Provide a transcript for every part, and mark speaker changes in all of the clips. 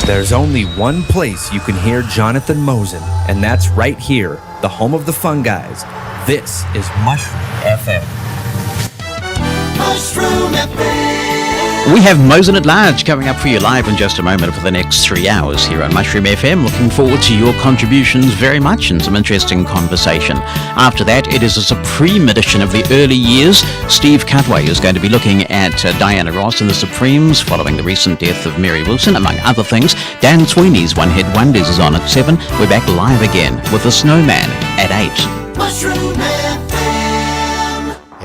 Speaker 1: There's only one place you can hear Jonathan Mosen, and that's right here, the home of the fun guys. This is Mushroom FM.
Speaker 2: Mushroom FM.
Speaker 3: We have Mosen at Large coming up for you live in just a moment for the next 3 hours here on Mushroom FM. Looking forward to your contributions very much and some interesting conversation. After that, it is a Supreme edition of the early years. Steve Cutway is going to be looking at Diana Ross and the Supremes following the recent death of Mary Wilson, among other things. Dan Sweeney's One Hit Wonders is on at 7. We're back live again with The Snowman at 8.
Speaker 2: Mushroom FM.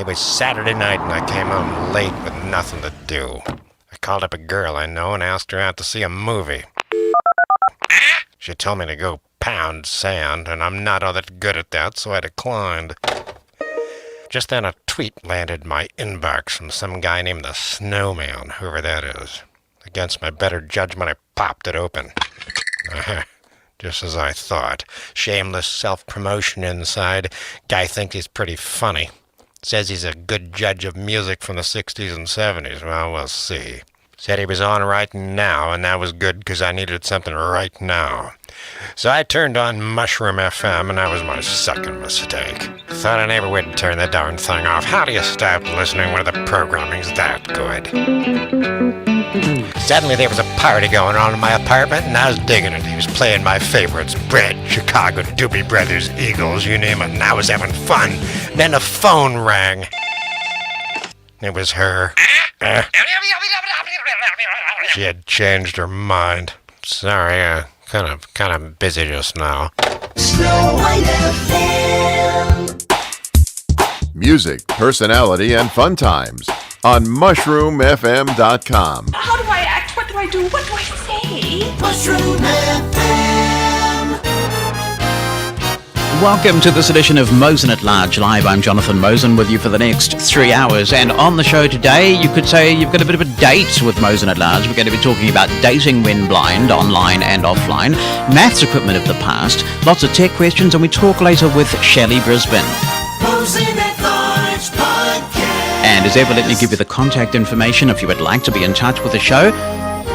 Speaker 4: It was Saturday night and I came home late with nothing to do. I called up a girl I know and asked her out to see a movie. She told me to go pound sand, and I'm not all that good at that, so I declined. Just then a tweet landed in my inbox from some guy named the Snowman, whoever that is. Against my better judgment, I popped it open. Just as I thought. Shameless self-promotion inside. Guy thinks he's pretty funny. Says he's a good judge of music from the 60s and 70s. Well, we'll see. Said he was on right now, and that was good because I needed something right now. So I turned on Mushroom FM, and that was my second mistake. Thought I never would turn the darn thing off. How do you stop listening when the programming's that good? Suddenly there was a party going on in my apartment, and I was digging it. He was playing my favorites, Bread, Chicago, Doobie Brothers, Eagles, you name it, and I was having fun. Then the phone rang. It was her. She had changed her mind. Sorry, kind of busy just now.
Speaker 2: Snow White FM.
Speaker 5: Music, personality, and fun times on MushroomFM.com.
Speaker 6: How do I act? What do I do? What do I say?
Speaker 2: Mushroom FM.
Speaker 3: Welcome to this edition of Mosen at Large Live. I'm Jonathan Mosen with you for the next 3 hours. And on the show today, you could say you've got a bit of a date with Mosen at Large. We're going to be talking about dating when blind, online and offline, maths equipment of the past, lots of tech questions, and we talk later with Shelly Brisbin.
Speaker 2: Mosen at Large Podcast.
Speaker 3: And as ever, let me give you the contact information if you would like to be in touch with the show.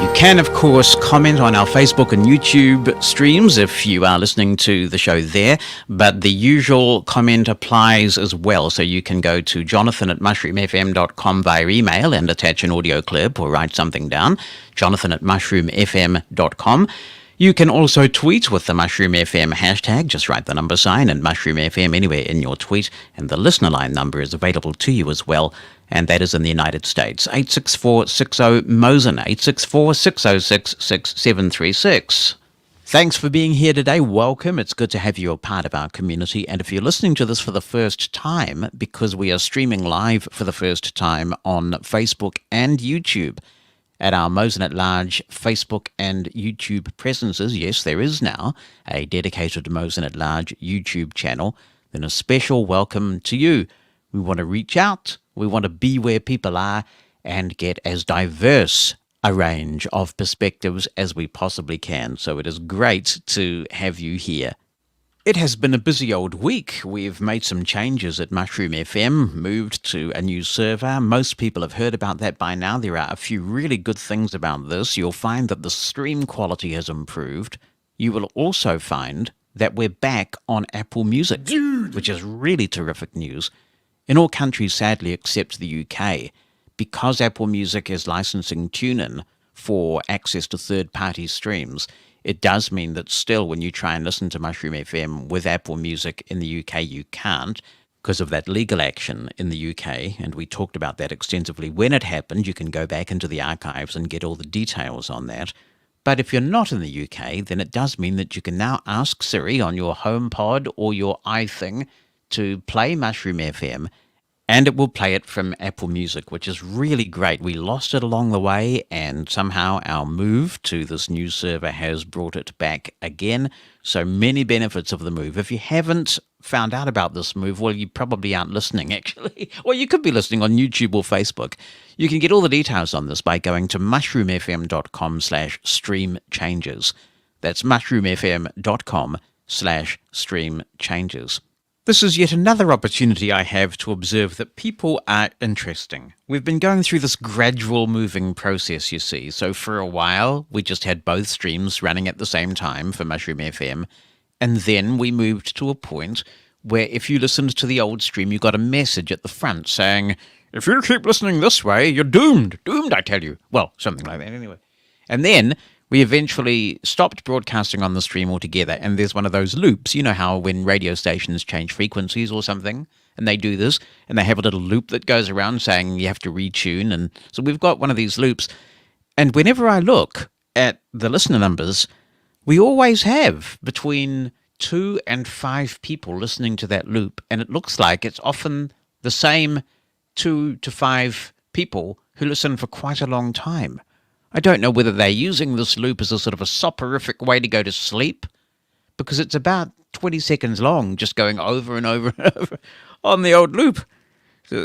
Speaker 3: You can, of course, comment on our Facebook and YouTube streams if you are listening to the show there, but the usual comment applies as well. So you can go to jonathan@mushroomfm.com via email and attach an audio clip or write something down, jonathan@mushroomfm.com. You can also tweet with the Mushroom FM hashtag. Just write the number sign and Mushroom FM anywhere in your tweet. And the listener line number is available to you as well. And that is in the United States. 864-60-MOSEN, 864-606-6736. Thanks for being here today. Welcome. It's good to have you a part of our community. And if you're listening to this for the first time, because we are streaming live for the first time on Facebook and YouTube, at our Mosen at Large Facebook and YouTube presences, yes, there is now a dedicated Mosen at Large YouTube channel, then a special welcome to you. We want to reach out, we want to be where people are and get as diverse a range of perspectives as we possibly can. So it is great to have you here. It has been a busy old week. We've made some changes at Mushroom FM, moved to a new server. Most people have heard about that by now. There are a few really good things about this. You'll find that the stream quality has improved. You will also find that we're back on Apple Music, which is really terrific news. In all countries, sadly, except the UK, because Apple Music is licensing TuneIn for access to third-party streams, it does mean that still when you try and listen to Mushroom FM with Apple Music in the UK, you can't because of that legal action in the UK, and we talked about that extensively when it happened. You can go back into the archives and get all the details on that. But if you're not in the UK, then it does mean that you can now ask Siri on your HomePod or your iThing to play Mushroom FM, and it will play it from Apple Music, which is really great. We lost it along the way, and somehow our move to this new server has brought it back again. So many benefits of the move. If you haven't found out about this move, well, you probably aren't listening, actually. Or you could be listening on YouTube or Facebook. You can get all the details on this by going to mushroomfm.com/stream changes. That's mushroomfm.com/stream changes. This is yet another opportunity I have to observe that people are interesting. We've been going through this gradual moving process, you see. So for a while, we just had both streams running at the same time for Mushroom FM. And then we moved to a point where if you listened to the old stream, you got a message at the front saying, if you keep listening this way, you're doomed. Doomed, I tell you. Well, something like that anyway. And then we eventually stopped broadcasting on the stream altogether, and there's one of those loops. You know how when radio stations change frequencies or something, and they do this, and they have a little loop that goes around saying you have to retune, and so we've got one of these loops. And whenever I look at the listener numbers, we always have between 2 and 5 people listening to that loop, and it looks like it's often the same 2 to 5 people who listen for quite a long time. I don't know whether they're using this loop as a sort of a soporific way to go to sleep, because it's about 20 seconds long, just going over and over and over on the old loop.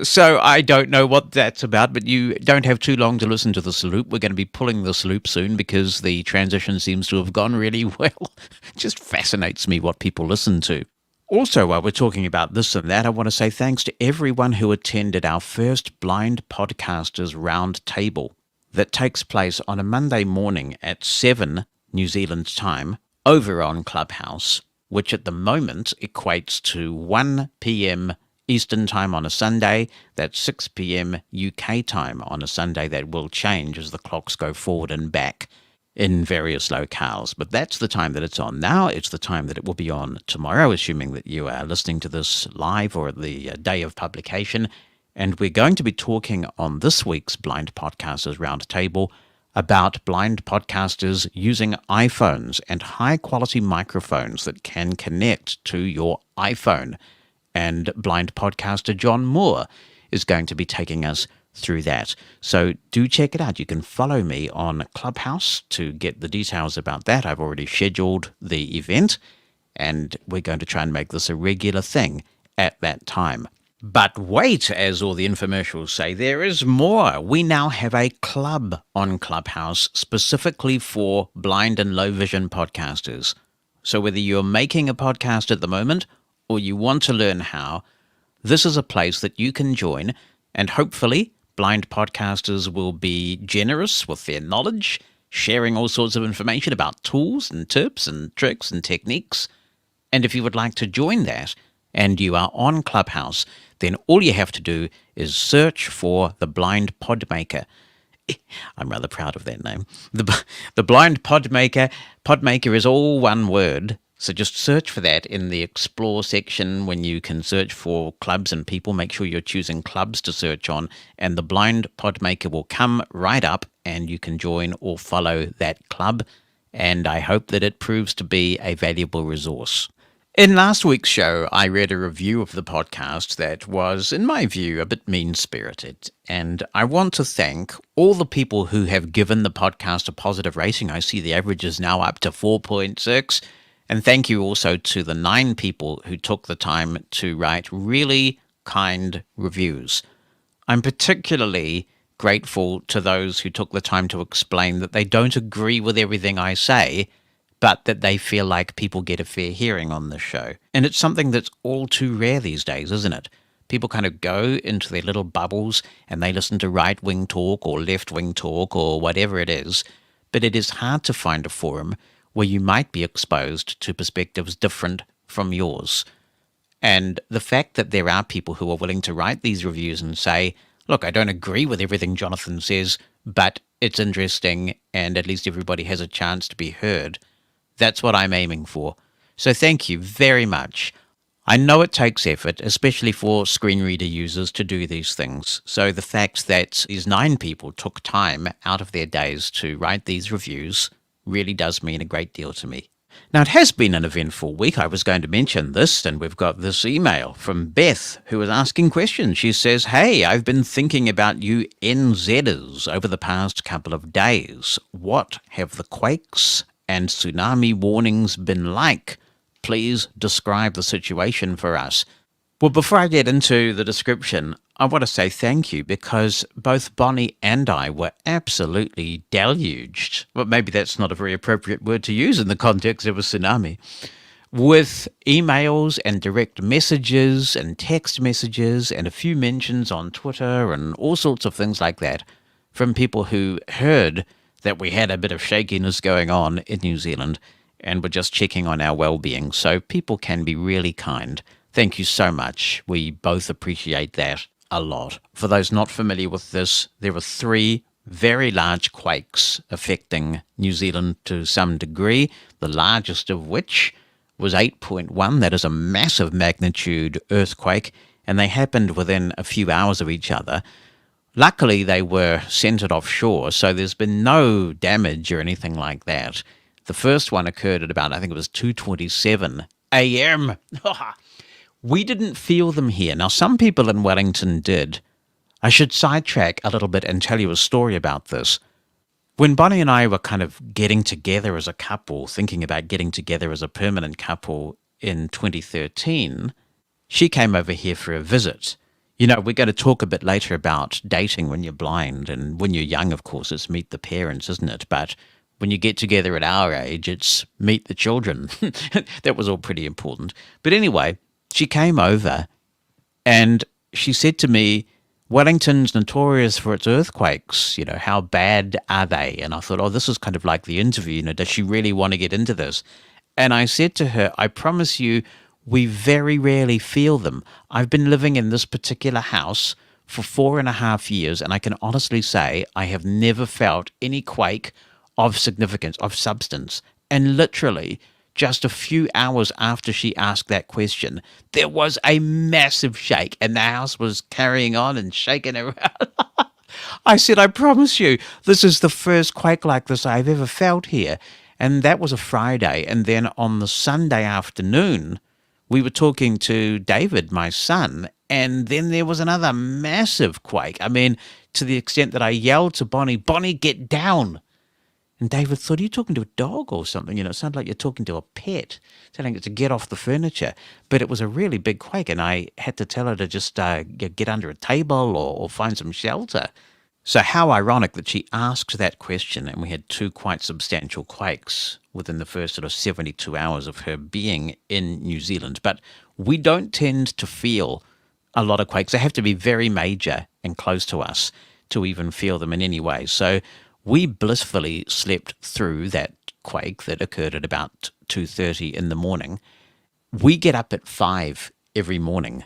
Speaker 3: So I don't know what that's about, but you don't have too long to listen to this loop. We're going to be pulling this loop soon because the transition seems to have gone really well. It just fascinates me what people listen to. Also, while we're talking about this and that, I want to say thanks to everyone who attended our first Blind Podcasters Round Table that takes place on a Monday morning at 7 New Zealand time over on Clubhouse, which at the moment equates to 1 p.m. Eastern time on a Sunday. That's 6 p.m. UK time on a Sunday. That will change as the clocks go forward and back in various locales. But that's the time that it's on now. It's the time that it will be on tomorrow, assuming that you are listening to this live or the day of publication. And we're going to be talking on this week's Blind Podcasters Roundtable about blind podcasters using iPhones and high-quality microphones that can connect to your iPhone. And blind podcaster John Moore is going to be taking us through that. So do check it out. You can follow me on Clubhouse to get the details about that. I've already scheduled the event, and we're going to try and make this a regular thing at that time. But wait, as all the infomercials say, there is more. We now have a club on Clubhouse specifically for blind and low vision podcasters. So whether you're making a podcast at the moment or you want to learn how, this is a place that you can join, and hopefully blind podcasters will be generous with their knowledge, sharing all sorts of information about tools and tips and tricks and techniques. And if you would like to join that, and you are on Clubhouse, then all you have to do is search for the Blind Podmaker. I'm rather proud of that name. The Blind Podmaker. Podmaker is all one word, so just search for that in the Explore section when you can search for clubs and people. Make sure you're choosing clubs to search on, and the Blind Podmaker will come right up, and you can join or follow that club, and I hope that it proves to be a valuable resource. In last week's show, I read a review of the podcast that was, in my view, a bit mean-spirited. And I want to thank all the people who have given the podcast a positive rating. I see the average is now up to 4.6. And thank you also to the 9 people who took the time to write really kind reviews. I'm particularly grateful to those who took the time to explain that they don't agree with everything I say, but that they feel like people get a fair hearing on this show. And it's something that's all too rare these days, isn't it? People kind of go into their little bubbles and they listen to right-wing talk or left-wing talk or whatever it is, but it is hard to find a forum where you might be exposed to perspectives different from yours. And the fact that there are people who are willing to write these reviews and say, look, I don't agree with everything Jonathan says, but it's interesting and at least everybody has a chance to be heard, that's what I'm aiming for. So thank you very much. I know it takes effort, especially for screen reader users, to do these things. So the fact that these 9 people took time out of their days to write these reviews really does mean a great deal to me. Now, it has been an eventful week. I was going to mention this, and we've got this email from Beth, who is asking questions. She says, hey, I've been thinking about you NZers over the past couple of days. What have the Quakes and tsunami warnings been like? Please describe the situation for us. Well, before I get into the description, I want to say thank you, because both Bonnie and I were absolutely deluged. Well, maybe that's not a very appropriate word to use in the context of a tsunami. with emails and direct messages and text messages and a few mentions on Twitter and all sorts of things like that from people who heard that we had a bit of shakiness going on in New Zealand and were just checking on our well-being. So people can be really kind. Thank you so much. We both appreciate that a lot. For those not familiar with this, there were 3 very large quakes affecting New Zealand to some degree, the largest of which was 8.1. That is a massive magnitude earthquake, and they happened within a few hours of each other. Luckily, they were centered offshore, so there's been no damage or anything like that. The first one occurred at about, I think it was 2:27 a.m. We didn't feel them here. Now, some people in Wellington did. I should sidetrack a little bit and tell you a story about this. When Bonnie and I were kind of getting together as a couple, thinking about getting together as a permanent couple in 2013, she came over here for a visit. You know, we're going to talk a bit later about dating when you're blind, and when you're young, of course, it's meet the parents, isn't it? But when you get together at our age, it's meet the children. That was all pretty important. But anyway, she came over and she said to me, Wellington's notorious for its earthquakes. You know, how bad are they? And I thought, oh, this is kind of like the interview. You know, does she really want to get into this? And I said to her, I promise you, we very rarely feel them. I've been living in this particular house for 4.5 years, and I can honestly say I have never felt any quake of significance, of substance. And literally, just a few hours after she asked that question, there was a massive shake, and the house was carrying on and shaking around. I said, I promise you, this is the first quake like this I've ever felt here. And that was a Friday. And then on the Sunday afternoon, we were talking to David, my son, and then there was another massive quake. I mean, to the extent that I yelled to Bonnie, Bonnie, get down. And David thought, are you talking to a dog or something? You know, it sounded like you're talking to a pet, telling it to get off the furniture. But it was a really big quake, and I had to tell her to just get under a table or find some shelter. So how ironic that she asked that question, and we had 2 quite substantial quakes within the first sort of 72 hours of her being in New Zealand. But we don't tend to feel a lot of quakes. They have to be very major and close to us to even feel them in any way. So we blissfully slept through that quake that occurred at about 2:30 in the morning. We get up at 5 every morning.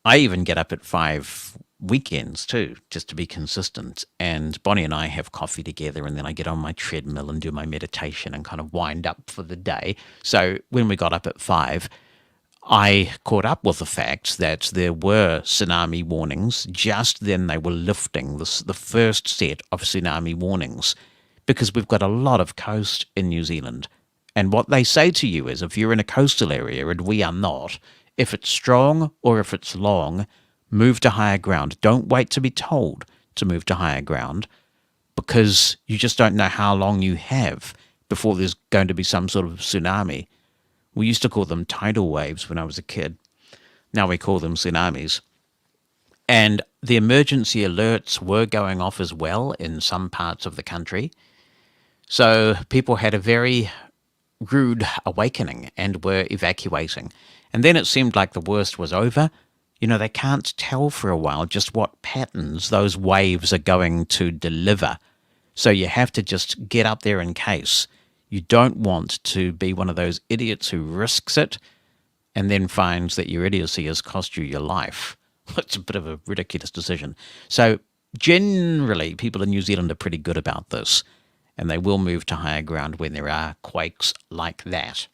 Speaker 3: I even get up at 5 weekends too, just to be consistent. And Bonnie and I have coffee together, and then I get on my treadmill and do my meditation and kind of wind up for the day. So when we got up at 5, I caught up with the fact that there were tsunami warnings. Just then they were lifting the first set of tsunami warnings, because we've got a lot of coast in New Zealand. And what they say to you is, if you're in a coastal area, and we are not, if it's strong or if it's long, move to higher ground. Don't wait to be told to move to higher ground, because you just don't know how long you have before there's going to be some sort of tsunami. We used to call them tidal waves when I was a kid. Now we call them tsunamis. And the emergency alerts were going off as well in some parts of the country. So people had a very rude awakening and were evacuating. And then it seemed like the worst was over. You know, they can't tell for a while just what patterns those waves are going to deliver. So you have to just get up there in case. You don't want to be one of those idiots who risks it and then finds that your idiocy has cost you your life. It's a bit of a ridiculous decision. So generally, people in New Zealand are pretty good about this, and they will move to higher ground when there are quakes like that.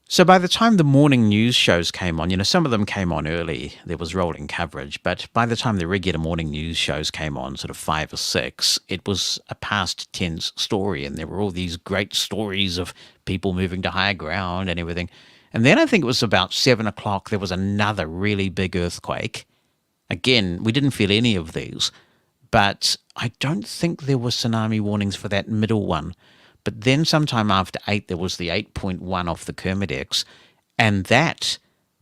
Speaker 3: So by the time the morning news shows came on, you know, some of them came on early, there was rolling coverage, but by the time the regular morning news shows came on, sort of 5 or 6, it was a past tense story, and there were all these great stories of people moving to higher ground and everything. And then I think it was about 7 o'clock, there was another really big earthquake. Again, we didn't feel any of these, but I don't think there were tsunami warnings for that middle one. But then sometime after 8, there was the 8.1 off the Kermadex, and that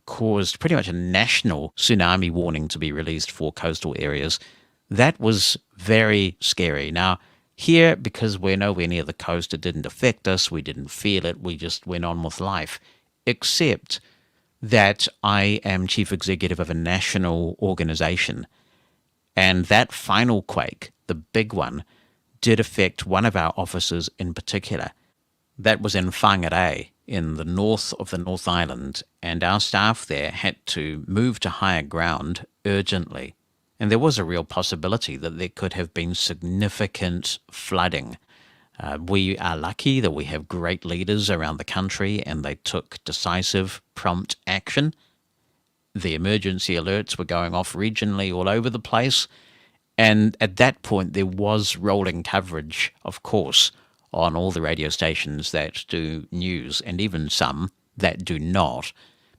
Speaker 3: caused pretty much a national tsunami warning to be released for coastal areas. That was very scary. Now, here, because we're nowhere near the coast, it didn't affect us. We didn't feel it. We just went on with life. except that I am chief executive of a national organization. And that final quake, the big one, did affect one of our offices in particular. That was in Whangarei, in the north of the North Island, and our staff there had to move to higher ground urgently. And there was a real possibility that there could have been significant flooding. We are lucky that we have great leaders around the country, and they took decisive, prompt action. The emergency alerts were going off regionally all over the place. And at that point, there was rolling coverage, of course, on all the radio stations that do news, and even some that do not,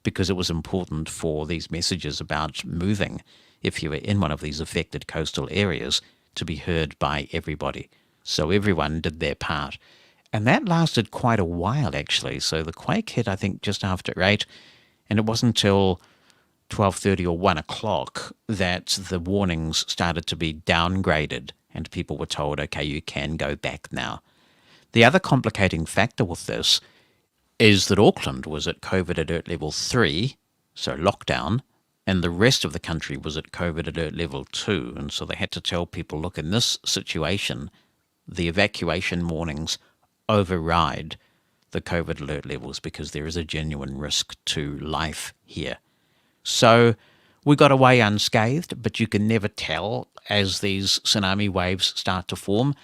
Speaker 3: because it was important for these messages about moving, if you were in one of these affected coastal areas, to be heard by everybody. So everyone did their part. And that lasted quite a while, actually. So the quake hit, I think, just after 8, and it wasn't until 12:30 or 1 o'clock that the warnings started to be downgraded and people were told, okay, you can go back now. The other complicating factor with this is that Auckland was at COVID alert level 3, so lockdown, and the rest of the country was at COVID alert level 2. And so they had to tell people, look, in this situation, the evacuation warnings override the COVID alert levels because there is a genuine risk to life here. So we got away unscathed, but you can never tell as these tsunami waves start to form.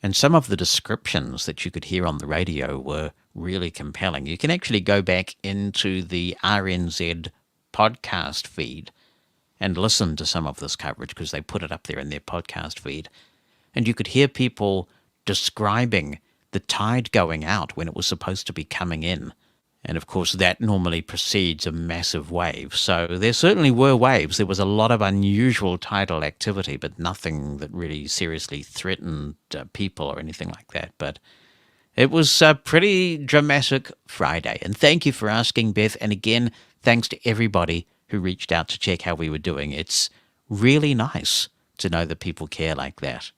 Speaker 3: And some of the descriptions that you could hear on the radio were really compelling. You can actually go back into the RNZ podcast feed and listen to some of this coverage because they put it up there in their podcast feed. And you could hear people describing the tide going out when it was supposed to be coming in. And of course, that normally precedes a massive wave. So there certainly were waves. There was a lot of unusual tidal activity, but nothing that really seriously threatened people or anything like that. But it was a pretty dramatic Friday. And thank you for asking, Beth. And again, thanks to everybody who reached out to check how we were doing. It's really nice to know that people care like that.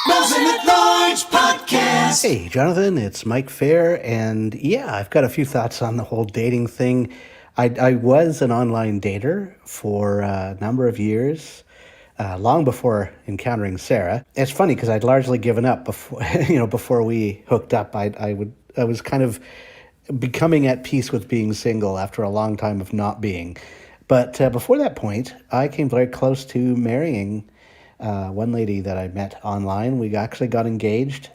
Speaker 2: Mosen at Large Podcast.
Speaker 7: Hey, Jonathan, it's Mike Fair, and yeah, I've got a few thoughts on the whole dating thing. I was an online dater for a number of years, long before encountering Sarah. It's funny because I'd largely given up before, before we hooked up. I was kind of becoming at peace with being single after a long time of not being. But before that point, I came very close to marrying one lady that I met online. We actually got engaged,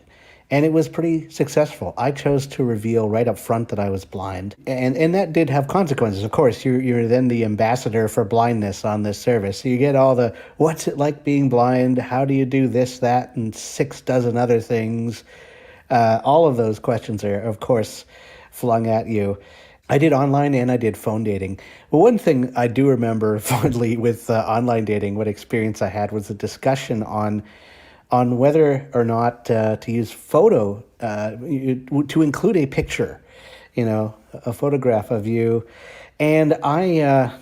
Speaker 7: and it was pretty successful. I chose to reveal right up front that I was blind, and that did have consequences. Of course, you're then the ambassador for blindness on this service. So you get all the, what's it like being blind? How do you do this, that, and 6 dozen other things? All of those questions are, of course, flung at you. I did online and I did phone dating. Well, one thing I do remember fondly with online dating, what experience I had, was a discussion on whether or not to use photo, to include a picture, a photograph of you. And I,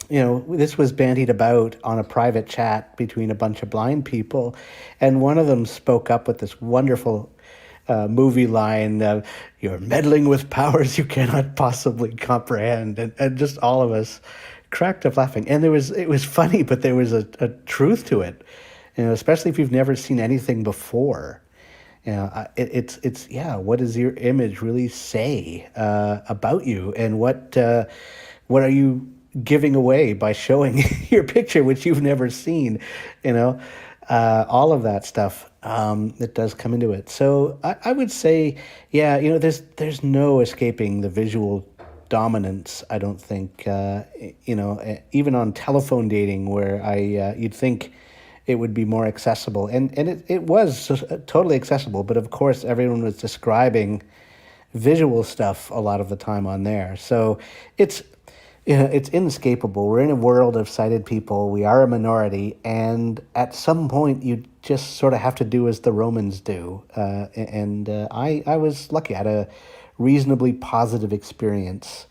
Speaker 7: this was bandied about on a private chat between a bunch of blind people. And one of them spoke up with this wonderful movie line, you're meddling with powers you cannot possibly comprehend, and just all of us cracked up laughing. And it was funny, but there was a truth to it, especially if you've never seen anything before. It's what does your image really say about you, and what are you giving away by showing your picture, which you've never seen, all of that stuff. That does come into it. So I would say, there's no escaping the visual dominance, I don't think, even on telephone dating where you'd think it would be more accessible. And it was totally accessible, but of course everyone was describing visual stuff a lot of the time on there. So it's inescapable. We're in a world of sighted people. We are a minority, and at some point you just sort of have to do as the Romans do. I was lucky. I had a reasonably positive experience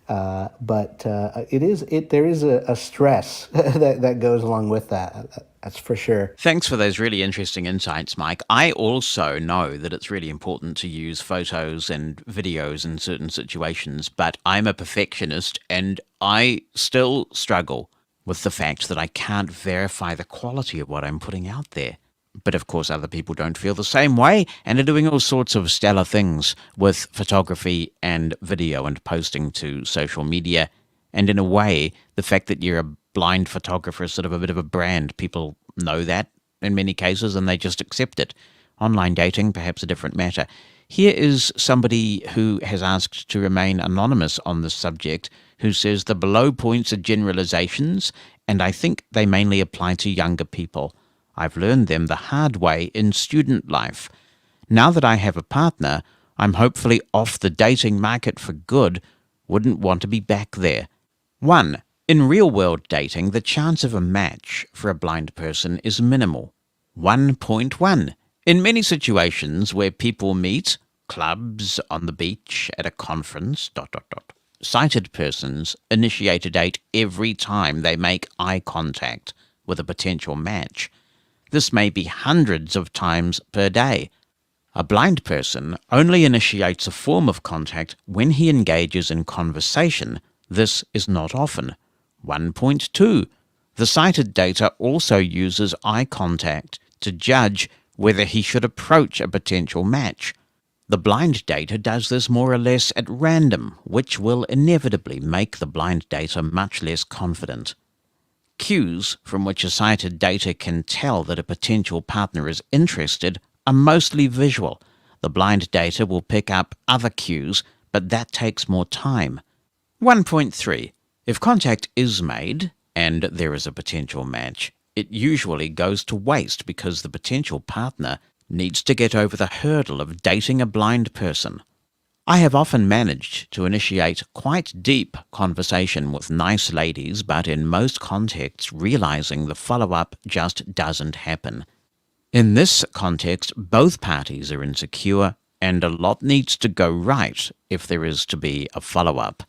Speaker 7: But there is a stress that goes along with that. That's for sure.
Speaker 3: Thanks for those really interesting insights, Mike. I also know that it's really important to use photos and videos in certain situations, but I'm a perfectionist and I still struggle with the fact that I can't verify the quality of what I'm putting out there. But of course, other people don't feel the same way and are doing all sorts of stellar things with photography and video and posting to social media. And in a way, the fact that you're a blind photographer is sort of a bit of a brand. People know that in many cases and they just accept it. Online dating, perhaps a different matter. Here is somebody who has asked to remain anonymous on this subject, who says the below points are generalizations, and I think they mainly apply to younger people. I've learned them the hard way in student life. Now that I have a partner, I'm hopefully off the dating market for good. Wouldn't want to be back there. 1. In real-world dating, the chance of a match for a blind person is minimal. 1.1. In many situations where people meet, clubs, on the beach, at a conference, ... sighted persons initiate a date every time they make eye contact with a potential match. This may be hundreds of times per day. A blind person only initiates a form of contact when he engages in conversation. This is not often. 1.2. The sighted dater also uses eye contact to judge whether he should approach a potential match. The blind dater does this more or less at random, which will inevitably make the blind dater much less confident. Cues from which a sighted dater can tell that a potential partner is interested are mostly visual. The blind dater will pick up other cues, but that takes more time. 1.3. If contact is made, and there is a potential match, it usually goes to waste because the potential partner needs to get over the hurdle of dating a blind person. I have often managed to initiate quite deep conversation with nice ladies, but in most contexts realizing the follow-up just doesn't happen. In this context, both parties are insecure, and a lot needs to go right if there is to be a follow-up.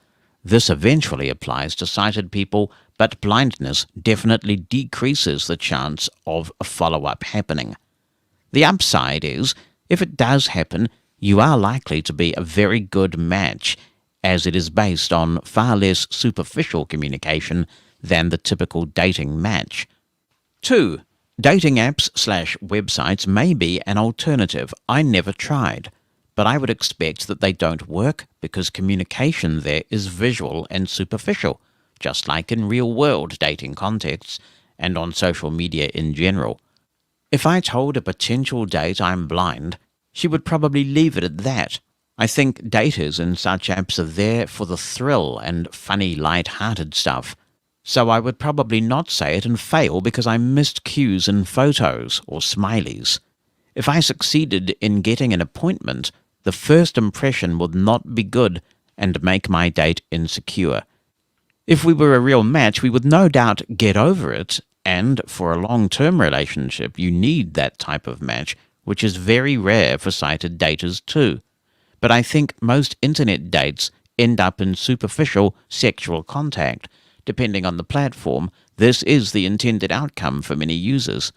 Speaker 3: This eventually applies to sighted people, but blindness definitely decreases the chance of a follow-up happening. The upside is, if it does happen, you are likely to be a very good match, as it is based on far less superficial communication than the typical dating match. 2. Dating apps/websites may be an alternative. I never tried, but I would expect that they don't work because communication there is visual and superficial, just like in real-world dating contexts and on social media in general. If I told a potential date I'm blind, she would probably leave it at that. I think daters in such apps are there for the thrill and funny, light-hearted stuff. So I would probably not say it and fail because I missed cues in photos or smileys. If I succeeded in getting an appointment, the first impression would not be good and make my date insecure. If we were a real match, we would no doubt get over it, and for a long-term relationship, you need that type of match, which is very rare for sighted daters too. But I think most internet dates end up in superficial sexual contact. Depending on the platform, this is the intended outcome for many users.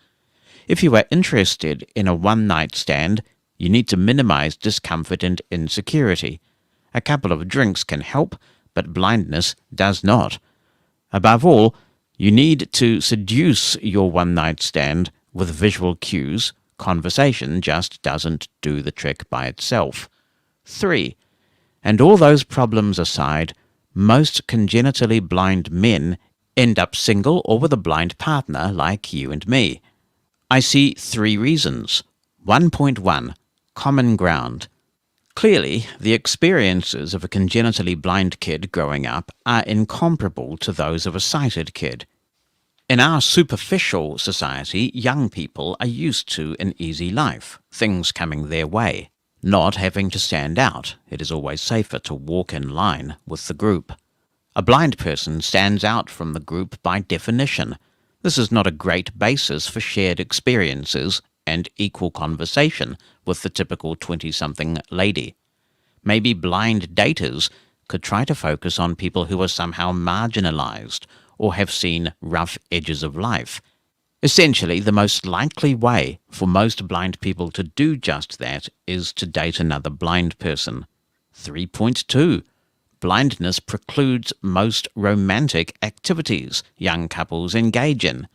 Speaker 3: If you are interested in a one-night stand, you need to minimize discomfort and insecurity. A couple of drinks can help, but blindness does not. Above all, you need to seduce your one-night stand with visual cues. Conversation just doesn't do the trick by itself. 3. And all those problems aside, most congenitally blind men end up single or with a blind partner like you and me. I see 3 reasons. 1.1. Common ground. Clearly, the experiences of a congenitally blind kid growing up are incomparable to those of a sighted kid. In our superficial society, young people are used to an easy life, things coming their way, not having to stand out. It is always safer to walk in line with the group. A blind person stands out from the group by definition. This is not a great basis for shared experiences and equal conversation with the typical 20-something lady. Maybe blind daters could try to focus on people who are somehow marginalized or have seen rough edges of life. Essentially, the most likely way for most blind people to do just that is to date another blind person. 3.2. Blindness precludes most romantic activities young couples engage in.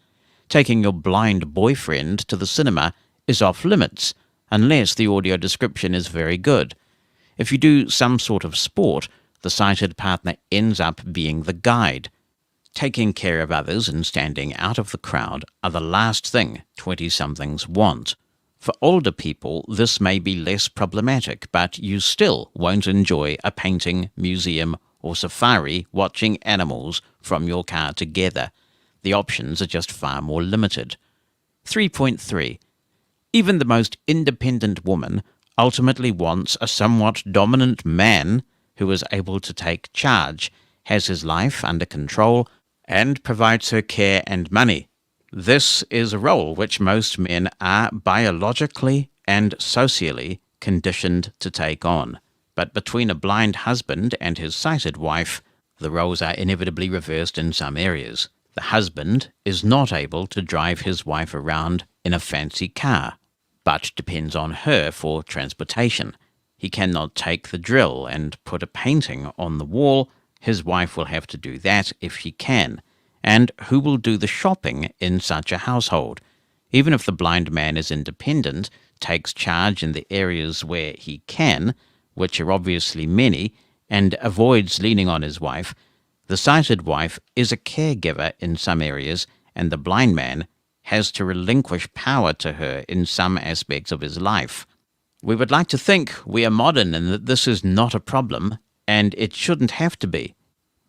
Speaker 3: Taking your blind boyfriend to the cinema is off limits, unless the audio description is very good. If you do some sort of sport, the sighted partner ends up being the guide. Taking care of others and standing out of the crowd are the last thing 20-somethings want. For older people, this may be less problematic, but you still won't enjoy a painting, museum, or safari watching animals from your car together. The options are just far more limited. 3.3. Even the most independent woman ultimately wants a somewhat dominant man who is able to take charge, has his life under control, and provides her care and money. This is a role which most men are biologically and socially conditioned to take on. But between a blind husband and his sighted wife, the roles are inevitably reversed in some areas. The husband is not able to drive his wife around in a fancy car, but depends on her for transportation. He cannot take the drill and put a painting on the wall. His wife will have to do that if she can. And who will do the shopping in such a household? Even if the blind man is independent, takes charge in the areas where he can, which are obviously many, and avoids leaning on his wife, the sighted wife is a caregiver in some areas, and the blind man has to relinquish power to her in some aspects of his life. We would like to think we are modern and that this is not a problem, and it shouldn't have to be.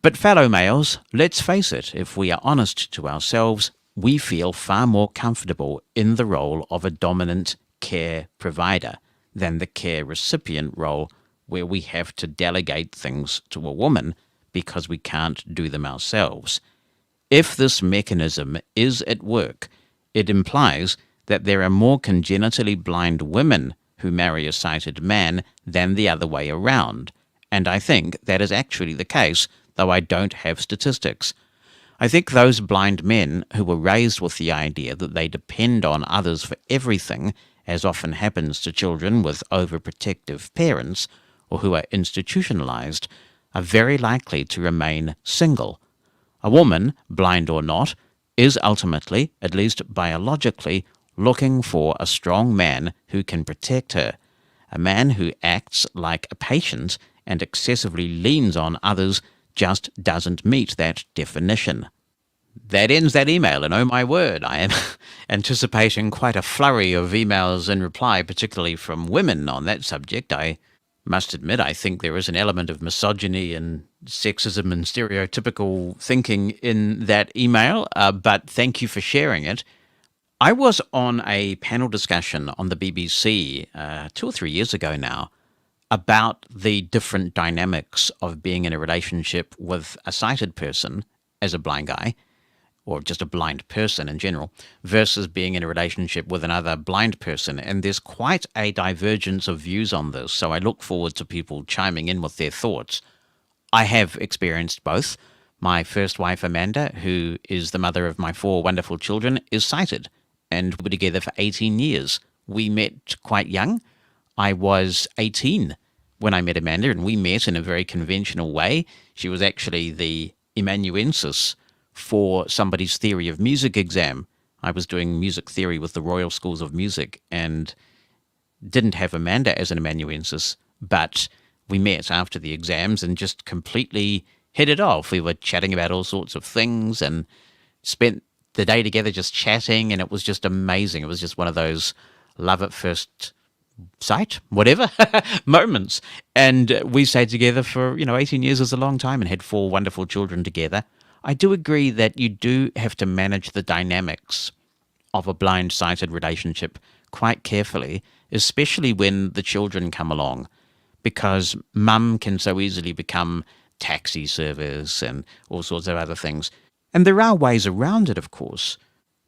Speaker 3: But fellow males, let's face it, if we are honest to ourselves, we feel far more comfortable in the role of a dominant care provider than the care recipient role where we have to delegate things to a woman because we can't do them ourselves. If this mechanism is at work, it implies that there are more congenitally blind women who marry a sighted man than the other way around, and I think that is actually the case, though I don't have statistics. I think those blind men who were raised with the idea that they depend on others for everything, as often happens to children with overprotective parents, or who are institutionalized, are very likely to remain single. A woman, blind or not, is ultimately, at least biologically, looking for a strong man who can protect her, a man who acts like a patient and excessively leans on others just doesn't meet that definition. That ends that email, and oh my word, I am anticipating quite a flurry of emails in reply, particularly from women on that subject. I must admit, I think there is an element of misogyny and sexism and stereotypical thinking in that email, but thank you for sharing it. I was on a panel discussion on the BBC 2 or 3 years ago now about the different dynamics of being in a relationship with a sighted person as a blind guy, or just a blind person in general, versus being in a relationship with another blind person. And there's quite a divergence of views on this, so I look forward to people chiming in with their thoughts. I have experienced both. My first wife, Amanda, who is the mother of my 4 wonderful children, is sighted, and we were together for 18 years. We met quite young. I was 18 when I met Amanda, and we met in a very conventional way. She was actually the amanuensis for somebody's theory of music exam. I was doing music theory with the Royal Schools of Music and didn't have Amanda as an amanuensis, but we met after the exams and just completely hit it off. We were chatting about all sorts of things and spent the day together just chatting, and it was just amazing. It was just one of those love at first sight, whatever, moments. And we stayed together for, 18 years is a long time and had 4 wonderful children together. I do agree that you do have to manage the dynamics of a blind-sighted relationship quite carefully, especially when the children come along, because mum can so easily become taxi service and all sorts of other things. And there are ways around it, of course.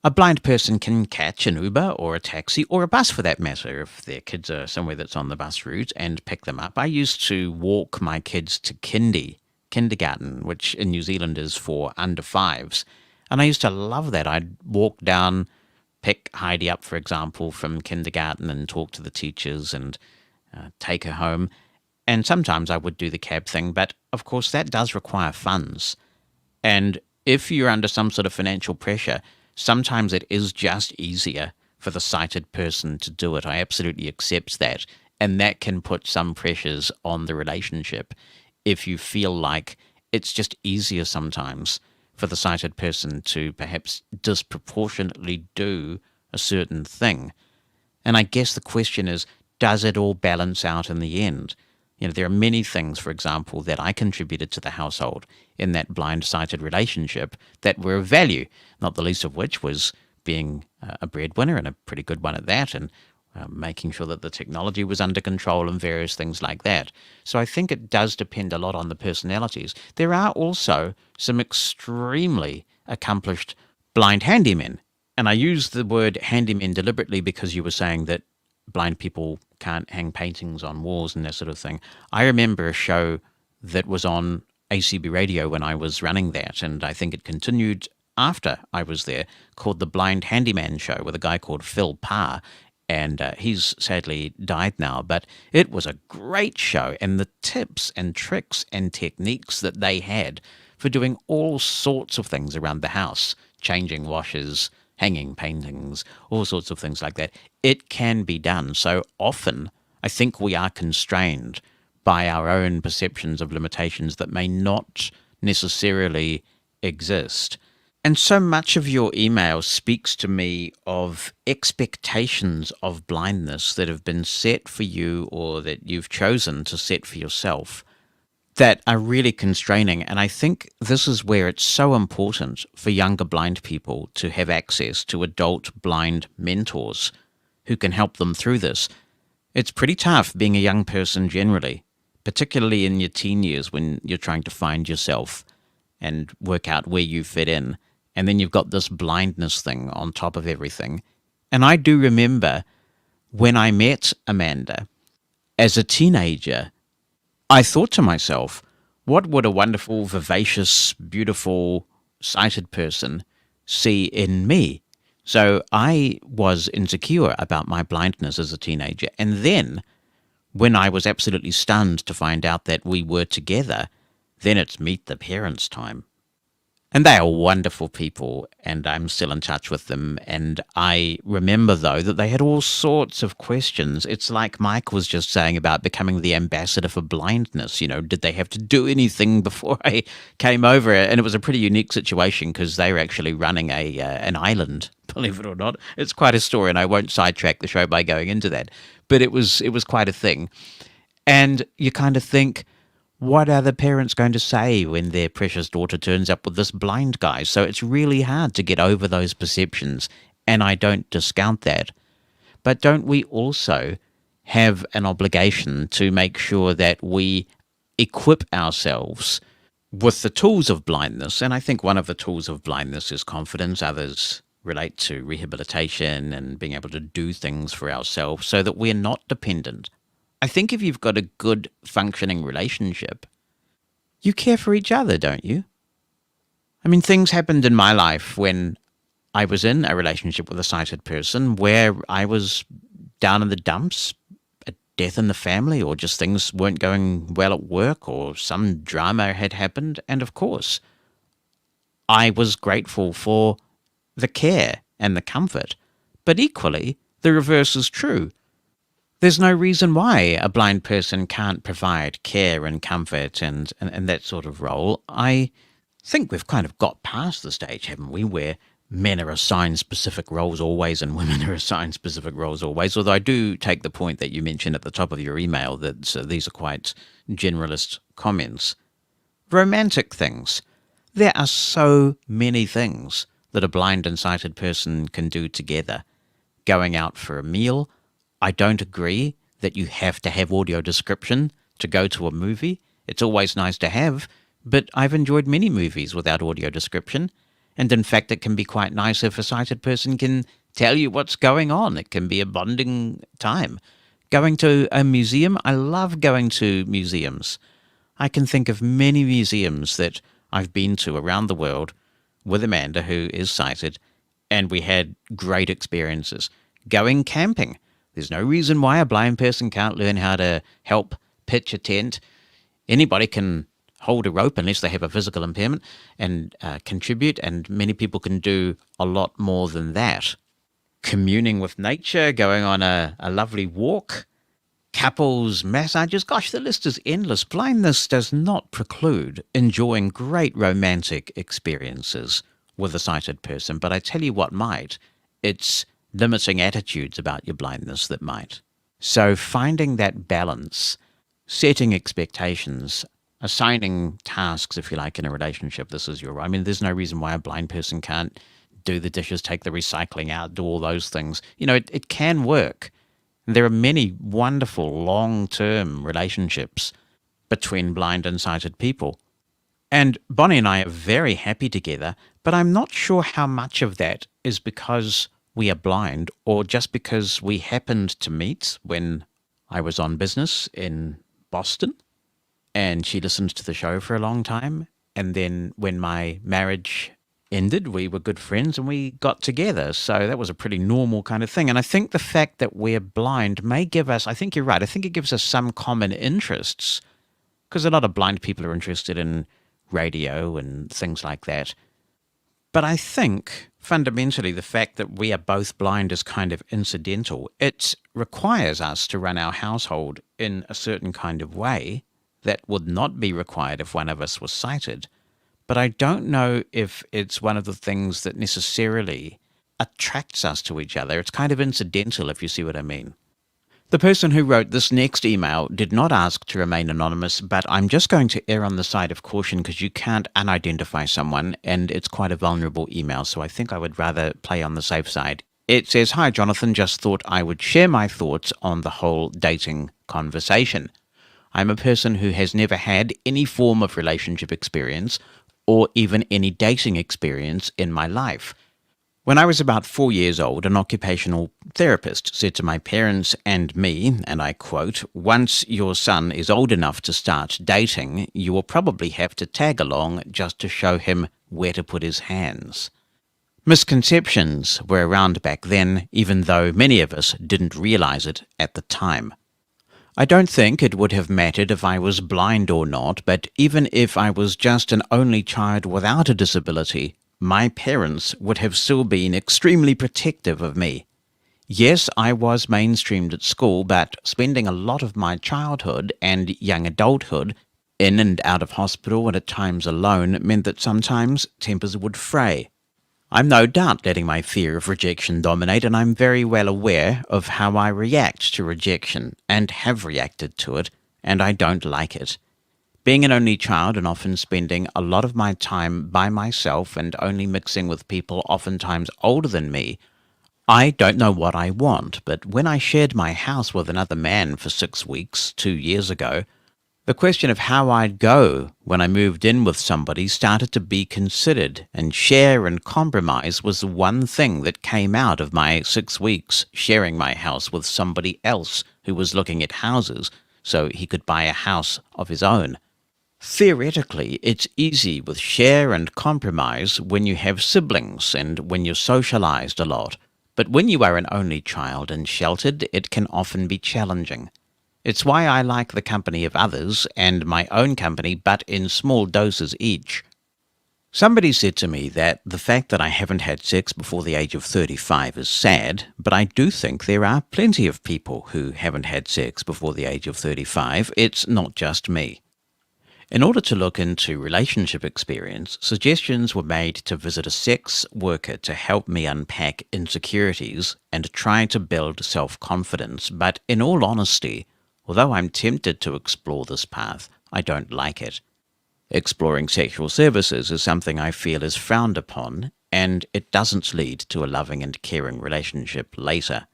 Speaker 3: A blind person can catch an Uber or a taxi or a bus for that matter if their kids are somewhere that's on the bus route and pick them up. I used to walk my kids to kindergarten, which in New Zealand is for under fives. And I used to love that. I'd walk down, pick Heidi up, for example, from kindergarten and talk to the teachers and take her home. And sometimes I would do the cab thing, but of course that does require funds. And if you're under some sort of financial pressure, sometimes it is just easier for the sighted person to do it. I absolutely accept that. And that can put some pressures on the relationship if you feel like it's just easier sometimes for the sighted person to perhaps disproportionately do a certain thing. And I guess the question is, does it all balance out in the end? You know, there are many things, for example, that I contributed to the household in that blind-sighted relationship that were of value, not the least of which was being a breadwinner, and a pretty good one at that, and making sure that the technology was under control and various things like that. So I think it does depend a lot on the personalities. There are also some extremely accomplished blind handymen, and I use the word handymen deliberately because you were saying that blind people can't hang paintings on walls and that sort of thing. I remember a show that was on ACB Radio when I was running that, and I think it continued after I was there, called The Blind Handyman Show with a guy called Phil Parr, and he's sadly died now, but it was a great show, and the tips and tricks and techniques that they had for doing all sorts of things around the house, changing washers, hanging paintings, all sorts of things like that. It can be done. So often, I think we are constrained by our own perceptions of limitations that may not necessarily exist. And so much of your email speaks to me of expectations of blindness that have been set for you or that you've chosen to set for yourself that are really constraining. And I think this is where it's so important for younger blind people to have access to adult blind mentors who can help them through this. It's pretty tough being a young person generally, particularly in your teen years when you're trying to find yourself and work out where you fit in. And then you've got this blindness thing on top of everything. And I do remember when I met Amanda as a teenager, I thought to myself, what would a wonderful, vivacious, beautiful, sighted person see in me? So I was insecure about my blindness as a teenager. And then, when I was absolutely stunned to find out that we were together, then it's meet the parents time. And they are wonderful people, and I'm still in touch with them. And I remember, though, that they had all sorts of questions. It's like Mike was just saying about becoming the ambassador for blindness. You know, did they have to do anything before I came over? And it was a pretty unique situation because they were actually running an island, believe it or not. It's quite a story, and I won't sidetrack the show by going into that. But it was quite a thing. And you kind of think, what are the parents going to say when their precious daughter turns up with this blind guy? So it's really hard to get over those perceptions, and I don't discount that. But don't we also have an obligation to make sure that we equip ourselves with the tools of blindness? And I think one of the tools of blindness is confidence. Others relate to rehabilitation and being able to do things for ourselves so that we're not dependent. I think if you've got a good functioning relationship, you care for each other, don't you? I mean, things happened in my life when I was in a relationship with a sighted person where I was down in the dumps, a death in the family, or just things weren't going well at work, or some drama had happened. And of course, I was grateful for the care and the comfort. But equally, the reverse is true. There's no reason why a blind person can't provide care and comfort and that sort of role. I think we've kind of got past the stage, haven't we, where men are assigned specific roles always and women are assigned specific roles always, although I do take the point that you mentioned at the top of your email that these are quite generalist comments. Romantic things. There are so many things that a blind and sighted person can do together. Going out for a meal. I don't agree that you have to have audio description to go to a movie. It's always nice to have, but I've enjoyed many movies without audio description. And in fact, it can be quite nice if a sighted person can tell you what's going on. It can be a bonding time. Going to a museum, I love going to museums. I can think of many museums that I've been to around the world with Amanda, who is sighted, and we had great experiences. Going camping. There's no reason why a blind person can't learn how to help pitch a tent. Anybody can hold a rope unless they have a physical impairment and contribute, and many people can do a lot more than that. Communing with nature, going on a lovely walk, couples, massages, gosh, the list is endless. Blindness does not preclude enjoying great romantic experiences with a sighted person, but I tell you what might. It's limiting attitudes about your blindness that might. So finding that balance, setting expectations, assigning tasks, if you like, in a relationship, this is your role. I mean, there's no reason why a blind person can't do the dishes, take the recycling out, do all those things. You know, it can work. There are many wonderful long-term relationships between blind and sighted people. And Bonnie and I are very happy together, but I'm not sure how much of that is because we are blind or just because we happened to meet when I was on business in Boston and she listened to the show for a long time. And then when my marriage ended, we were good friends and we got together. So that was a pretty normal kind of thing. And I think the fact that we're blind may give us, I think you're right, I think it gives us some common interests, because a lot of blind people are interested in radio and things like that. But I think fundamentally the fact that we are both blind is kind of incidental. It requires us to run our household in a certain kind of way that would not be required if one of us was sighted. But I don't know if it's one of the things that necessarily attracts us to each other. It's kind of incidental, if you see what I mean. The person who wrote this next email did not ask to remain anonymous, but I'm just going to err on the side of caution because you can't unidentify someone, and it's quite a vulnerable email, so I think I would rather play on the safe side. It says, "Hi, Jonathan, just thought I would share my thoughts on the whole dating conversation. I'm a person who has never had any form of relationship experience or even any dating experience in my life. When I was about 4 years old, an occupational therapist said to my parents and me, and I quote, "Once your son is old enough to start dating, you will probably have to tag along just to show him where to put his hands." Misconceptions were around back then, even though many of us didn't realize it at the time. I don't think it would have mattered if I was blind or not, but even if I was just an only child without a disability, my parents would have still been extremely protective of me. Yes, I was mainstreamed at school, but spending a lot of my childhood and young adulthood in and out of hospital and at times alone meant that sometimes tempers would fray. I'm no doubt letting my fear of rejection dominate, and I'm very well aware of how I react to rejection and have reacted to it, and I don't like it. Being an only child and often spending a lot of my time by myself and only mixing with people oftentimes older than me, I don't know what I want, but when I shared my house with another man for 6 weeks 2 years ago, the question of how I'd go when I moved in with somebody started to be considered, and share and compromise was the one thing that came out of my 6 weeks sharing my house with somebody else who was looking at houses so he could buy a house of his own. Theoretically, it's easy with share and compromise when you have siblings and when you're socialized a lot, but when you are an only child and sheltered, it can often be challenging. It's why I like the company of others and my own company, but in small doses each. Somebody said to me that the fact that I haven't had sex before the age of 35 is sad, but I do think there are plenty of people who haven't had sex before the age of 35. It's not just me. In order to look into relationship experience, suggestions were made to visit a sex worker to help me unpack insecurities and try to build self-confidence, but in all honesty, although I'm tempted to explore this path, I don't like it. Exploring sexual services is something I feel is frowned upon, and it doesn't lead to a loving and caring relationship later.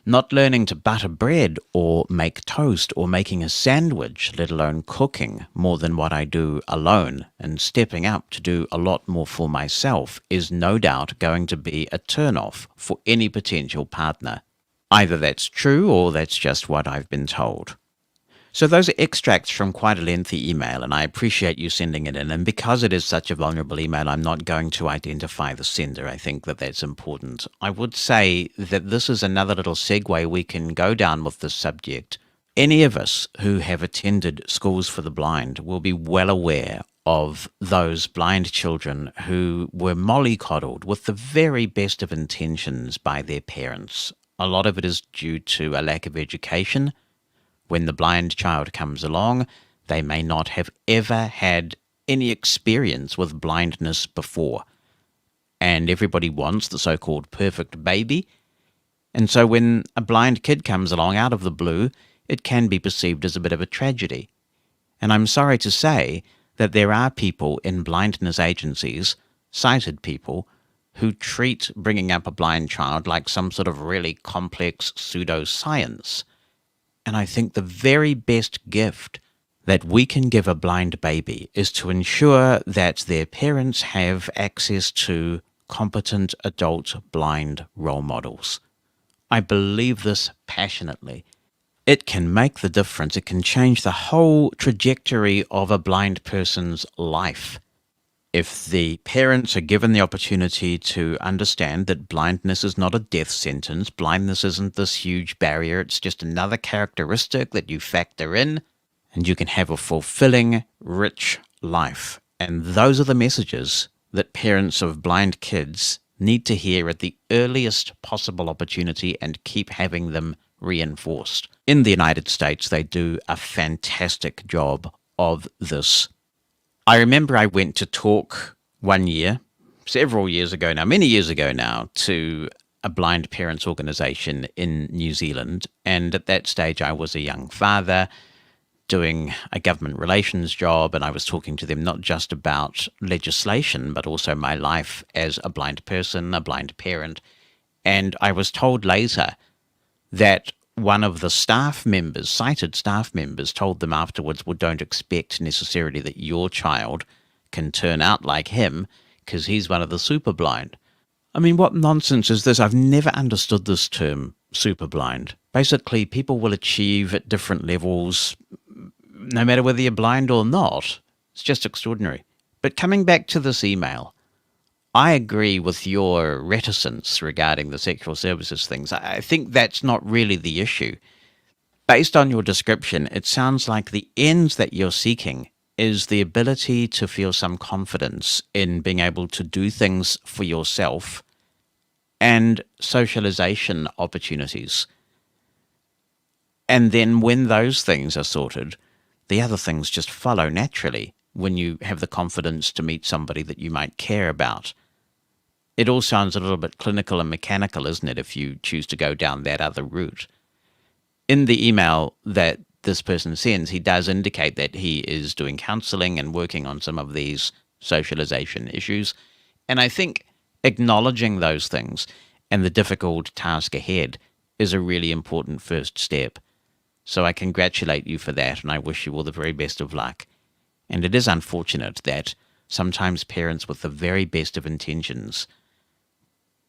Speaker 3: Not learning to butter bread or make toast or making a sandwich, let alone cooking more than what I do alone, and stepping up to do a lot more for myself is no doubt going to be a turn-off for any potential partner. Either that's true or that's just what I've been told. So those are extracts from quite a lengthy email, and I appreciate you sending it in. And because it is such a vulnerable email, I'm not going to identify the sender. I think that that's important. I would say that this is another little segue we can go down with this subject. Any of us who have attended schools for the blind will be well aware of those blind children who were mollycoddled with the very best of intentions by their parents. A lot of it is due to a lack of education. When the blind child comes along, they may not have ever had any experience with blindness before. And everybody wants the so-called perfect baby. And so when a blind kid comes along out of the blue, it can be perceived as a bit of a tragedy. And I'm sorry to say that there are people in blindness agencies, sighted people, who treat bringing up a blind child like some sort of really complex pseudoscience. And I think the very best gift that we can give a blind baby is to ensure that their parents have access to competent adult blind role models. I believe this passionately. It can make the difference. It can change the whole trajectory of a blind person's life. If the parents are given the opportunity to understand that blindness is not a death sentence, blindness isn't this huge barrier, it's just another characteristic that you factor in, and you can have a fulfilling, rich life. And those are the messages that parents of blind kids need to hear at the earliest possible opportunity and keep having them reinforced. In the United States, they do a fantastic job of this. I remember I went to talk one year, several years ago now, many years ago now, to a blind parents organization in New Zealand. And at that stage, I was a young father doing a government relations job, and I was talking to them not just about legislation, but also my life as a blind person, a blind parent. And I was told later that one of the staff members, sighted staff members, told them afterwards, well, don't expect necessarily that your child can turn out like him because he's one of the super blind. I mean, what nonsense is this? I've never understood this term, super blind. Basically, people will achieve at different levels, no matter whether you're blind or not. It's just extraordinary. But coming back to this email, I agree with your reticence regarding the sexual services things. I think that's not really the issue. Based on your description, it sounds like the ends that you're seeking is the ability to feel some confidence in being able to do things for yourself and socialization opportunities. And then when those things are sorted, the other things just follow naturally when you have the confidence to meet somebody that you might care about. It all sounds a little bit clinical and mechanical, isn't it, if you choose to go down that other route? In the email that this person sends, he does indicate that he is doing counseling and working on some of these socialization issues. And I think acknowledging those things and the difficult task ahead is a really important first step. So I congratulate you for that, and I wish you all the very best of luck. And it is unfortunate that sometimes parents with the very best of intentions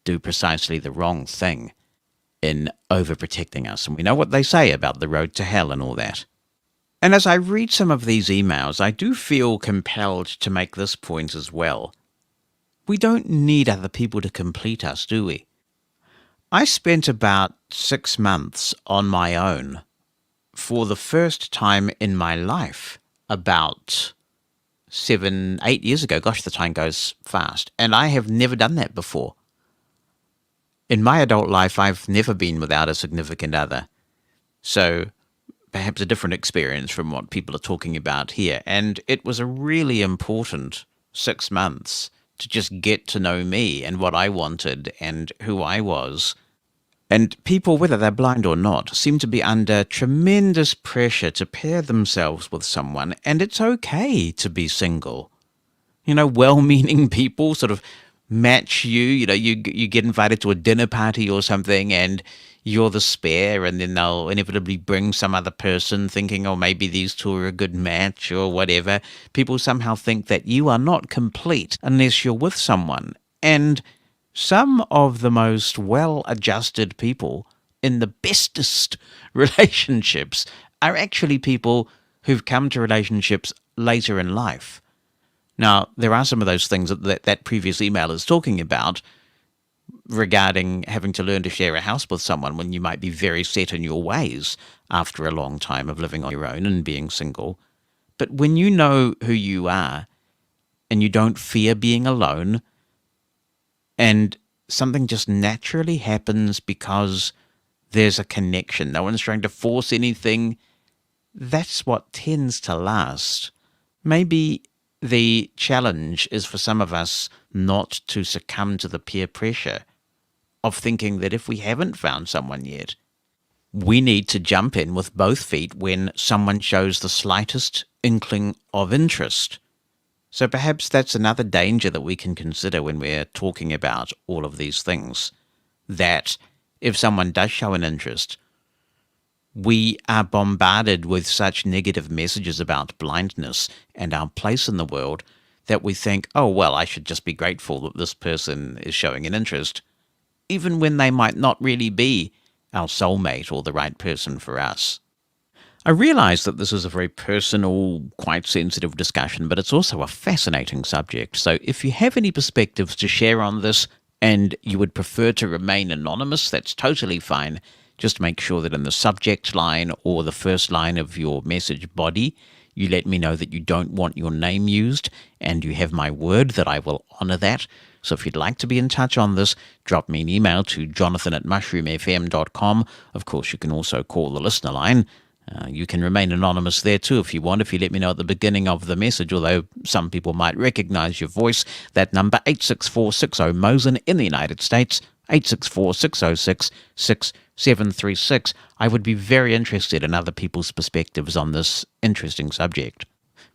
Speaker 3: do precisely the wrong thing in overprotecting us. And we know what they say about the road to hell and all that. And as I read some of these emails, I do feel compelled to make this point as well. We don't need other people to complete us, do we? I spent about 6 months on my own for the first time in my life about 7, 8 years ago. Gosh, the time goes fast. And I have never done that before. In my adult life, I've never been without a significant other. So perhaps a different experience from what people are talking about here. And it was a really important 6 months to just get to know me and what I wanted and who I was. And people, whether they're blind or not, seem to be under tremendous pressure to pair themselves with someone. And it's okay to be single. You know, well-meaning people sort of match you. You get invited to a dinner party or something, and you're the spare, and then they'll inevitably bring some other person thinking, oh, maybe these two are a good match or whatever. People somehow think that you are not complete unless you're with someone. And some of the most well-adjusted people in the bestest relationships are actually people who've come to relationships later in life. Now, there are some of those things that previous email is talking about regarding having to learn to share a house with someone when you might be very set in your ways after a long time of living on your own and being single. But when you know who you are and you don't fear being alone, and something just naturally happens because there's a connection, no one's trying to force anything, that's what tends to last. Maybe the challenge is for some of us not to succumb to the peer pressure of thinking that if we haven't found someone yet, we need to jump in with both feet when someone shows the slightest inkling of interest. So perhaps that's another danger that we can consider when we're talking about all of these things, that if someone does show an interest, we are bombarded with such negative messages about blindness and our place in the world that we think, oh, well, I should just be grateful that this person is showing an interest, even when they might not really be our soulmate or the right person for us. I realize that this is a very personal, quite sensitive discussion, but it's also a fascinating subject. So if you have any perspectives to share on this and you would prefer to remain anonymous, that's totally fine. Just make sure that in the subject line or the first line of your message body, you let me know that you don't want your name used, and you have my word that I will honor that. So if you'd like to be in touch on this, drop me an email to jonathan@mushroomfm.com. Of course, you can also call the listener line. You can remain anonymous there too if you want, if you let me know at the beginning of the message, although some people might recognize your voice. That number, 864-60-MOSEN in the United States, 864-606-6736. I would be very interested in other people's perspectives on this interesting subject.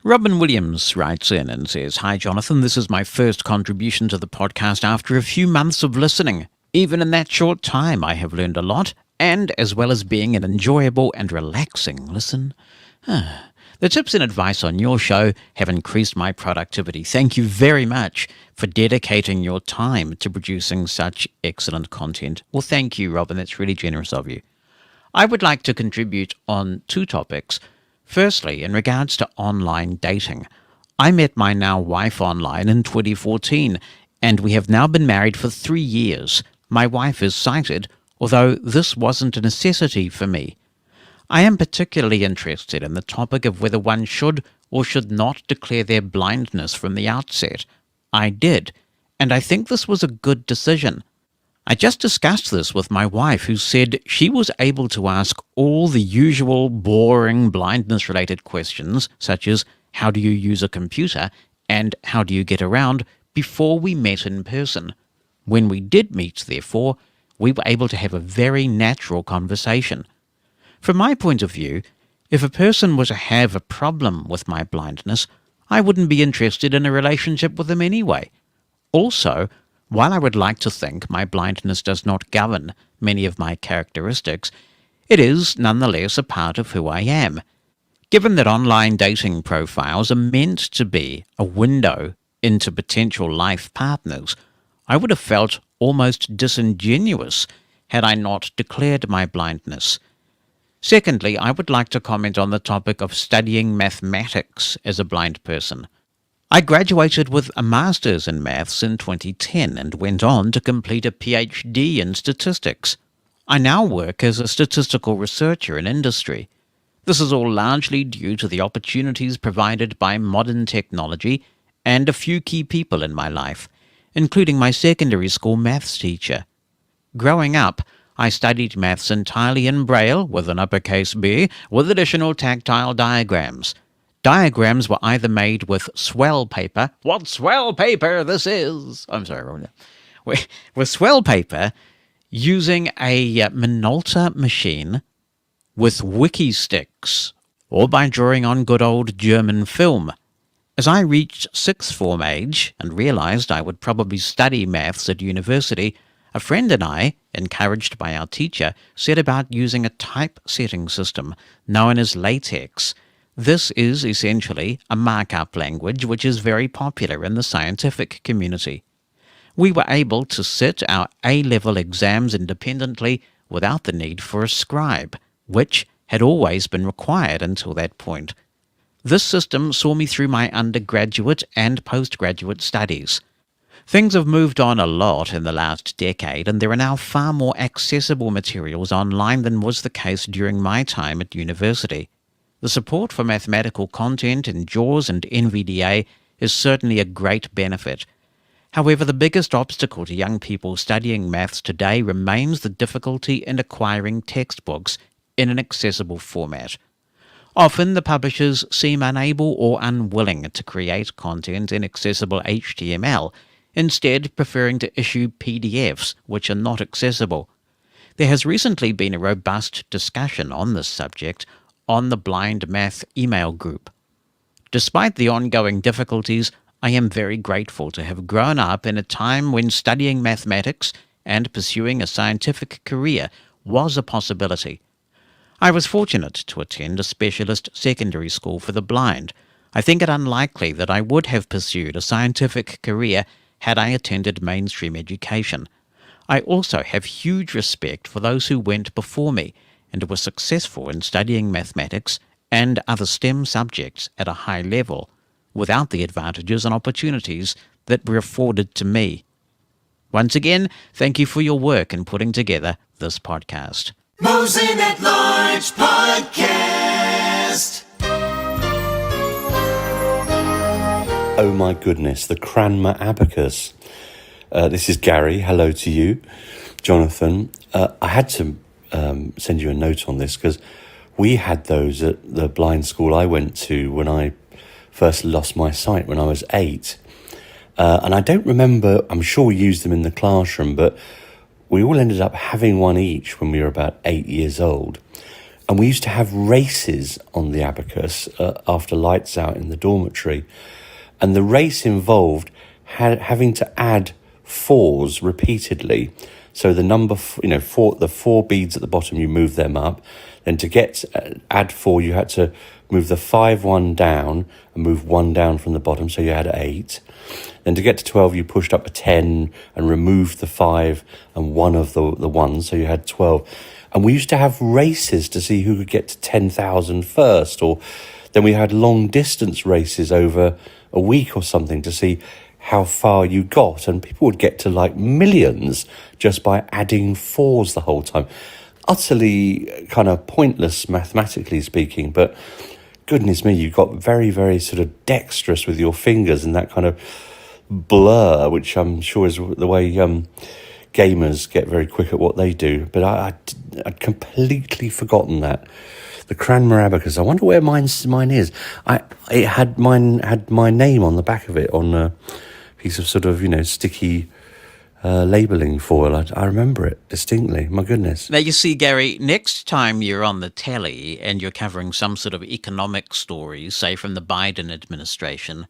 Speaker 3: Robin Williams writes in and says, "Hi, Jonathan. This is my first contribution to the podcast after a few months of listening. Even in that short time, I have learned a lot, and as well as being an enjoyable and relaxing listen. The tips and advice on your show have increased my productivity. Thank you very much for dedicating your time to producing such excellent content." Well, thank you, Robin. That's really generous of you. I would like to contribute on two topics. Firstly, in regards to online dating. I met my now wife online in 2014, and we have now been married for 3 years. My wife is sighted, although this wasn't a necessity for me. I am particularly interested in the topic of whether one should or should not declare their blindness from the outset. I did, and I think this was a good decision. I just discussed this with my wife, who said she was able to ask all the usual boring blindness-related questions, such as how do you use a computer and how do you get around, before we met in person. When we did meet, therefore, we were able to have a very natural conversation. From my point of view, if a person were to have a problem with my blindness, I wouldn't be interested in a relationship with them anyway. Also, while I would like to think my blindness does not govern many of my characteristics, it is nonetheless a part of who I am. Given that online dating profiles are meant to be a window into potential life partners, I would have felt almost disingenuous had I not declared my blindness. Secondly, I would like to comment on the topic of studying mathematics as a blind person. I graduated with a master's in maths in 2010 and went on to complete a PhD in statistics. I now work as a statistical researcher in industry. This is all largely due to the opportunities provided by modern technology and a few key people in my life, including my secondary school maths teacher. Growing up, I studied maths entirely in Braille, with an uppercase B, with additional tactile diagrams. Diagrams were either made with swell paper. What swell paper this is! I'm sorry. With swell paper, using a Minolta machine, with wiki sticks, or by drawing on good old German film. As I reached sixth form age and realized I would probably study maths at university, a friend and I, encouraged by our teacher, set about using a typesetting system known as LaTeX. This is essentially a markup language which is very popular in the scientific community. We were able to sit our A-level exams independently without the need for a scribe, which had always been required until that point. This system saw me through my undergraduate and postgraduate studies. Things have moved on a lot in the last decade, and there are now far more accessible materials online than was the case during my time at university. The support for mathematical content in JAWS and NVDA is certainly a great benefit. However, the biggest obstacle to young people studying maths today remains the difficulty in acquiring textbooks in an accessible format. Often the publishers seem unable or unwilling to create content in accessible HTML, instead preferring to issue PDFs which are not accessible. There has recently been a robust discussion on this subject on the Blind Math email group. Despite the ongoing difficulties, I am very grateful to have grown up in a time when studying mathematics and pursuing a scientific career was a possibility. I was fortunate to attend a specialist secondary school for the blind. I think it unlikely that I would have pursued a scientific career had I attended mainstream education. I also have huge respect for those who went before me and were successful in studying mathematics and other STEM subjects at a high level, without the advantages and opportunities that were afforded to me. Once again, thank you for your work in putting together this podcast.
Speaker 2: Mosen at Large Podcast.
Speaker 8: Oh my goodness, the Cranmer Abacus. This is Gary. Hello to you, Jonathan. I had to send you a note on this because we had those at the blind school I went to when I first lost my sight when I was 8. And I don't remember, I'm sure we used them in the classroom, but we all ended up having one each when we were about 8 years old. And we used to have races on the abacus after lights out in the dormitory. And the race involved having to add 4s repeatedly. So the number, the 4 beads at the bottom, you move them up. Then to add 4, you had to move the 5 one down and move 1 down from the bottom, so you had 8. Then to get to 12, you pushed up a 10 and removed the 5 and 1 of the 1s, so you had 12. And we used to have races to see who could get to 10,000 first, or then we had long distance races over a week or something to see how far you got, and people would get to like millions just by adding 4s the whole time. Utterly kind of pointless mathematically speaking, but goodness me, you got very, very sort of dexterous with your fingers and that kind of blur, which I'm sure is the way gamers get very quick at what they do. But I'd completely forgotten that. The Cranmer Abacus. I wonder where mine is. It had my name on the back of it on a piece of sort of sticky labelling foil. I remember it distinctly. My goodness.
Speaker 3: Now, you see, Gary, next time you're on the telly and you're covering some sort of economic story, say from the Biden administration,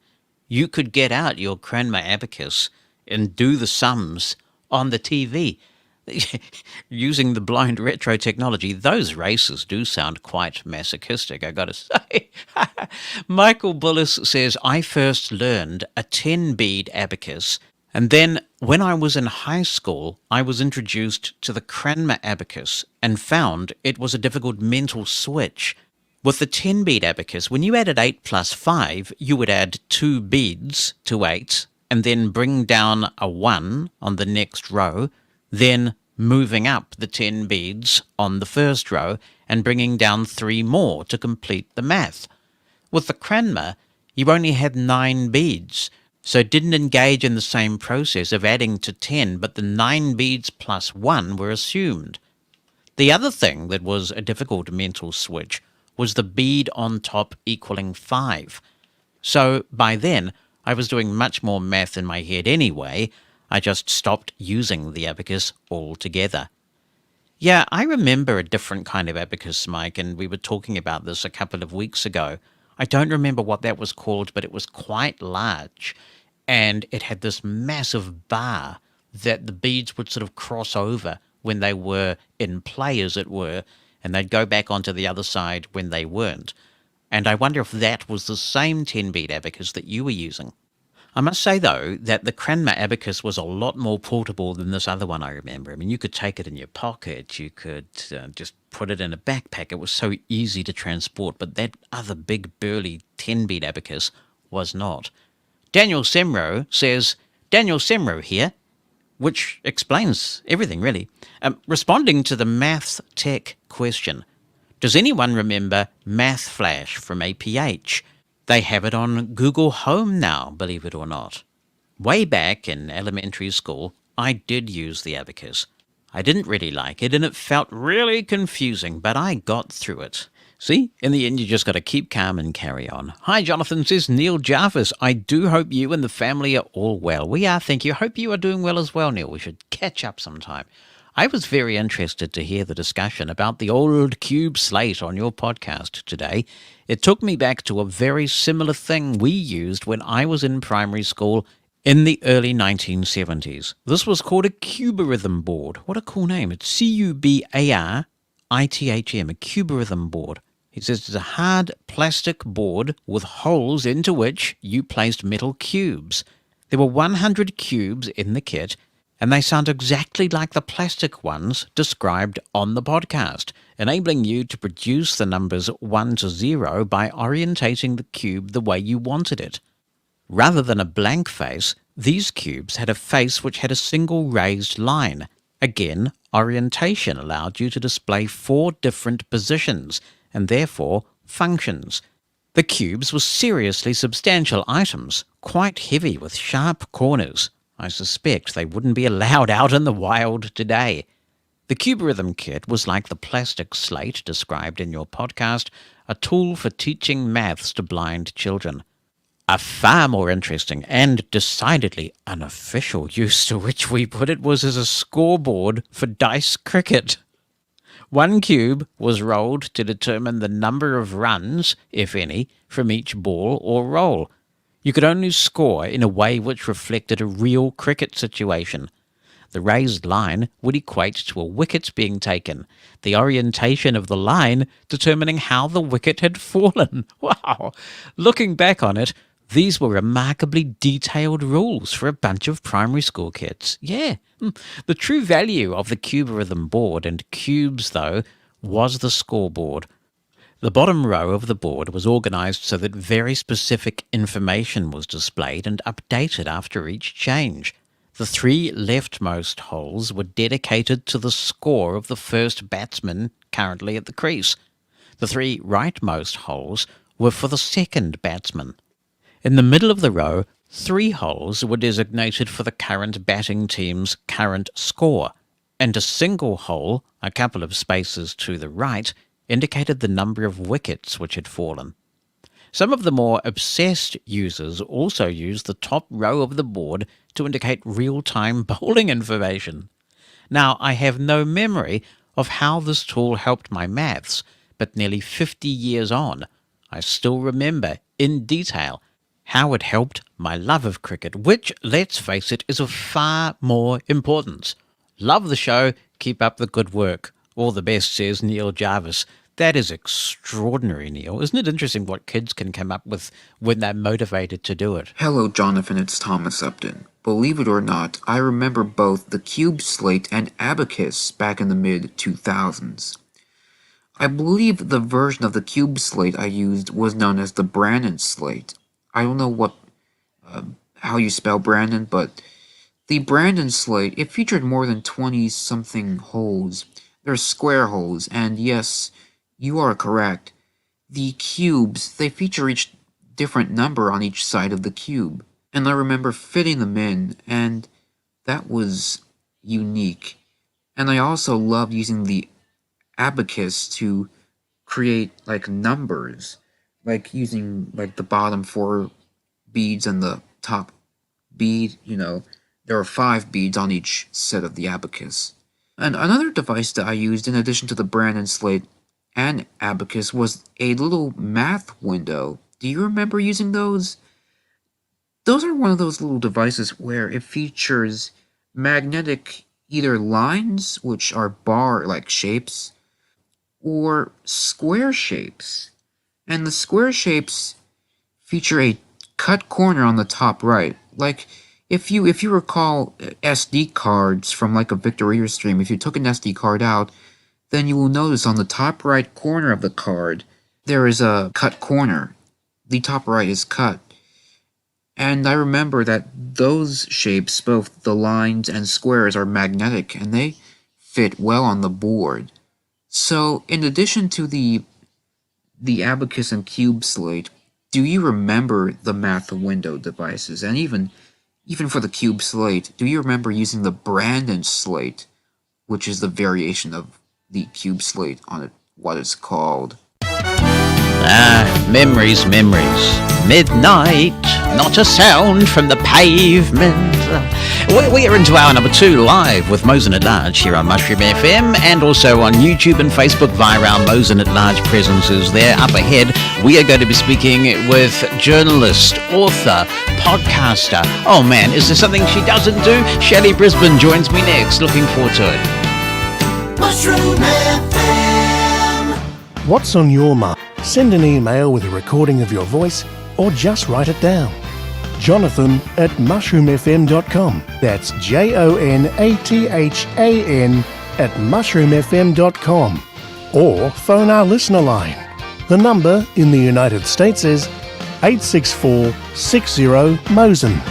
Speaker 3: you could get out your Cranmer Abacus and do the sums on the TV. Using the blind retro technology, those races do sound quite masochistic, I gotta say. Michael Bullis says, I first learned a 10-bead abacus, and then when I was in high school, I was introduced to the Cranmer abacus and found it was a difficult mental switch. With the 10-bead abacus, when you added 8 plus 5, you would add 2 beads to 8, and then bring down a 1 on the next row, then moving up the 10 beads on the first row and bringing down 3 more to complete the math. With the Cranmer, you only had 9 beads, so it didn't engage in the same process of adding to 10, but the 9 beads plus 1 were assumed. The other thing that was a difficult mental switch was the bead on top equaling 5. So by then, I was doing much more math in my head anyway. I just stopped using the abacus altogether. Yeah, I remember a different kind of abacus, Mike, and we were talking about this a couple of weeks ago. I don't remember what that was called, but it was quite large. And it had this massive bar that the beads would sort of cross over when they were in play, as it were, and they'd go back onto the other side when they weren't. And I wonder if that was the same 10-bead abacus that you were using. I must say, though, that the Cranmer abacus was a lot more portable than this other one I remember. I mean, you could take it in your pocket, you could just put it in a backpack. It was so easy to transport, but that other big, burly 10-bead abacus was not. Daniel Semro says, Daniel Semro here, which explains everything, really. Responding to the maths tech question, does anyone remember Math Flash from APH? They have it on Google Home now, believe it or not. Way back in elementary school, I did use the abacus. I didn't really like it, and it felt really confusing, but I got through it. See, in the end, you just got to keep calm and carry on. Hi, Jonathan, says Neil Jarvis. I do hope you and the family are all well. We are, thank you. Hope you are doing well as well, Neil. We should catch up sometime. I was very interested to hear the discussion about the old cube slate on your podcast today. It took me back to a very similar thing we used when I was in primary school in the early 1970s. This was called a cubarhythm board. What a cool name. It's Cubarithmm, a cubarhythm board. He says it's a hard plastic board with holes into which you placed metal cubes. There were 100 cubes in the kit, and they sound exactly like the plastic ones described on the podcast, enabling you to produce the numbers 1 to 0 by orientating the cube the way you wanted it. Rather than a blank face, these cubes had a face which had a single raised line. Again, orientation allowed you to display 4 different positions, and therefore functions. The cubes were seriously substantial items, quite heavy with sharp corners. I suspect they wouldn't be allowed out in the wild today. The cubarhythm kit was like the plastic slate described in your podcast, a tool for teaching maths to blind children. A far more interesting and decidedly unofficial use to which we put it was as a scoreboard for dice cricket. 1 cube was rolled to determine the number of runs, if any, from each ball or roll. You could only score in a way which reflected a real cricket situation. The raised line would equate to a wicket being taken, the orientation of the line determining how the wicket had fallen. Wow! Looking back on it, these were remarkably detailed rules for a bunch of primary school kids. Yeah. The true value of the cubarhythm board and cubes, though, was the scoreboard. The bottom row of the board was organized so that very specific information was displayed and updated after each change. The 3 leftmost holes were dedicated to the score of the first batsman currently at the crease. The 3 rightmost holes were for the second batsman. In the middle of the row, 3 holes were designated for the current batting team's current score, and a single hole, a couple of spaces to the right, indicated the number of wickets which had fallen. Some of the more obsessed users also used the top row of the board to indicate real-time bowling information. Now, I have no memory of how this tool helped my maths, but nearly 50 years on, I still remember in detail how it helped my love of cricket, which, let's face it, is of far more importance. Love the show, keep up the good work. All the best, says Neil Jarvis. That is extraordinary, Neil. Isn't it interesting what kids can come up with when they're motivated to do it?
Speaker 9: Hello, Jonathan, it's Thomas Upton. Believe it or not, I remember both the cube slate and abacus back in the mid-2000s. I believe the version of the cube slate I used was known as the Brandon slate. I don't know how you spell Brandon, but the Brandon slate, it featured more than 20-something holes. They're square holes, and yes, you are correct. The cubes, they feature each different number on each side of the cube. And I remember fitting them in, and that was unique. And I also loved using the abacus to create, numbers. Using, the bottom 4 beads and the top bead, there are 5 beads on each set of the abacus. And another device that I used in addition to the Brandon slate and abacus was a little math window Do you remember using those? Those are one of those little devices where it features magnetic either lines, which are bar-like shapes, or square shapes. And the square shapes feature a cut corner on the top right. Like, if you recall SD cards from like a Victor stream, if you took an SD card out, then you will notice on the top right corner of the card, there is a cut corner. The top right is cut. And I remember that those shapes, both the lines and squares, are magnetic, and they fit well on the board. So, in addition to the abacus and cube slate, do you remember the math window devices? And even for the cube slate, do you remember using the Brandon slate, which is the variation of the cube slate on what it's called?
Speaker 3: Memories. Midnight, not a sound from the pavement. We are into hour number 2 live with Mosen at Large here on Mushroom FM, and also on YouTube and Facebook via our Mosen at Large presences there. Up ahead, we are going to be speaking with journalist, author, podcaster. Oh man, is there something she doesn't do? Shelly Brisbin joins me next. Looking forward to it.
Speaker 2: Mushroom FM.
Speaker 10: What's on your mind? Send an email with a recording of your voice or just write it down. Jonathan at mushroomfm.com. That's JONATHAN at mushroomfm.com. Or phone our listener line. The number in the United States is 864-60-MOSEN.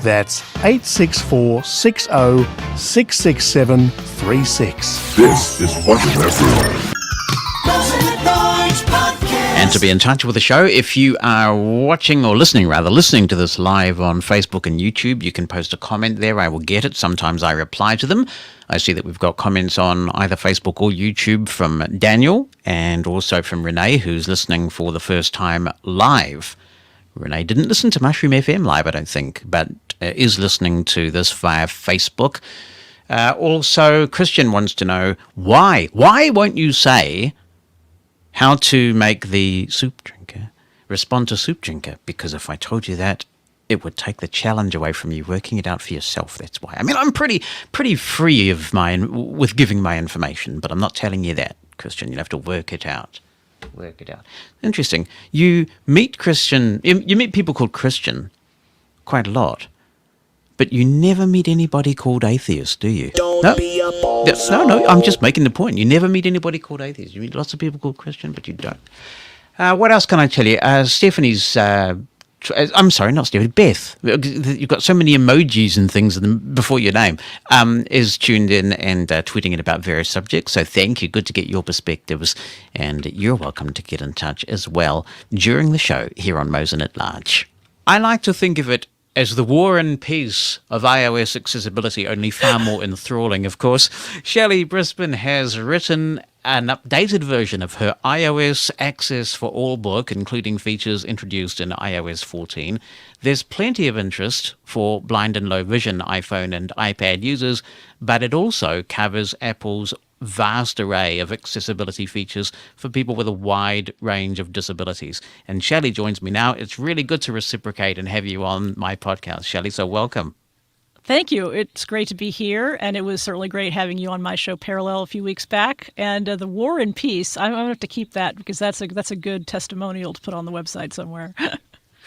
Speaker 10: That's 864-60-667-36.
Speaker 5: This is Mushroom FM.
Speaker 2: Mosen at Large Podcast.
Speaker 3: And to be in touch with the show, if you are listening to this live on Facebook and YouTube, you can post a comment there. I will get it. Sometimes I reply to them. I see that we've got comments on either Facebook or YouTube from Daniel and also from Renee, who's listening for the first time live. Renee didn't listen to Mushroom FM live, I don't think, but is listening to this via Facebook. Also, Christian wants to know why. Why won't you say how to make the soup drinker respond to soup drinker? Because if I told you that, it would take the challenge away from you working it out for yourself. That's why. I mean, I'm pretty free with giving my information, but I'm not telling you that, Christian. You'll have to work it out. Interesting. You meet people called Christian quite a lot, but you never meet anybody called atheist, do you?
Speaker 2: Don't be a bozo.
Speaker 3: No, I'm just making the point. You never meet anybody called atheist. You meet lots of people called Christian, but you don't. What else can I tell you? Stephanie's... I'm sorry, not Stephanie, Beth. You've got so many emojis and things before your name, is tuned in and tweeting it about various subjects. So thank you. Good to get your perspectives. And you're welcome to get in touch as well during the show here on Mosen at Large. I like to think of it as the war and peace of iOS accessibility, only far more enthralling, of course. Shelly Brisbin has written an updated version of her iOS Access for All book, including features introduced in iOS 14. There's plenty of interest for blind and low vision iPhone and iPad users, but it also covers Apple's vast array of accessibility features for people with a wide range of disabilities. And Shelly joins me now. It's really good to reciprocate and have you on my podcast, Shelly, so welcome.
Speaker 11: Thank you. It's great to be here, and it was certainly great having you on my show Parallel a few weeks back. And the War and Peace, I'm going to have to keep that because that's a good testimonial to put on the website somewhere.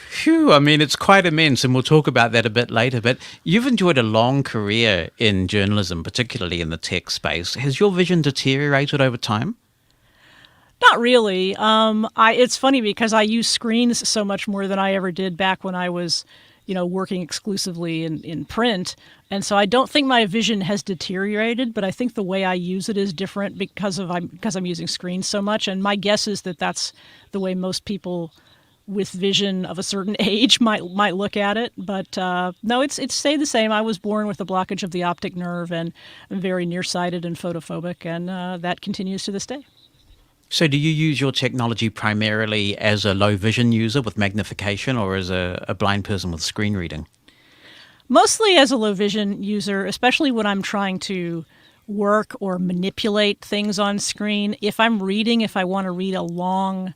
Speaker 3: Phew, I mean, it's quite immense, and we'll talk about that a bit later. But you've enjoyed a long career in journalism, particularly in the tech space. Has your vision deteriorated over time?
Speaker 11: Not really. It's funny because I use screens so much more than I ever did back when I was, working exclusively in print. And so I don't think my vision has deteriorated, but I think the way I use it is different because I'm using screens so much. And my guess is that that's the way most people with vision of a certain age might look at it. But no, it's stayed the same. I was born with a blockage of the optic nerve, and I'm very nearsighted and photophobic, and that continues to this day.
Speaker 3: So do you use your technology primarily as a low vision user with magnification, or as a blind person with screen reading?
Speaker 11: Mostly as a low vision user, especially when I'm trying to work or manipulate things on screen. If I want to read a long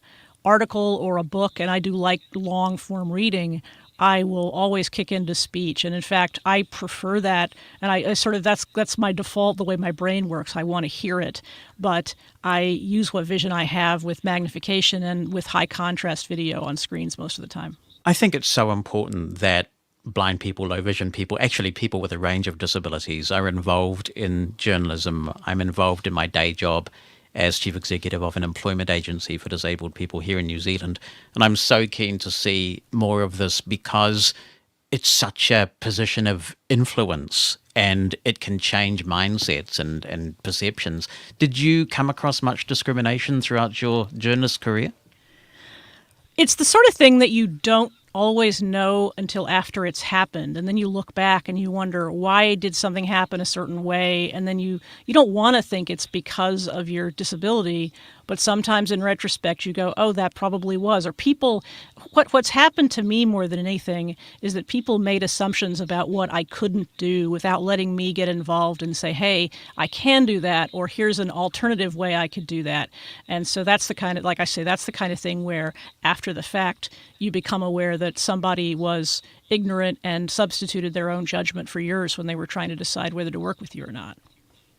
Speaker 11: article or a book and I do like long form reading, I will always kick into speech. And in fact, I prefer that. And I sort of, that's my default, the way my brain works. I want to hear it, but I use what vision I have with magnification and with high contrast video on screens most of the time.
Speaker 3: I think it's so important that blind people, low vision people, actually people with a range of disabilities are involved in journalism. I'm involved in my day job as chief executive of an employment agency for disabled people here in New Zealand. And I'm so keen to see more of this because it's such a position of influence and it can change mindsets and perceptions. Did you come across much discrimination throughout your journalist career?
Speaker 11: It's the sort of thing that you don't always know until after it's happened, and then you look back and you wonder, why did something happen a certain way? And then you don't want to think it's because of your disability, but sometimes in retrospect you go, oh, that probably was. Or people, what's happened to me more than anything is that people made assumptions about what I couldn't do without letting me get involved and say, hey, I can do that, or here's an alternative way I could do that. And so that's the kind of, like I say, that's the kind of thing where after the fact you become aware that somebody was ignorant and substituted their own judgment for yours when they were trying to decide whether to work with you or not.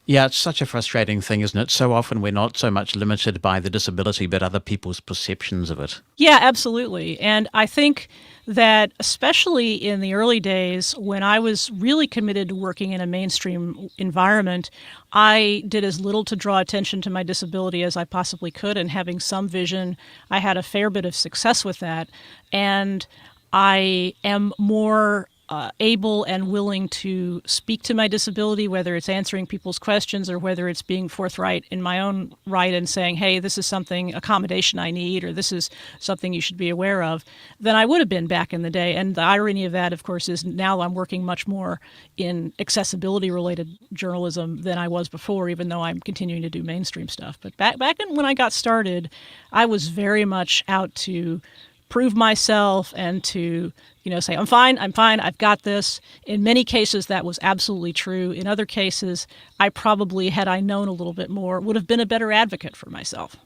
Speaker 3: Yeah, it's such a frustrating thing, isn't it? So often we're not so much limited by the disability, but other people's perceptions of it.
Speaker 11: Yeah, absolutely. And I think that especially in the early days when I was really committed to working in a mainstream environment, I did as little to draw attention to my disability as I possibly could. And having some vision, I had a fair bit of success with that. And I am more able and willing to speak to my disability, whether it's answering people's questions or whether it's being forthright in my own right and saying, hey, this is something, accommodation I need, or this is something you should be aware of, than I would have been back in the day. And the irony of that, of course, is now I'm working much more in accessibility-related journalism than I was before, even though I'm continuing to do mainstream stuff. But back when I got started, I was very much out to prove myself and to, say, I'm fine, I've got this. In many cases, that was absolutely true. In other cases, I probably, had I known a little bit more, would have been a better advocate for myself.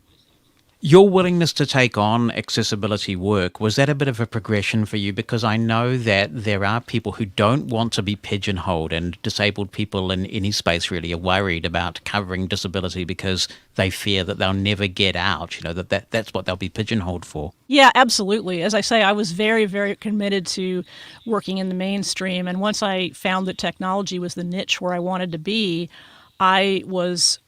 Speaker 3: Your willingness to take on accessibility work, was that a bit of a progression for you? Because I know that there are people who don't want to be pigeonholed, and disabled people in any space really are worried about covering disability because they fear that they'll never get out, that's what they'll be pigeonholed for.
Speaker 11: Yeah, absolutely. As I say, I was very, very committed to working in the mainstream. And once I found that technology was the niche where I wanted to be, I was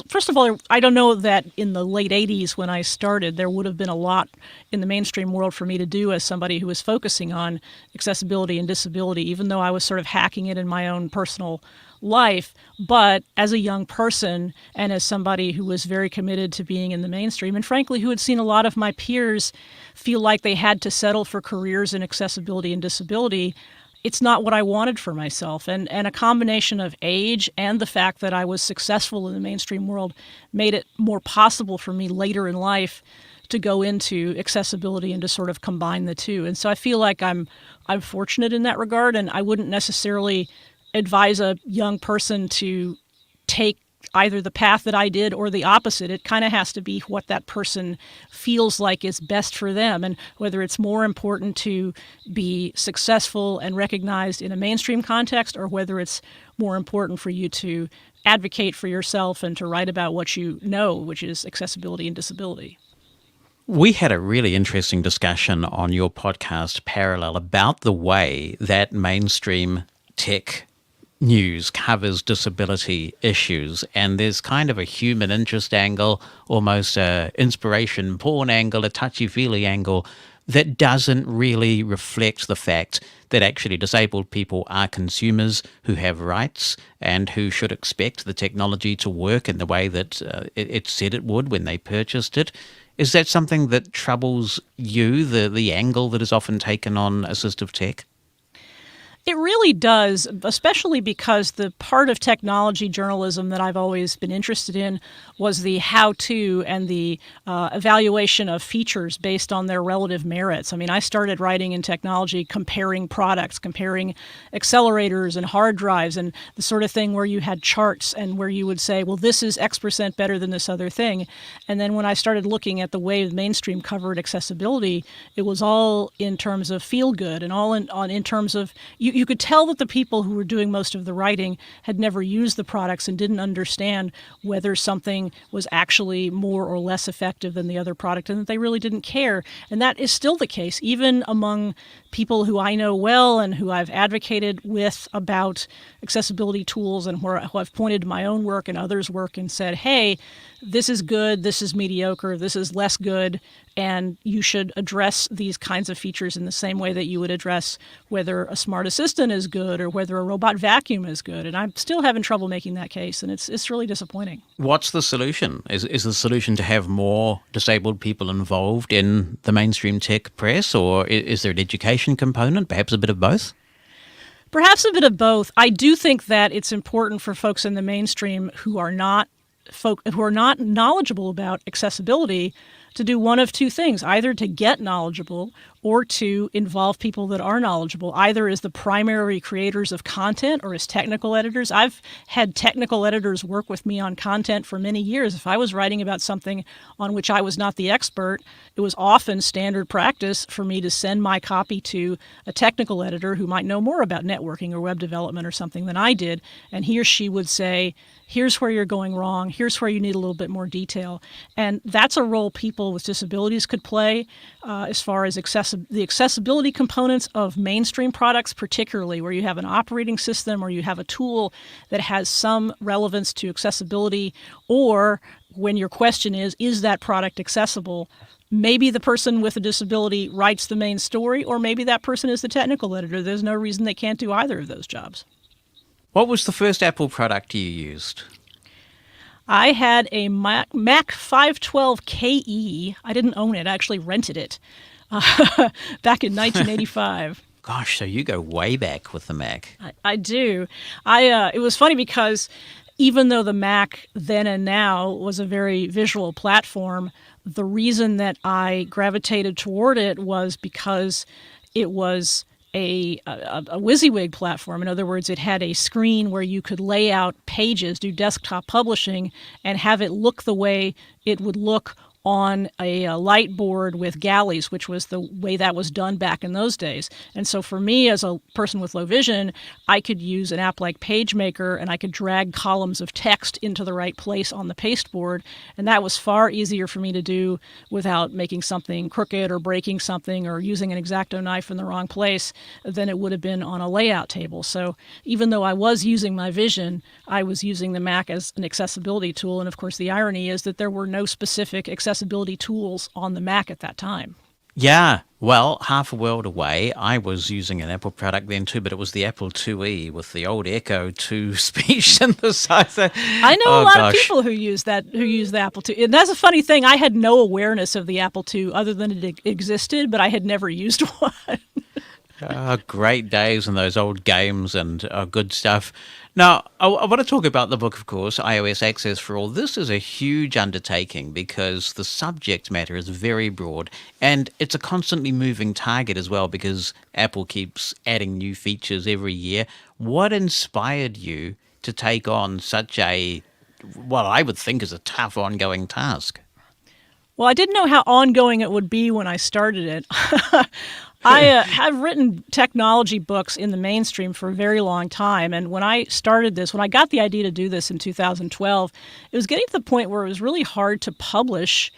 Speaker 11: first of all, I don't know that in the late 80s when I started, there would have been a lot in the mainstream world for me to do as somebody who was focusing on accessibility and disability, even though I was sort of hacking it in my own personal life. But as a young person and as somebody who was very committed to being in the mainstream, and frankly, who had seen a lot of my peers feel like they had to settle for careers in accessibility and disability, it's not what I wanted for myself. And a combination of age and the fact that I was successful in the mainstream world made it more possible for me later in life to go into accessibility and to sort of combine the two. And so I feel like I'm fortunate in that regard, and I wouldn't necessarily advise a young person to take either the path that I did or the opposite. It kind of has to be what that person feels like is best for them, and whether it's more important to be successful and recognized in a mainstream context, or whether it's more important for you to advocate for yourself and to write about what you know, which is accessibility and disability.
Speaker 3: We had a really interesting discussion on your podcast, Parallel, about the way that mainstream tech news covers disability issues, and there's kind of a human interest angle, almost a inspiration porn angle, a touchy-feely angle that doesn't really reflect the fact that actually disabled people are consumers who have rights and who should expect the technology to work in the way that it said it would when they purchased it. Is that something that troubles you, the angle that is often taken on assistive tech?
Speaker 11: It really does, especially because the part of technology journalism that I've always been interested in was the how-to and the evaluation of features based on their relative merits. I mean, I started writing in technology comparing products, comparing accelerators and hard drives and the sort of thing where you had charts and where you would say, well, this is X% better than this other thing. And then when I started looking at the way the mainstream covered accessibility, it was all in terms of feel good and all in terms of you could tell that the people who were doing most of the writing had never used the products and didn't understand whether something was actually more or less effective than the other product, and that they really didn't care. And that is still the case, even among people who I know well and who I've advocated with about accessibility tools and who I've pointed to my own work and others' work and said, hey, this is good, this is mediocre, this is less good, and you should address these kinds of features in the same way that you would address whether a smart assistant is good or whether a robot vacuum is good. And I'm still having trouble making that case, and it's really disappointing.
Speaker 3: What's the solution? Is the solution to have more disabled people involved in the mainstream tech press, or is there an education component, perhaps a bit of both?
Speaker 11: Perhaps a bit of both. I do think that it's important for folks in the mainstream who are not knowledgeable about accessibility to do one of two things, either to get knowledgeable or to involve people that are knowledgeable, either as the primary creators of content or as technical editors. I've had technical editors work with me on content for many years. If I was writing about something on which I was not the expert, it was often standard practice for me to send my copy to a technical editor who might know more about networking or web development or something than I did, and he or she would say, here's where you're going wrong, here's where you need a little bit more detail. And that's a role people with disabilities could play as far as the accessibility components of mainstream products, particularly where you have an operating system or you have a tool that has some relevance to accessibility, or when your question is that product accessible? Maybe the person with a disability writes the main story, or maybe that person is the technical editor. There's no reason they can't do either of those jobs.
Speaker 3: What was the first Apple product you used?
Speaker 11: I had a Mac 512KE. I didn't own it. I actually rented it back in 1985.
Speaker 3: Gosh, so you go way back with the Mac.
Speaker 11: I do. It was funny because even though the Mac then and now was a very visual platform, the reason that I gravitated toward it was because it was a WYSIWYG platform. In other words, it had a screen where you could lay out pages, do desktop publishing, and have it look the way it would look on a light board with galleys, which was the way that was done back in those days. And so for me, as a person with low vision, I could use an app like PageMaker, and I could drag columns of text into the right place on the pasteboard. And that was far easier for me to do without making something crooked or breaking something or using an X-Acto knife in the wrong place than it would have been on a layout table. So even though I was using my vision, I was using the Mac as an accessibility tool. And of course, the irony is that there were no specific accessibility tools on the Mac at that time.
Speaker 3: Yeah, well, half a world away. I was using an Apple product then too, but it was the Apple IIe with the old Echo 2 speech synthesizer.
Speaker 11: I know a lot of people who use the Apple II. And that's a funny thing. I had no awareness of the Apple II other than it existed, but I had never used one.
Speaker 3: Great days and those old games and good stuff. Now, I want to talk about the book, of course, iOS Access for All. This is a huge undertaking because the subject matter is very broad, and it's a constantly moving target as well because Apple keeps adding new features every year. What inspired you to take on such a, what I would think is a tough ongoing task?
Speaker 11: Well, I didn't know how ongoing it would be when I started it. I have written technology books in the mainstream for a very long time. And when I started this, when I got the idea to do this in 2012, it was getting to the point where it was really hard to publish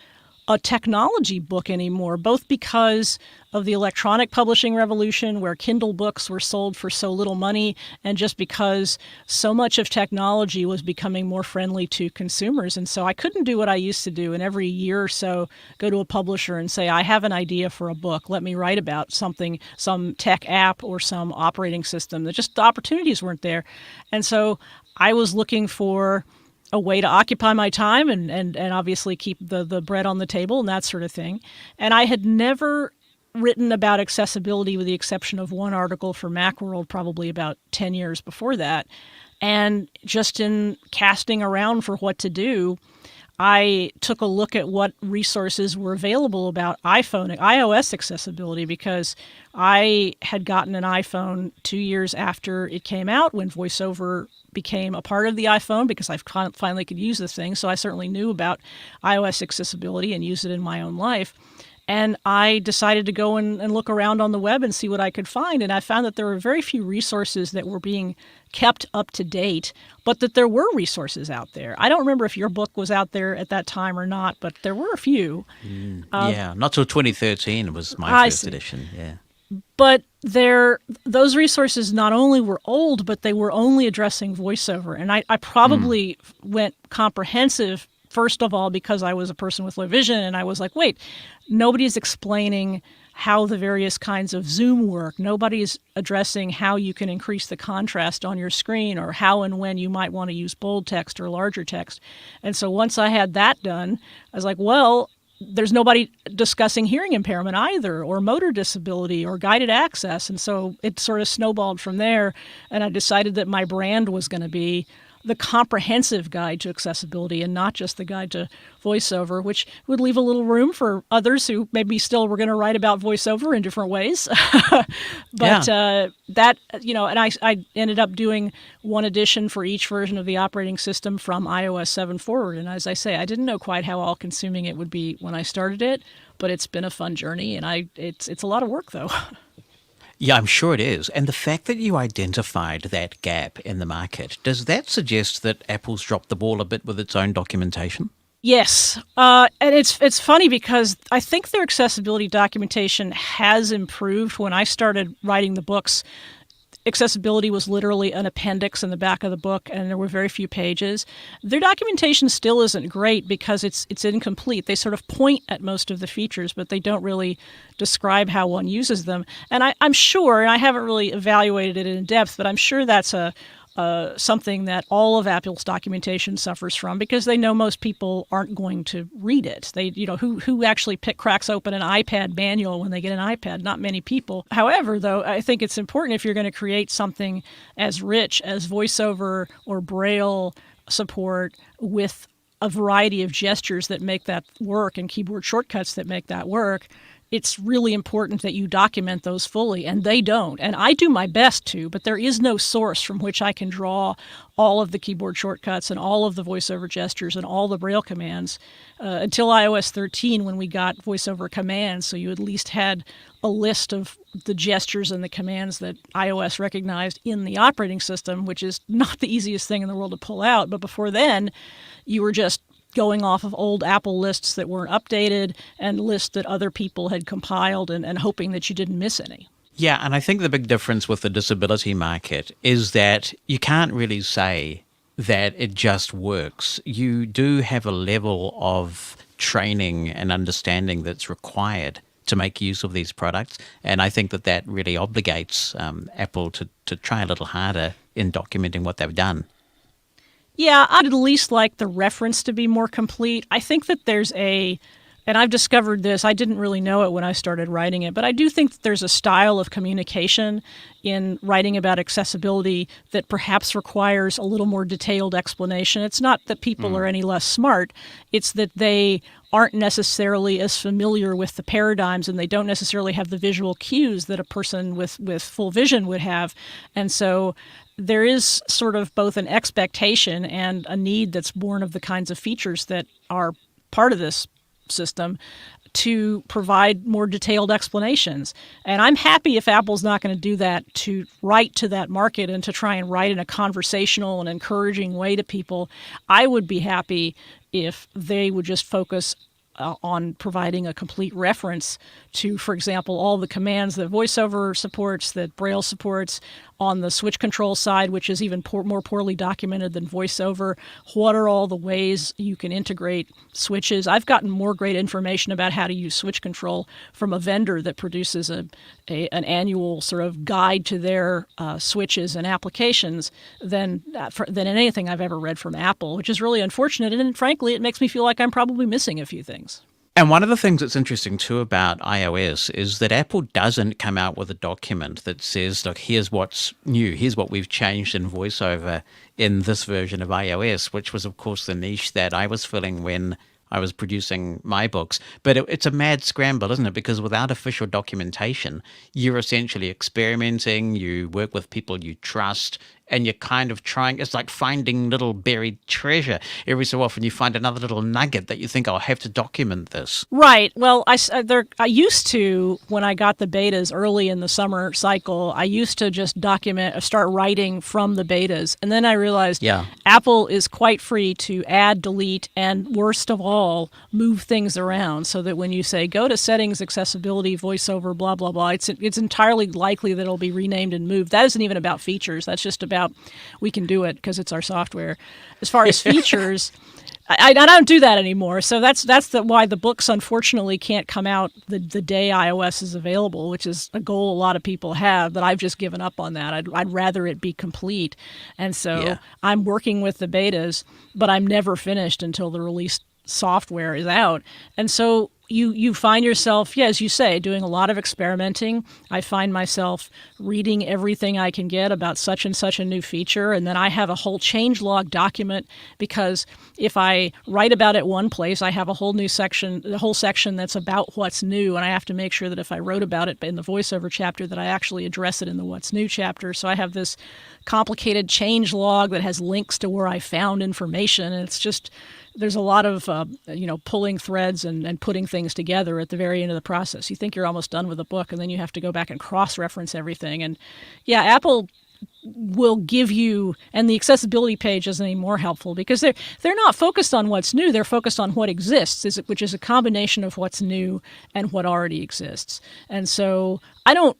Speaker 11: a technology book anymore, both because of the electronic publishing revolution where Kindle books were sold for so little money, and just because so much of technology was becoming more friendly to consumers. And so I couldn't do what I used to do, and every year or so go to a publisher and say, I have an idea for a book. Let me write about something, some tech app or some operating system. The opportunities weren't there. And so I was looking for a way to occupy my time and obviously keep the bread on the table and that sort of thing. And I had never written about accessibility with the exception of one article for Macworld probably about 10 years before that. And just in casting around for what to do, I took a look at what resources were available about iOS accessibility, because I had gotten an iPhone 2 years after it came out when VoiceOver became a part of the iPhone, because I finally could use the thing. So I certainly knew about iOS accessibility and used it in my own life. And I decided to go and look around on the web and see what I could find. And I found that there were very few resources that were being kept up to date, but that there were resources out there. I don't remember if your book was out there at that time or not, but there were a few.
Speaker 3: Yeah, not till 2013 was my first edition. Yeah.
Speaker 11: But those resources not only were old, but they were only addressing VoiceOver. And I probably went comprehensive, first of all, because I was a person with low vision, and I was like, wait, nobody's explaining how the various kinds of zoom work. Nobody's addressing how you can increase the contrast on your screen, or how and when you might want to use bold text or larger text. And so once I had that done, I was like, well, there's nobody discussing hearing impairment either, or motor disability, or guided access. And so it sort of snowballed from there. And I decided that my brand was going to be the comprehensive guide to accessibility and not just the guide to VoiceOver, which would leave a little room for others who maybe still were going to write about VoiceOver in different ways. But that, and I ended up doing one edition for each version of the operating system from iOS 7 forward. And as I say, I didn't know quite how all-consuming it would be when I started it, but it's been a fun journey, and it's a lot of work, though.
Speaker 3: Yeah, I'm sure it is. And the fact that you identified that gap in the market, does that suggest that Apple's dropped the ball a bit with its own documentation?
Speaker 11: Yes. And it's funny because I think their accessibility documentation has improved. When I started writing the books, accessibility was literally an appendix in the back of the book, and there were very few pages. Their documentation still isn't great because it's incomplete. They sort of point at most of the features, but they don't really describe how one uses them. And I'm sure, and I haven't really evaluated it in depth, but I'm sure that's something that all of Apple's documentation suffers from, because they know most people aren't going to read it. They, who actually cracks open an iPad manual when they get an iPad? Not many people. However, though, I think it's important, if you're going to create something as rich as VoiceOver or Braille support with a variety of gestures that make that work and keyboard shortcuts that make that work, it's really important that you document those fully, and they don't. And I do my best to, but there is no source from which I can draw all of the keyboard shortcuts and all of the VoiceOver gestures and all the Braille commands until iOS 13, when we got VoiceOver commands. So you at least had a list of the gestures and the commands that iOS recognized in the operating system, which is not the easiest thing in the world to pull out. But before then, you were just going off of old Apple lists that weren't updated and lists that other people had compiled, and hoping that you didn't miss any.
Speaker 3: Yeah, and I think the big difference with the disability market is that you can't really say that it just works. You do have a level of training and understanding that's required to make use of these products, and I think that really obligates Apple to try a little harder in documenting what they've done.
Speaker 11: Yeah, I'd at least like the reference to be more complete. I think that there's and I've discovered this, I didn't really know it when I started writing it, but I do think that there's a style of communication in writing about accessibility that perhaps requires a little more detailed explanation. It's not that people are any less smart, it's that they aren't necessarily as familiar with the paradigms, and they don't necessarily have the visual cues that a person with full vision would have. And so there is sort of both an expectation and a need that's born of the kinds of features that are part of this system to provide more detailed explanations. And I'm happy if Apple's not going to do that, to write to that market and to try and write in a conversational and encouraging way to people. I would be happy if they would just focus on providing a complete reference to, for example, all the commands that VoiceOver supports, that Braille supports. On the switch control side, which is even more poorly documented than VoiceOver, what are all the ways you can integrate switches? I've gotten more great information about how to use switch control from a vendor that produces an annual sort of guide to their switches and applications than anything I've ever read from Apple, which is really unfortunate. And frankly, it makes me feel like I'm probably missing a few things.
Speaker 3: And one of the things that's interesting too about iOS is that Apple doesn't come out with a document that says, look, here's what's new, here's what we've changed in VoiceOver in this version of iOS, which was, of course, the niche that I was filling when I was producing my books. But it's a mad scramble, isn't it? Because without official documentation, you're essentially experimenting, you work with people you trust, and you're kind of trying, it's like finding little buried treasure. Every so often you find another little nugget that you think, I'll have to document this.
Speaker 11: Right. Well, I used to, when I got the betas early in the summer cycle, I used to just start writing from the betas. And then I realized Apple is quite free to add, delete, and worst of all, move things around so that when you say, go to settings, accessibility, voiceover, blah, blah, blah, it's entirely likely that it'll be renamed and moved. That isn't even about features. That's just about we can do it because it's our software. As far as features, I don't do that anymore. So that's why the books unfortunately can't come out the day iOS is available, which is a goal a lot of people have. But I've just given up on that. I'd rather it be complete, and so I'm working with the betas, but I'm never finished until the released software is out, and so. You find yourself, as you say, doing a lot of experimenting. I find myself reading everything I can get about such and such a new feature, and then I have a whole changelog document because if I write about it one place, I have a whole new section, the whole section that's about what's new, and I have to make sure that if I wrote about it in the voiceover chapter that I actually address it in the what's new chapter. So I have this complicated changelog that has links to where I found information, and it's just... There's a lot of, pulling threads and putting things together at the very end of the process. You think you're almost done with a book, and then you have to go back and cross-reference everything. And, Apple will give you, and the accessibility page isn't any more helpful because they're not focused on what's new. They're focused on what exists, which is a combination of what's new and what already exists. And so I don't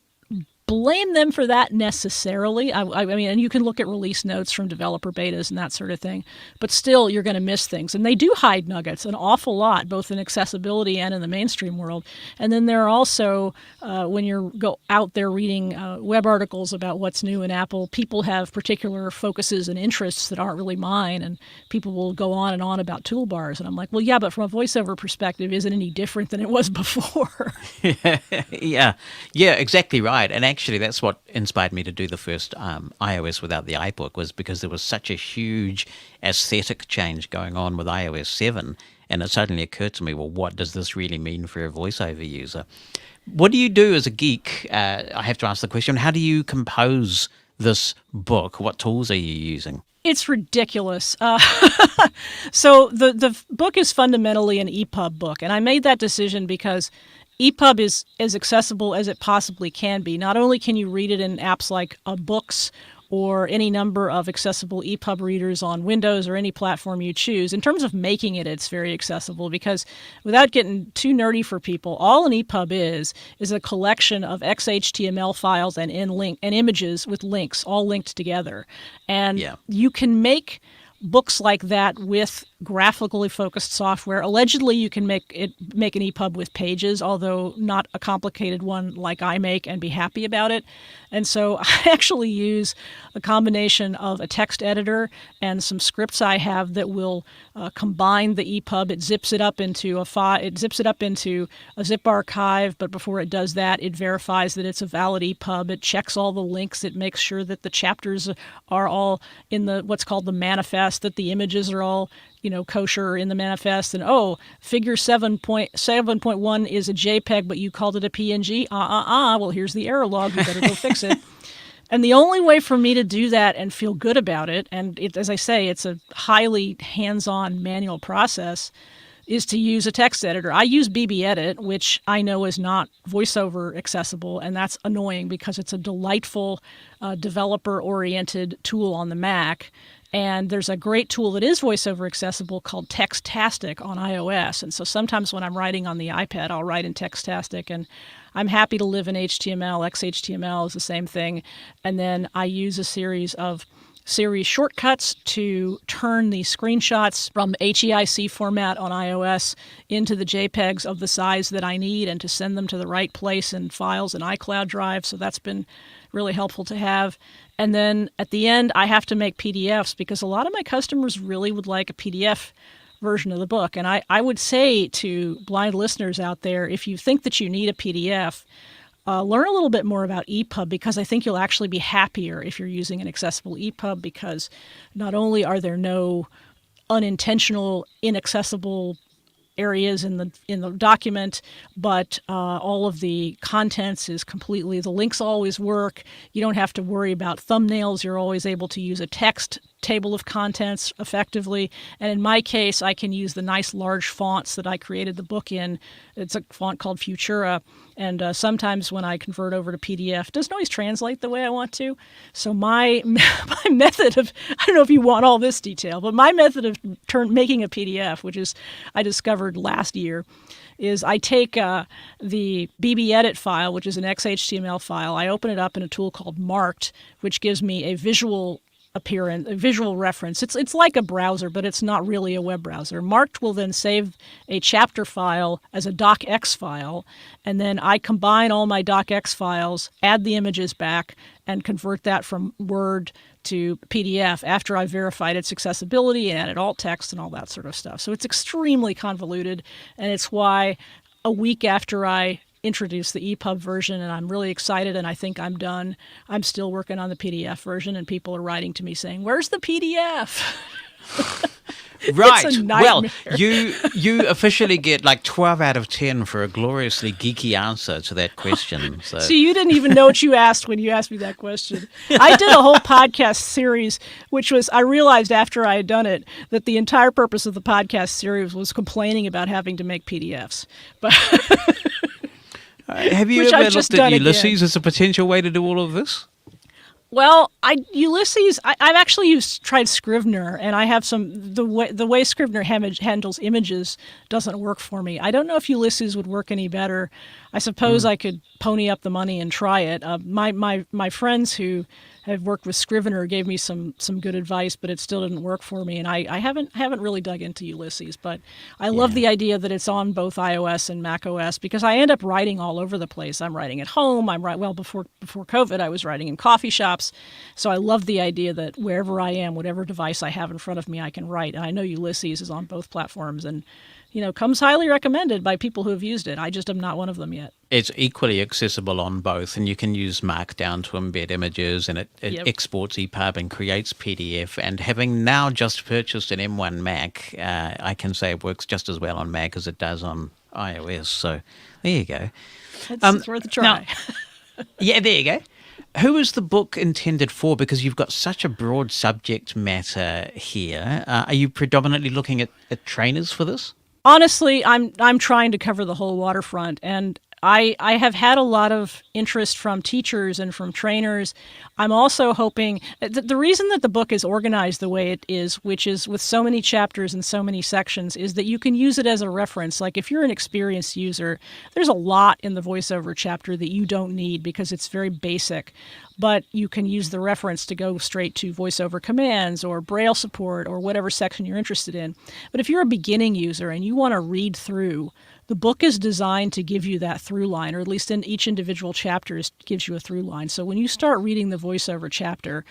Speaker 11: blame them for that necessarily. I mean, and you can look at release notes from developer betas and that sort of thing, but still you're going to miss things. And they do hide nuggets an awful lot, both in accessibility and in the mainstream world. And then there are also, when you're out there reading web articles about what's new in Apple, people have particular focuses and interests that aren't really mine, and people will go on and on about toolbars. And I'm like, well, yeah, but from a voiceover perspective, isn't any different than it was before?
Speaker 3: Yeah, exactly right. And actually, that's what inspired me to do the first iOS without the iBook, was because there was such a huge aesthetic change going on with iOS 7, and it suddenly occurred to me, well, what does this really mean for a voiceover user? What do you do as a geek? I have to ask the question, how do you compose this book? What tools are you using?
Speaker 11: It's ridiculous. So the book is fundamentally an EPUB book, and I made that decision because EPUB is as accessible as it possibly can be. Not only can you read it in apps like Books or any number of accessible EPUB readers on Windows or any platform you choose. In terms of making it, it's very accessible because without getting too nerdy for people, all an EPUB is a collection of XHTML files and images with links, all linked together. And you can make books like that with graphically focused software. Allegedly, you can make an EPUB with pages, although not a complicated one like I make, and be happy about it. And so I actually use a combination of a text editor and some scripts I have that will combine the EPUB. It zips it up into a zip archive, but before it does that, it verifies that it's a valid EPUB. It checks all the links. It makes sure that the chapters are all in what's called the manifest, that the images are all kosher in the manifest, and figure 7.1 is a JPEG, but you called it a PNG. Well, here's the error log. You better go fix it. And the only way for me to do that and feel good about it, and as I say, it's a highly hands-on manual process, is to use a text editor. I use BBEdit, which I know is not VoiceOver accessible, and that's annoying because it's a delightful developer-oriented tool on the Mac. And there's a great tool that is VoiceOver accessible called Textastic on iOS. And so sometimes when I'm writing on the iPad, I'll write in Textastic, and I'm happy to live in HTML. XHTML is the same thing. And then I use a series shortcuts to turn the screenshots from HEIC format on iOS into the JPEGs of the size that I need and to send them to the right place in files in iCloud Drive. So that's been really helpful to have. And then at the end, I have to make PDFs because a lot of my customers really would like a PDF version of the book. And I would say to blind listeners out there, if you think that you need a PDF, learn a little bit more about EPUB, because I think you'll actually be happier if you're using an accessible EPUB, because not only are there no unintentional, inaccessible areas in the document, but all of the contents is completely, the links always work. You don't have to worry about thumbnails. You're always able to use a text table of contents effectively. And in my case, I can use the nice large fonts that I created the book in. It's a font called Futura. And sometimes when I convert over to PDF, it doesn't always translate the way I want to. So my method of, I don't know if you want all this detail, but my method of making a PDF, which is I discovered last year, is I take the BB Edit file, which is an XHTML file. I open it up in a tool called Marked, which gives me a visual appearance, a visual reference. It's like a browser, but it's not really a web browser. Marked will then save a chapter file as a docx file, and then I combine all my docx files, add the images back, and convert that from Word to PDF after I've verified its accessibility and added alt text and all that sort of stuff. So it's extremely convoluted, and it's why a week after I introduced the EPUB version, and I'm really excited, and I think I'm done, I'm still working on the PDF version, and people are writing to me saying, "Where's the PDF?"
Speaker 3: Right.
Speaker 11: It's a
Speaker 3: Well,
Speaker 11: nightmare.
Speaker 3: you officially get like 12 out of 10 for a gloriously geeky answer to that question. So.
Speaker 11: See, you didn't even know what you asked when you asked me that question. I did a whole podcast series, which was, I realized after I had done it that the entire purpose of the podcast series was complaining about having to make PDFs. But
Speaker 3: have you
Speaker 11: which
Speaker 3: ever
Speaker 11: I've just
Speaker 3: looked at
Speaker 11: done
Speaker 3: Ulysses
Speaker 11: again.
Speaker 3: as a potential way to do all of this?
Speaker 11: Well, Ulysses, I've actually tried Scrivener, and I have the way Scrivener handles images doesn't work for me. I don't know if Ulysses would work any better. I suppose I could pony up the money and try it. My friends who have worked with Scrivener gave me some good advice, but it still didn't work for me, and I haven't really dug into Ulysses. But I love the idea that it's on both iOS and Mac OS, because I end up writing all over the place. I'm writing at home. Before COVID, I was writing in coffee shops. So I love the idea that wherever I am, whatever device I have in front of me, I can write. And I know Ulysses is on both platforms, and comes highly recommended by people who have used it. I just am not one of them yet.
Speaker 3: It's equally accessible on both, and you can use Markdown to embed images, and it exports EPUB and creates PDF. And having now just purchased an M1 Mac, I can say it works just as well on Mac as it does on iOS. So there you go.
Speaker 11: It's worth a try.
Speaker 3: Yeah, there you go. Who is the book intended for? Because you've got such a broad subject matter here. Are you predominantly looking at trainers for this?
Speaker 11: Honestly, I'm trying to cover the whole waterfront, and I have had a lot of interest from teachers and from trainers. I'm also hoping the reason that the book is organized the way it is, which is with so many chapters and so many sections, is that you can use it as a reference. Like if you're an experienced user, there's a lot in the voiceover chapter that you don't need because it's very basic, but you can use the reference to go straight to voiceover commands or Braille support or whatever section you're interested in. But if you're a beginning user and you want to read through, the book is designed to give you that through line, or at least in each individual chapter gives you a through line. So when you start reading the voiceover chapter,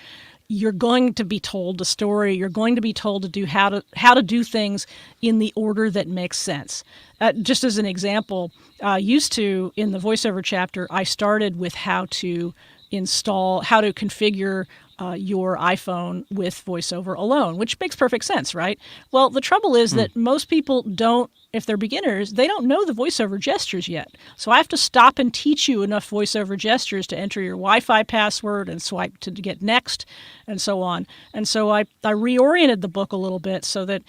Speaker 11: you're going to be told the story. You're going to be told to do how to do things in the order that makes sense. Just as an example, used to in the voiceover chapter, I started with how to configure your iPhone with VoiceOver alone, which makes perfect sense, right? Well, the trouble is that most people don't, if they're beginners, they don't know the VoiceOver gestures yet. So I have to stop and teach you enough VoiceOver gestures to enter your Wi-Fi password and swipe to get next and so on. And so I reoriented the book a little bit so that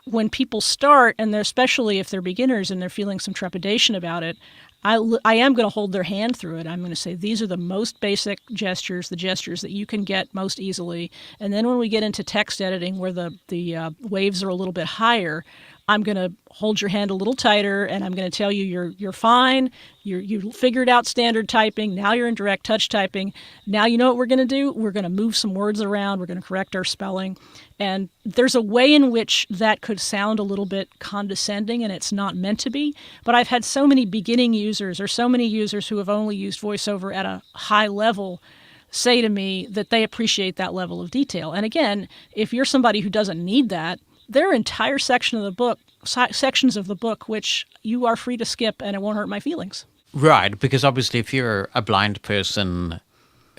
Speaker 11: when people start, and especially if they're beginners and they're feeling some trepidation about it, I am going to hold their hand through it. I'm going to say, these are the most basic gestures, the gestures that you can get most easily. And then when we get into text editing where the waves are a little bit higher, I'm going to hold your hand a little tighter, and I'm going to tell you you're fine. You figured out standard typing. Now you're in direct touch typing. Now you know what we're going to do? We're going to move some words around. We're going to correct our spelling. And there's a way in which that could sound a little bit condescending, and it's not meant to be. But I've had so many beginning users or so many users who have only used VoiceOver at a high level say to me that they appreciate that level of detail. And again, if you're somebody who doesn't need that, there are entire sections of the book which you are free to skip and it won't hurt my feelings.
Speaker 3: Right, because obviously if you're a blind person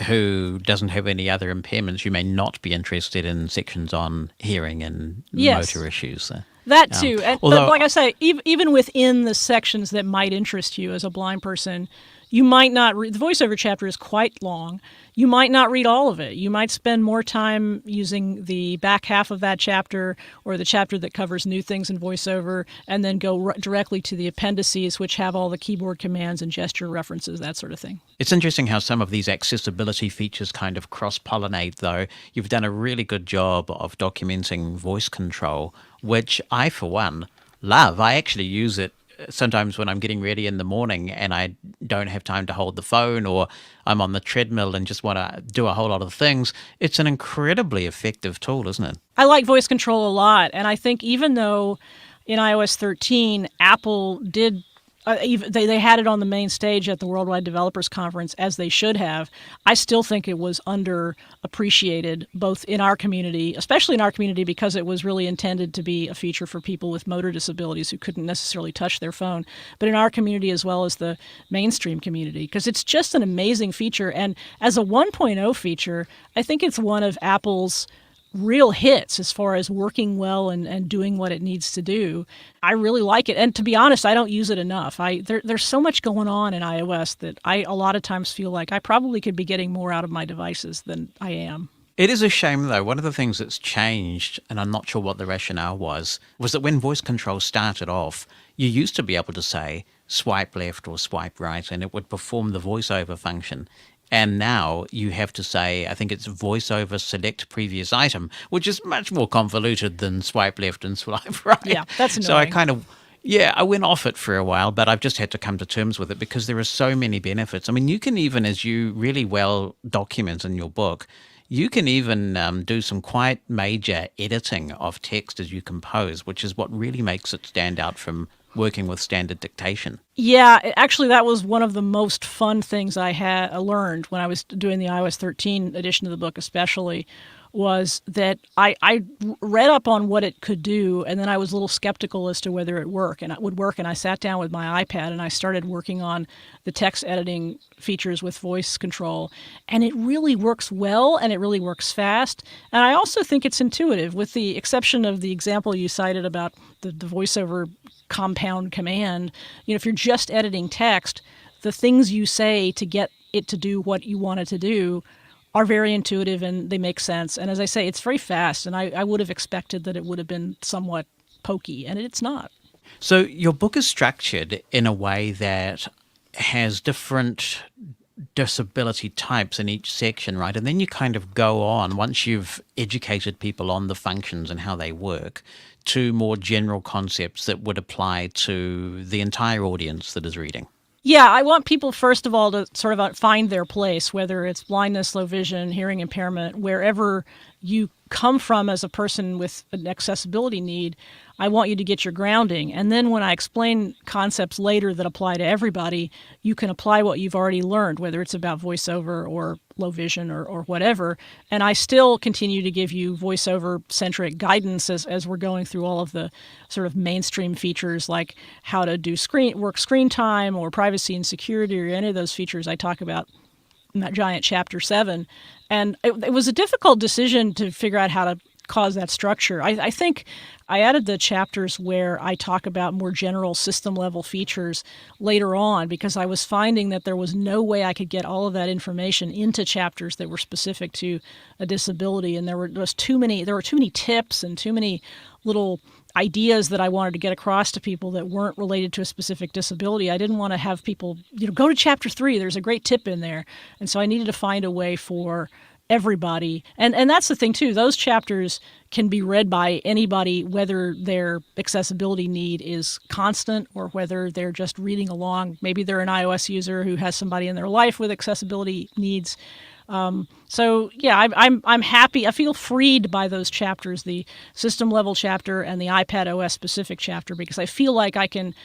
Speaker 3: who doesn't have any other impairments, you may not be interested in sections on hearing and motor issues.
Speaker 11: That too. But like I say, even within the sections that might interest you as a blind person, you might not read. The voiceover chapter is quite long. You might not read all of it. You might spend more time using the back half of that chapter or the chapter that covers new things in voiceover, and then go directly to the appendices, which have all the keyboard commands and gesture references, that sort of thing.
Speaker 3: It's interesting how some of these accessibility features kind of cross-pollinate, though. You've done a really good job of documenting voice control, which I, for one, love. I actually use it sometimes when I'm getting ready in the morning and I don't have time to hold the phone, or I'm on the treadmill and just want to do a whole lot of things. It's an incredibly effective tool, isn't it?
Speaker 11: I like voice control a lot. And I think even though in iOS 13, Apple did they had it on the main stage at the Worldwide Developers Conference, as they should have, I still think it was underappreciated, both in our community, especially in our community, because it was really intended to be a feature for people with motor disabilities who couldn't necessarily touch their phone, but in our community as well as the mainstream community, because it's just an amazing feature. And as a 1.0 feature, I think it's one of Apple's real hits as far as working well and doing what it needs to do. I really like it. And to be honest, I don't use it enough. There's so much going on in iOS that I a lot of times feel like I probably could be getting more out of my devices than I am.
Speaker 3: It is a shame, though. One of the things that's changed, and I'm not sure what the rationale was that when voice control started off, you used to be able to say swipe left or swipe right, and it would perform the voiceover function. And now you have to say, I think it's voiceover select previous item, which is much more convoluted than swipe left and swipe right.
Speaker 11: Yeah, that's annoying.
Speaker 3: So I went off it for a while, but I've just had to come to terms with it because there are so many benefits. I mean, you can even, as you really well document in your book, you can even do some quite major editing of text as you compose, which is what really makes it stand out from working with standard dictation.
Speaker 11: Yeah, actually, that was one of the most fun things I learned when I was doing the iOS 13 edition of the book, especially, was that I read up on what it could do, and then I was a little skeptical as to whether it would work. And I sat down with my iPad and I started working on the text editing features with voice control, and it really works well and it really works fast. And I also think it's intuitive, with the exception of the example you cited about the voiceover compound command. If you're just editing text, the things you say to get it to do what you want it to do are very intuitive and they make sense. And as I say, it's very fast, and I would have expected that it would have been somewhat pokey, and it's not.
Speaker 3: So your book is structured in a way that has different disability types in each section, right? And then you kind of go on, once you've educated people on the functions and how they work, to more general concepts that would apply to the entire audience that is reading.
Speaker 11: Yeah, I want people, first of all, to sort of find their place, whether it's blindness, low vision, hearing impairment, wherever you come from as a person with an accessibility need. I want you to get your grounding. And then when I explain concepts later that apply to everybody, you can apply what you've already learned, whether it's about voiceover or low vision or whatever. And I still continue to give you voiceover-centric guidance as we're going through all of the sort of mainstream features, like how to do screen time or privacy and security, or any of those features I talk about in that giant chapter 7. And it was a difficult decision to figure out how to cause that structure. I think I added the chapters where I talk about more general system-level features later on, because I was finding that there was no way I could get all of that information into chapters that were specific to a disability, and there were too many tips and too many little ideas that I wanted to get across to people that weren't related to a specific disability. I didn't want to have people, go to chapter 3, there's a great tip in there. And so I needed to find a way for everybody. And that's the thing too, those chapters can be read by anybody, whether their accessibility need is constant or whether they're just reading along. Maybe they're an iOS user who has somebody in their life with accessibility needs. So yeah, I'm happy. I feel freed by those chapters, the system level chapter and the iPad OS specific chapter, because I feel like I can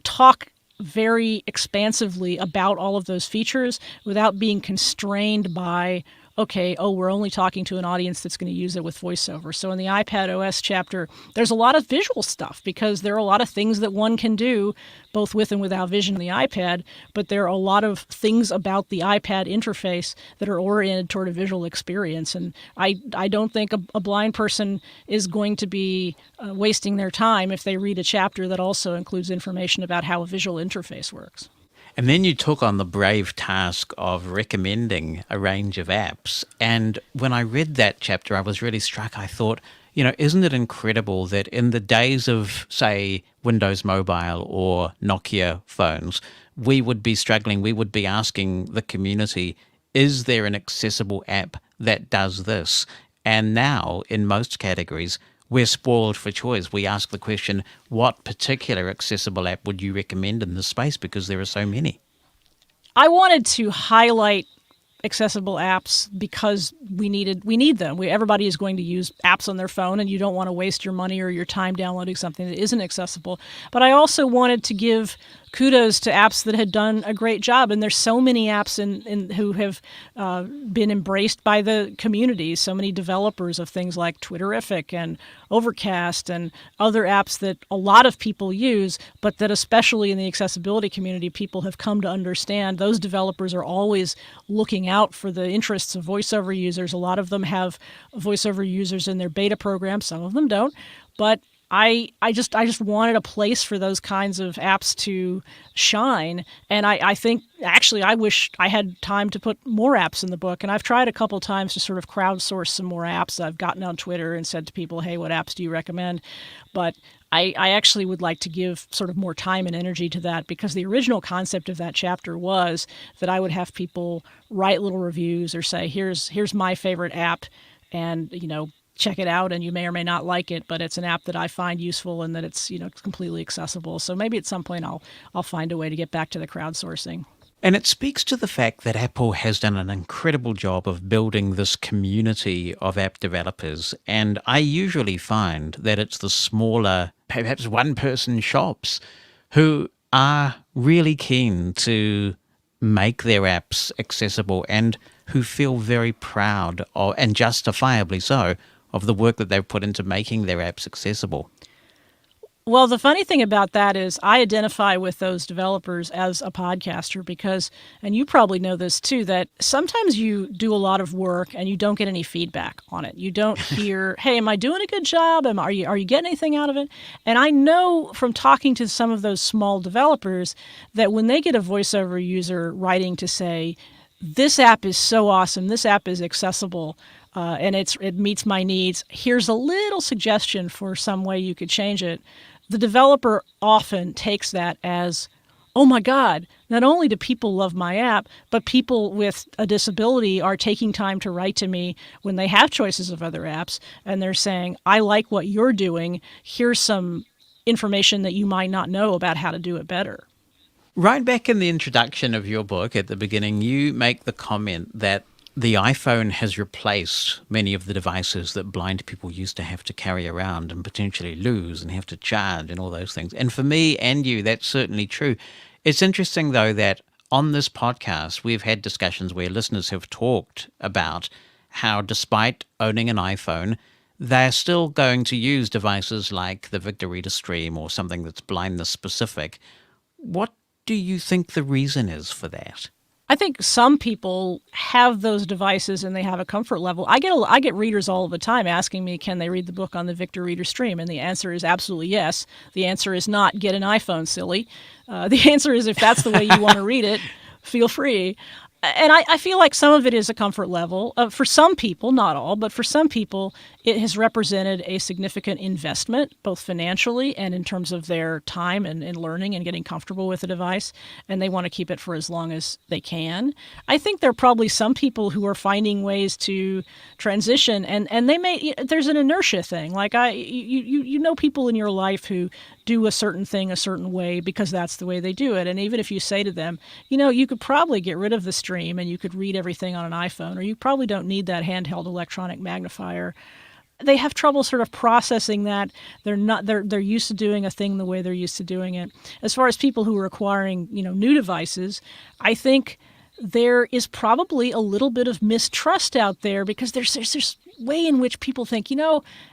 Speaker 11: talk very expansively about all of those features without being constrained by, okay, we're only talking to an audience that's going to use it with voiceover. So in the iPad OS chapter, there's a lot of visual stuff because there are a lot of things that one can do both with and without vision on the iPad, but there are a lot of things about the iPad interface that are oriented toward a visual experience. And I don't think a blind person is going to be wasting their time if they read a chapter that also includes information about how a visual interface works.
Speaker 3: And then you took on the brave task of recommending a range of apps. And when I read that chapter, I was really struck. I thought, isn't it incredible that in the days of, say, Windows Mobile or Nokia phones, we would be struggling, we would be asking the community, is there an accessible app that does this? And now, in most categories, we're spoiled for choice. We ask the question, what particular accessible app would you recommend in this space? Because there are so many.
Speaker 11: I wanted to highlight accessible apps because we need them. Everybody is going to use apps on their phone, and you don't want to waste your money or your time downloading something that isn't accessible. But I also wanted to give kudos to apps that had done a great job, and there's so many apps who have been embraced by the community. So many developers of things like Twitterific and Overcast and other apps that a lot of people use, but that especially in the accessibility community, people have come to understand. Those developers are always looking out for the interests of voiceover users. A lot of them have voiceover users in their beta program. Some of them don't, but I just wanted a place for those kinds of apps to shine. And I think, actually, I wish I had time to put more apps in the book. And I've tried a couple times to sort of crowdsource some more apps. I've gotten on Twitter and said to people, hey, what apps do you recommend? But I actually would like to give sort of more time and energy to that, because the original concept of that chapter was that I would have people write little reviews or say, here's my favorite app, and, check it out, and you may or may not like it, but it's an app that I find useful and that it's completely accessible. So maybe at some point I'll find a way to get back to the crowdsourcing.
Speaker 3: And it speaks to the fact that Apple has done an incredible job of building this community of app developers. And I usually find that it's the smaller, perhaps one-person shops who are really keen to make their apps accessible and who feel very proud of, and justifiably so, of the work that they've put into making their apps accessible.
Speaker 11: Well, the funny thing about that is I identify with those developers as a podcaster because, and you probably know this too, that sometimes you do a lot of work and you don't get any feedback on it. You don't hear, hey, am I doing a good job? Are you getting anything out of it? And I know from talking to some of those small developers that when they get a voiceover user writing to say, this app is so awesome, this app is accessible, and it meets my needs, here's a little suggestion for some way you could change it, the developer often takes that as, oh my God, not only do people love my app, but people with a disability are taking time to write to me when they have choices of other apps, and they're saying, I like what you're doing, here's some information that you might not know about how to do it better.
Speaker 3: Right back in the introduction of your book at the beginning, you make the comment that the iPhone has replaced many of the devices that blind people used to have to carry around and potentially lose and have to charge and all those things. And for me and you, that's certainly true. It's interesting, though, that on this podcast, we've had discussions where listeners have talked about how despite owning an iPhone, they're still going to use devices like the Victor Reader Stream or something that's blindness specific. What do you think the reason is for that?
Speaker 11: I think some people have those devices and they have a comfort level. I get readers all the time asking me, can they read the book on the Victor Reader Stream? And the answer is absolutely yes. The answer is not get an iPhone, silly. The answer is if that's the way you want to read it, feel free. And I feel like some of it is a comfort level. For some people, not all, but for some people, it has represented a significant investment, both financially and in terms of their time and learning and getting comfortable with the device, and they want to keep it for as long as they can. I think there are probably some people who are finding ways to transition, and they may, there's an inertia thing. Like you know people in your life who do a certain thing a certain way because that's the way they do it. And even if you say to them, you could probably get rid of the stream and you could read everything on an iPhone, or you probably don't need that handheld electronic magnifier, they have trouble sort of processing that. They're used to doing a thing the way they're used to doing it. As far as people who are acquiring, new devices, I think there is probably a little bit of mistrust out there because there's this way in which people think,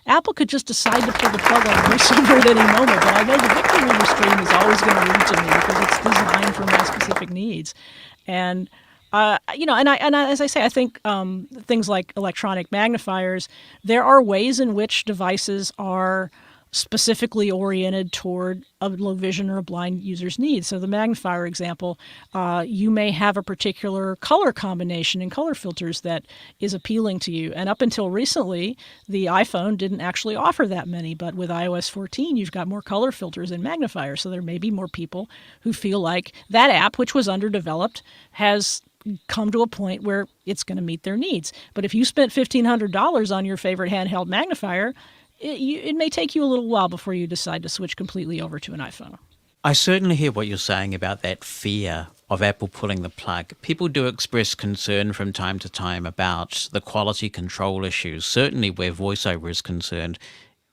Speaker 11: Apple could just decide to pull the plug on VoiceOver at any moment, but I know the Victor Reader stream is always going to read to me because it's designed for my specific needs. And as I say, I think things like electronic magnifiers, there are ways in which devices are specifically oriented toward a low vision or a blind user's needs. So the magnifier example, you may have a particular color combination and color filters that is appealing to you. And up until recently, the iPhone didn't actually offer that many. But with iOS 14, you've got more color filters and magnifiers. So there may be more people who feel like that app, which was underdeveloped, has come to a point where it's going to meet their needs. But if you spent $1,500 on your favorite handheld magnifier, it may take you a little while before you decide to switch completely over to an iPhone.
Speaker 3: I certainly hear what you're saying about that fear of Apple pulling the plug. People do express concern from time to time about the quality control issues, certainly where VoiceOver is concerned.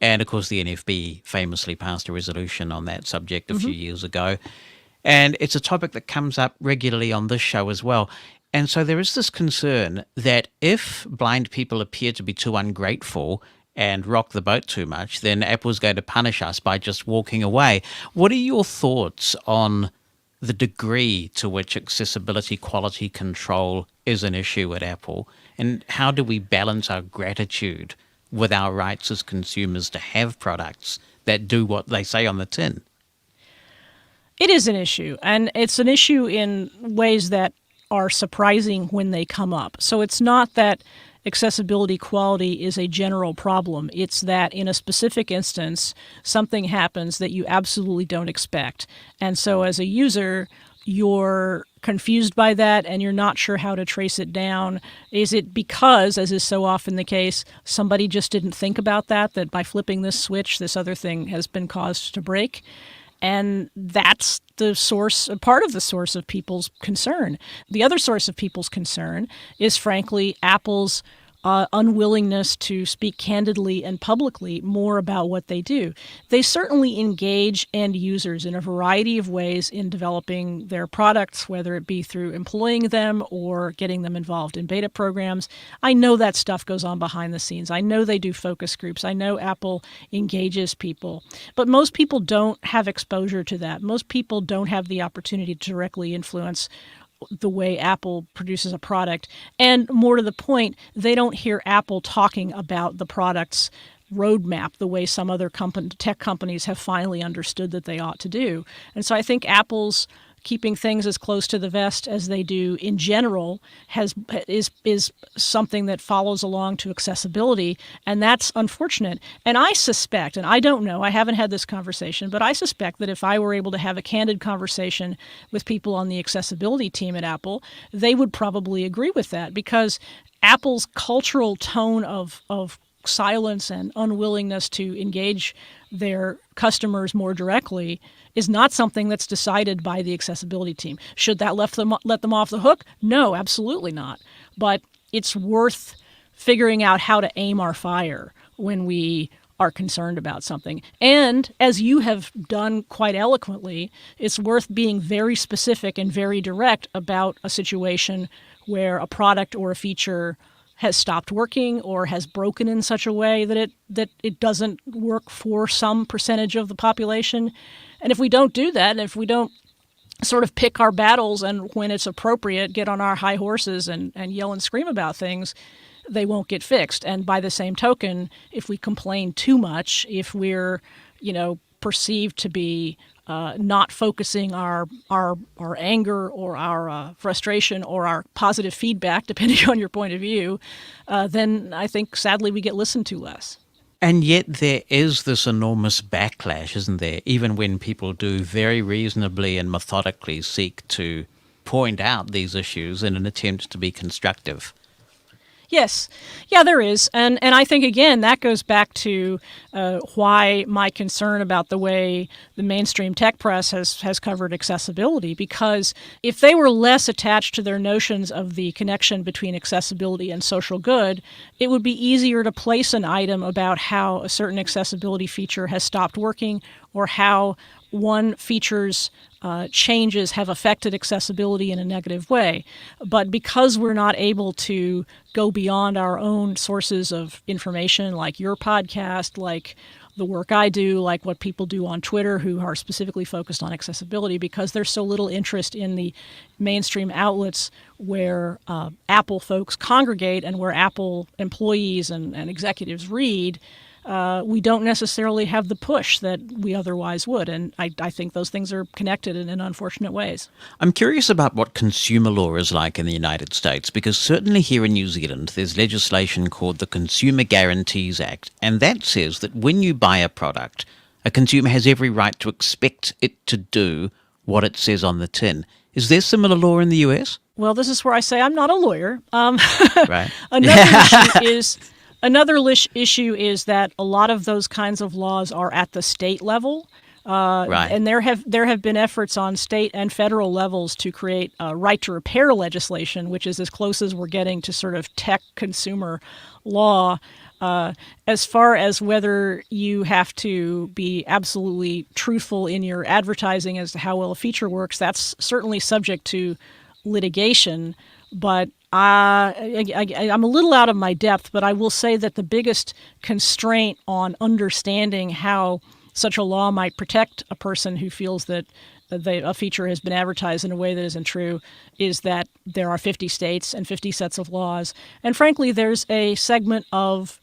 Speaker 3: And of course, the NFB famously passed a resolution on that subject a few years ago. And it's a topic that comes up regularly on this show as well. And so there is this concern that if blind people appear to be too ungrateful and rock the boat too much, then Apple's going to punish us by just walking away. What are your thoughts on the degree to which accessibility quality control is an issue at Apple? And how do we balance our gratitude with our rights as consumers to have products that do what they say on the tin?
Speaker 11: It is an issue, and it's an issue in ways that are surprising when they come up. So it's not that accessibility quality is a general problem. It's that in a specific instance, something happens that you absolutely don't expect. And so as a user, you're confused by that and you're not sure how to trace it down. Is it because, as is so often the case, somebody just didn't think about that by flipping this switch, this other thing has been caused to break? And that's the source, part of the source of people's concern. The other source of people's concern is, frankly, Apple's unwillingness to speak candidly and publicly more about what they do. They certainly engage end users in a variety of ways in developing their products, whether it be through employing them or getting them involved in beta programs. I know that stuff goes on behind the scenes. I know they do focus groups. I know Apple engages people. But most people don't have exposure to that. Most people don't have the opportunity to directly influence the way Apple produces a product. And more to the point, they don't hear Apple talking about the product's roadmap the way some other tech companies have finally understood that they ought to do. And so I think Apple's keeping things as close to the vest as they do in general is something that follows along to accessibility, and that's unfortunate. And I suspect, and I don't know, I haven't had this conversation, but I suspect that if I were able to have a candid conversation with people on the accessibility team at Apple, they would probably agree with that, because Apple's cultural tone of silence and unwillingness to engage their customers more directly is not something that's decided by the accessibility team. Should that let them off the hook? No, absolutely not. But it's worth figuring out how to aim our fire when we are concerned about something. And as you have done quite eloquently, it's worth being very specific and very direct about a situation where a product or a feature has stopped working or has broken in such a way that it doesn't work for some percentage of the population. And if we don't do that, and if we don't sort of pick our battles and when it's appropriate, get on our high horses and yell and scream about things, they won't get fixed. And by the same token, if we complain too much, if we're, perceived to be not focusing our anger or our frustration or our positive feedback, depending on your point of view, then I think sadly we get listened to less.
Speaker 3: And yet there is this enormous backlash, isn't there? Even when people do very reasonably and methodically seek to point out these issues in an attempt to be constructive.
Speaker 11: Yes. Yeah, there is. And I think, again, that goes back to why my concern about the way the mainstream tech press has covered accessibility, because if they were less attached to their notions of the connection between accessibility and social good, it would be easier to place an item about how a certain accessibility feature has stopped working or how one feature's changes have affected accessibility in a negative way. But because we're not able to go beyond our own sources of information, like your podcast, like the work I do, like what people do on Twitter who are specifically focused on accessibility, because there's so little interest in the mainstream outlets where Apple folks congregate and where Apple employees and executives read, we don't necessarily have the push that we otherwise would. And I think those things are connected in unfortunate ways.
Speaker 3: I'm curious about what consumer law is like in the United States, because certainly here in New Zealand, there's legislation called the Consumer Guarantees Act, and that says that when you buy a product, a consumer has every right to expect it to do what it says on the tin. Is there similar law in the US?
Speaker 11: Well, this is where I say I'm not a lawyer.
Speaker 3: Right.
Speaker 11: Another issue is that a lot of those kinds of laws are at the state level.
Speaker 3: Right.
Speaker 11: And there have been efforts on state and federal levels to create right to repair legislation, which is as close as we're getting to sort of tech consumer law. As far as whether you have to be absolutely truthful in your advertising as to how well a feature works, that's certainly subject to litigation. But I'm a little out of my depth, but I will say that the biggest constraint on understanding how such a law might protect a person who feels that a feature has been advertised in a way that isn't true is that there are 50 states and 50 sets of laws. And frankly, there's a segment of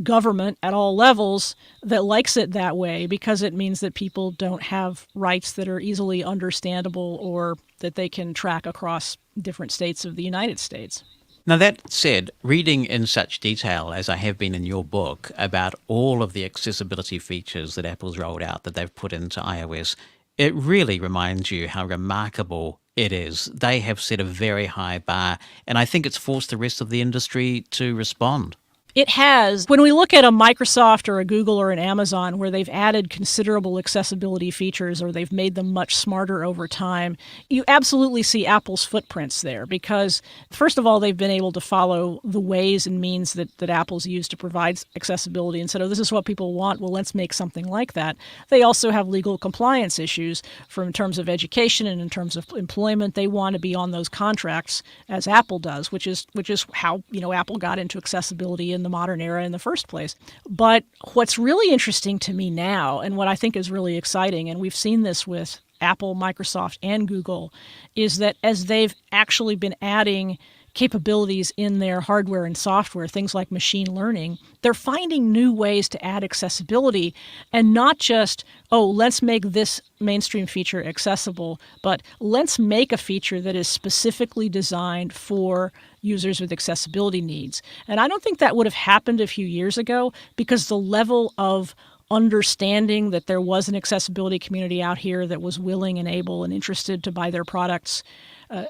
Speaker 11: government at all levels that likes it that way because it means that people don't have rights that are easily understandable or that they can track across different states of the United States.
Speaker 3: Now, that said, reading in such detail as I have been in your book about all of the accessibility features that Apple's rolled out that they've put into iOS, it really reminds you how remarkable it is. They have set a very high bar, and I think it's forced the rest of the industry to respond.
Speaker 11: It has. When we look at a Microsoft or a Google or an Amazon where they've added considerable accessibility features or they've made them much smarter over time, you absolutely see Apple's footprints there because, first of all, they've been able to follow the ways and means that Apple's used to provide accessibility and said, oh, this is what people want, well, let's make something like that. They also have legal compliance issues in terms of education and in terms of employment. They want to be on those contracts as Apple does, which is how Apple got into accessibility in the modern era in the first place. But what's really interesting to me now, and what I think is really exciting, and we've seen this with Apple, Microsoft, and Google, is that as they've actually been adding capabilities in their hardware and software, things like machine learning, they're finding new ways to add accessibility and not just, oh, let's make this mainstream feature accessible, but let's make a feature that is specifically designed for users with accessibility needs. And I don't think that would have happened a few years ago because the level of understanding that there was an accessibility community out here that was willing and able and interested to buy their products,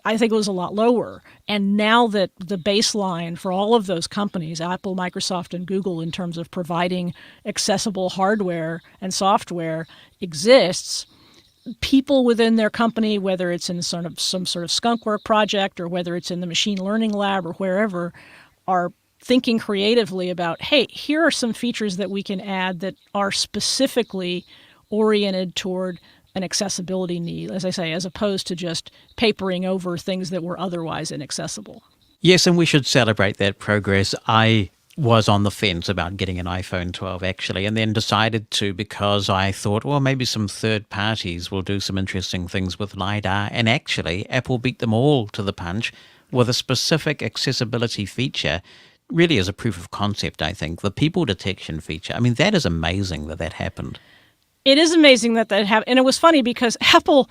Speaker 11: I think it was a lot lower. And now that the baseline for all of those companies, Apple, Microsoft, and Google, in terms of providing accessible hardware and software exists, people within their company, whether it's in some sort of skunkwork project or whether it's in the machine learning lab or wherever, are thinking creatively about, hey, here are some features that we can add that are specifically oriented toward an accessibility need, as I say, as opposed to just papering over things that were otherwise inaccessible.
Speaker 3: Yes, and we should celebrate that progress. I was on the fence about getting an iPhone 12, actually, and then decided to because I thought, well, maybe some third parties will do some interesting things with LiDAR. And actually, Apple beat them all to the punch with a specific accessibility feature, really as a proof of concept, I think. The people detection feature. I mean, that is amazing that happened.
Speaker 11: It is amazing that happened. And it was funny because Apple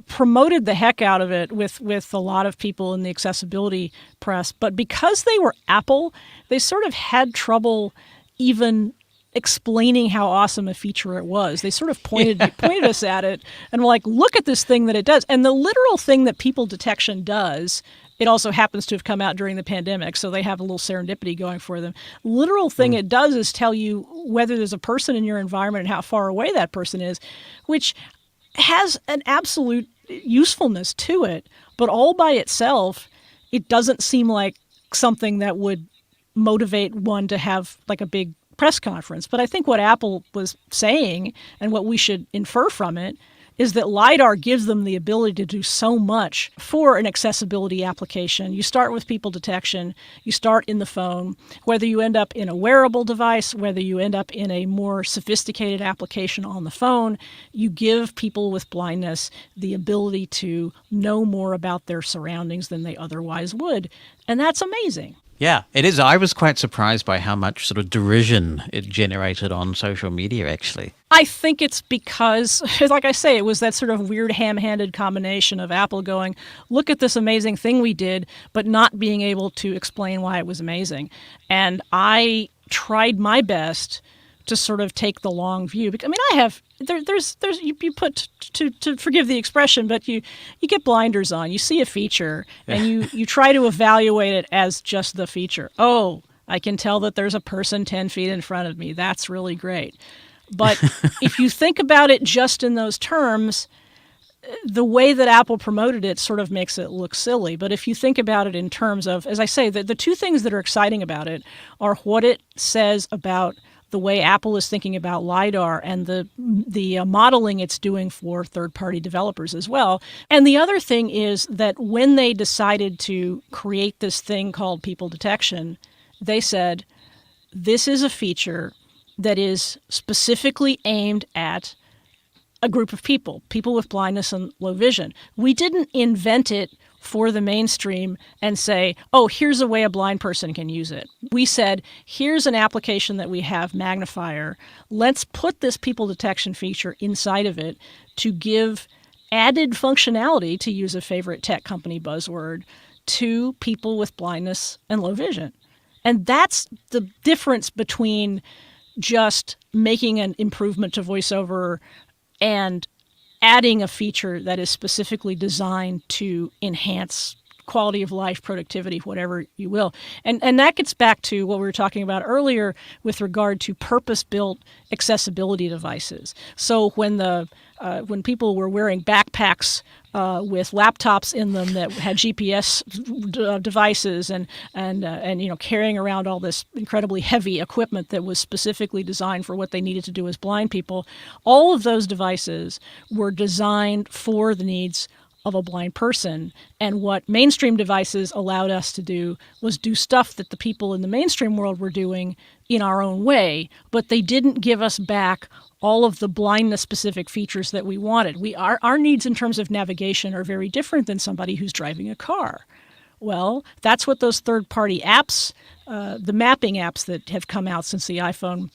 Speaker 11: promoted the heck out of it with a lot of people in the accessibility press. But because they were Apple, they sort of had trouble even explaining how awesome a feature it was. They sort of pointed us at it and were like, look at this thing that it does. And the literal thing that people detection does, it also happens to have come out during the pandemic, so they have a little serendipity going for them. Literal thing it does is tell you whether there's a person in your environment and how far away that person is, which has an absolute usefulness to it. But all by itself, it doesn't seem like something that would motivate one to have like a big press conference. But I think what Apple was saying and what we should infer from it is that LiDAR gives them the ability to do so much for an accessibility application. You start with people detection, you start in the phone, whether you end up in a wearable device, whether you end up in a more sophisticated application on the phone, you give people with blindness the ability to know more about their surroundings than they otherwise would. And that's amazing.
Speaker 3: Yeah, it is. I was quite surprised by how much sort of derision it generated on social media, actually.
Speaker 11: I think it's because, like I say, it was that sort of weird ham-handed combination of Apple going, look at this amazing thing we did, but not being able to explain why it was amazing. And I tried my best to sort of take the long view. I mean, I have there's you put to forgive the expression, but you get blinders on. You see a feature and you try to evaluate it as just the feature. Oh, I can tell that there's a person 10 feet in front of me. That's really great. But if you think about it just in those terms, the way that Apple promoted it sort of makes it look silly. But if you think about it in terms of, as I say, the two things that are exciting about it are what it says about the way Apple is thinking about LiDAR and the modeling it's doing for third-party developers as well. And the other thing is that when they decided to create this thing called people detection, they said, this is a feature that is specifically aimed at a group of people with blindness and low vision. We didn't invent it for the mainstream and say, oh, here's a way a blind person can use it. We said, here's an application that we have, Magnifier. Let's put this people detection feature inside of it to give added functionality, to use a favorite tech company buzzword, to people with blindness and low vision. And that's the difference between just making an improvement to VoiceOver and adding a feature that is specifically designed to enhance quality of life, productivity, whatever you will. And that gets back to what we were talking about earlier with regard to purpose-built accessibility devices. So when people were wearing backpacks with laptops in them that had GPS devices and carrying around all this incredibly heavy equipment that was specifically designed for what they needed to do as blind people, all of those devices were designed for the needs of a blind person. And what mainstream devices allowed us to do was do stuff that the people in the mainstream world were doing in our own way, but they didn't give us back all of the blindness-specific features that we wanted. Our needs in terms of navigation are very different than somebody who's driving a car. Well, that's what those third-party apps, the mapping apps that have come out since the iPhone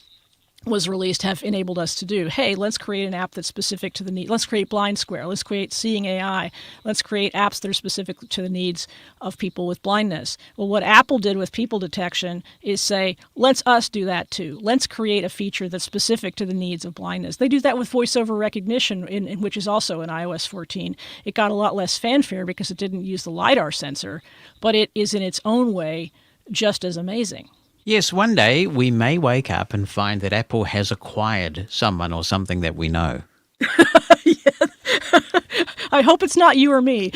Speaker 11: was released, have enabled us to do. Hey, let's create an app that's specific to the need. Let's create Blind Square. Let's create Seeing AI. Let's create apps that are specific to the needs of people with blindness. Well, what Apple did with people detection is say, let's us do that too. Let's create a feature that's specific to the needs of blindness. They do that with voice over recognition, which is also in iOS 14. It got a lot less fanfare because it didn't use the LiDAR sensor, but it is in its own way just as amazing.
Speaker 3: Yes, one day we may wake up and find that Apple has acquired someone or something that we know.
Speaker 11: I hope it's not you or me.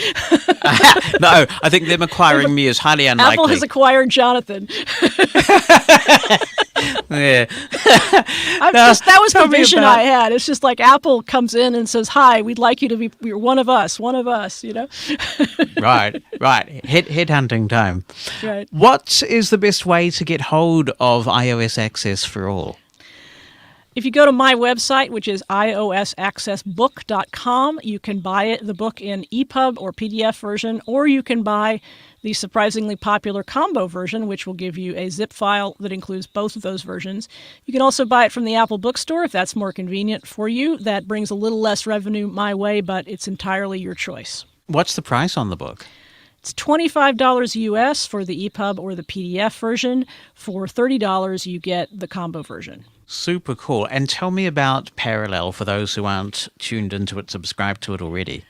Speaker 3: No, I think them acquiring me is highly unlikely.
Speaker 11: Apple has acquired Jonathan.
Speaker 3: Yeah.
Speaker 11: That was the vision I had. It's just like Apple comes in and says, hi, we'd like you to be you're one of us, you know?
Speaker 3: Right. Headhunting time.
Speaker 11: Right.
Speaker 3: What is the best way to get hold of iOS Access for All?
Speaker 11: If you go to my website, which is iosaccessbook.com, you can buy the book in EPUB or PDF version, or you can buy the surprisingly popular combo version, which will give you a zip file that includes both of those versions. You can also buy it from the Apple Bookstore if that's more convenient for you. That brings a little less revenue my way, but it's entirely your choice.
Speaker 3: What's the price on the book?
Speaker 11: It's $25 US for the EPUB or the PDF version. For $30, you get the combo version.
Speaker 3: Super cool. And tell me about Parallel for those who aren't tuned into it, subscribed to it already.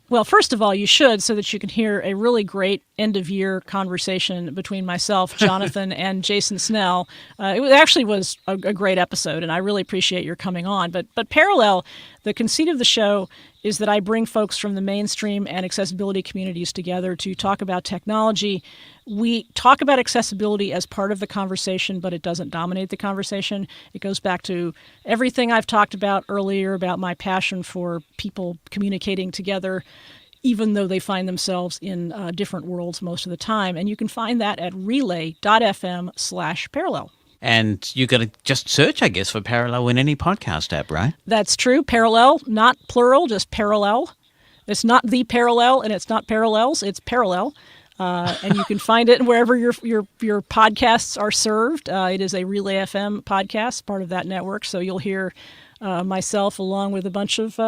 Speaker 11: Well, first of all, you should, so that you can hear a really great end-of-year conversation between myself, Jonathan, and Jason Snell. It actually was a great episode, and I really appreciate your coming on. But Parallel, the conceit of the show is that I bring folks from the mainstream and accessibility communities together to talk about technology. We talk about accessibility as part of the conversation, but it doesn't dominate the conversation. It goes back to everything I've talked about earlier about my passion for people communicating together, even though they find themselves in different worlds most of the time. And you can find that at relay.fm/parallel.
Speaker 3: And you got to just search, I guess, for Parallel in any podcast app, right?
Speaker 11: That's true. Parallel, not plural, just parallel. It's not the parallel, and it's not parallels. It's parallel. And you can find it wherever your podcasts are served. It is a Relay FM podcast, part of that network. So you'll hear myself along with a bunch of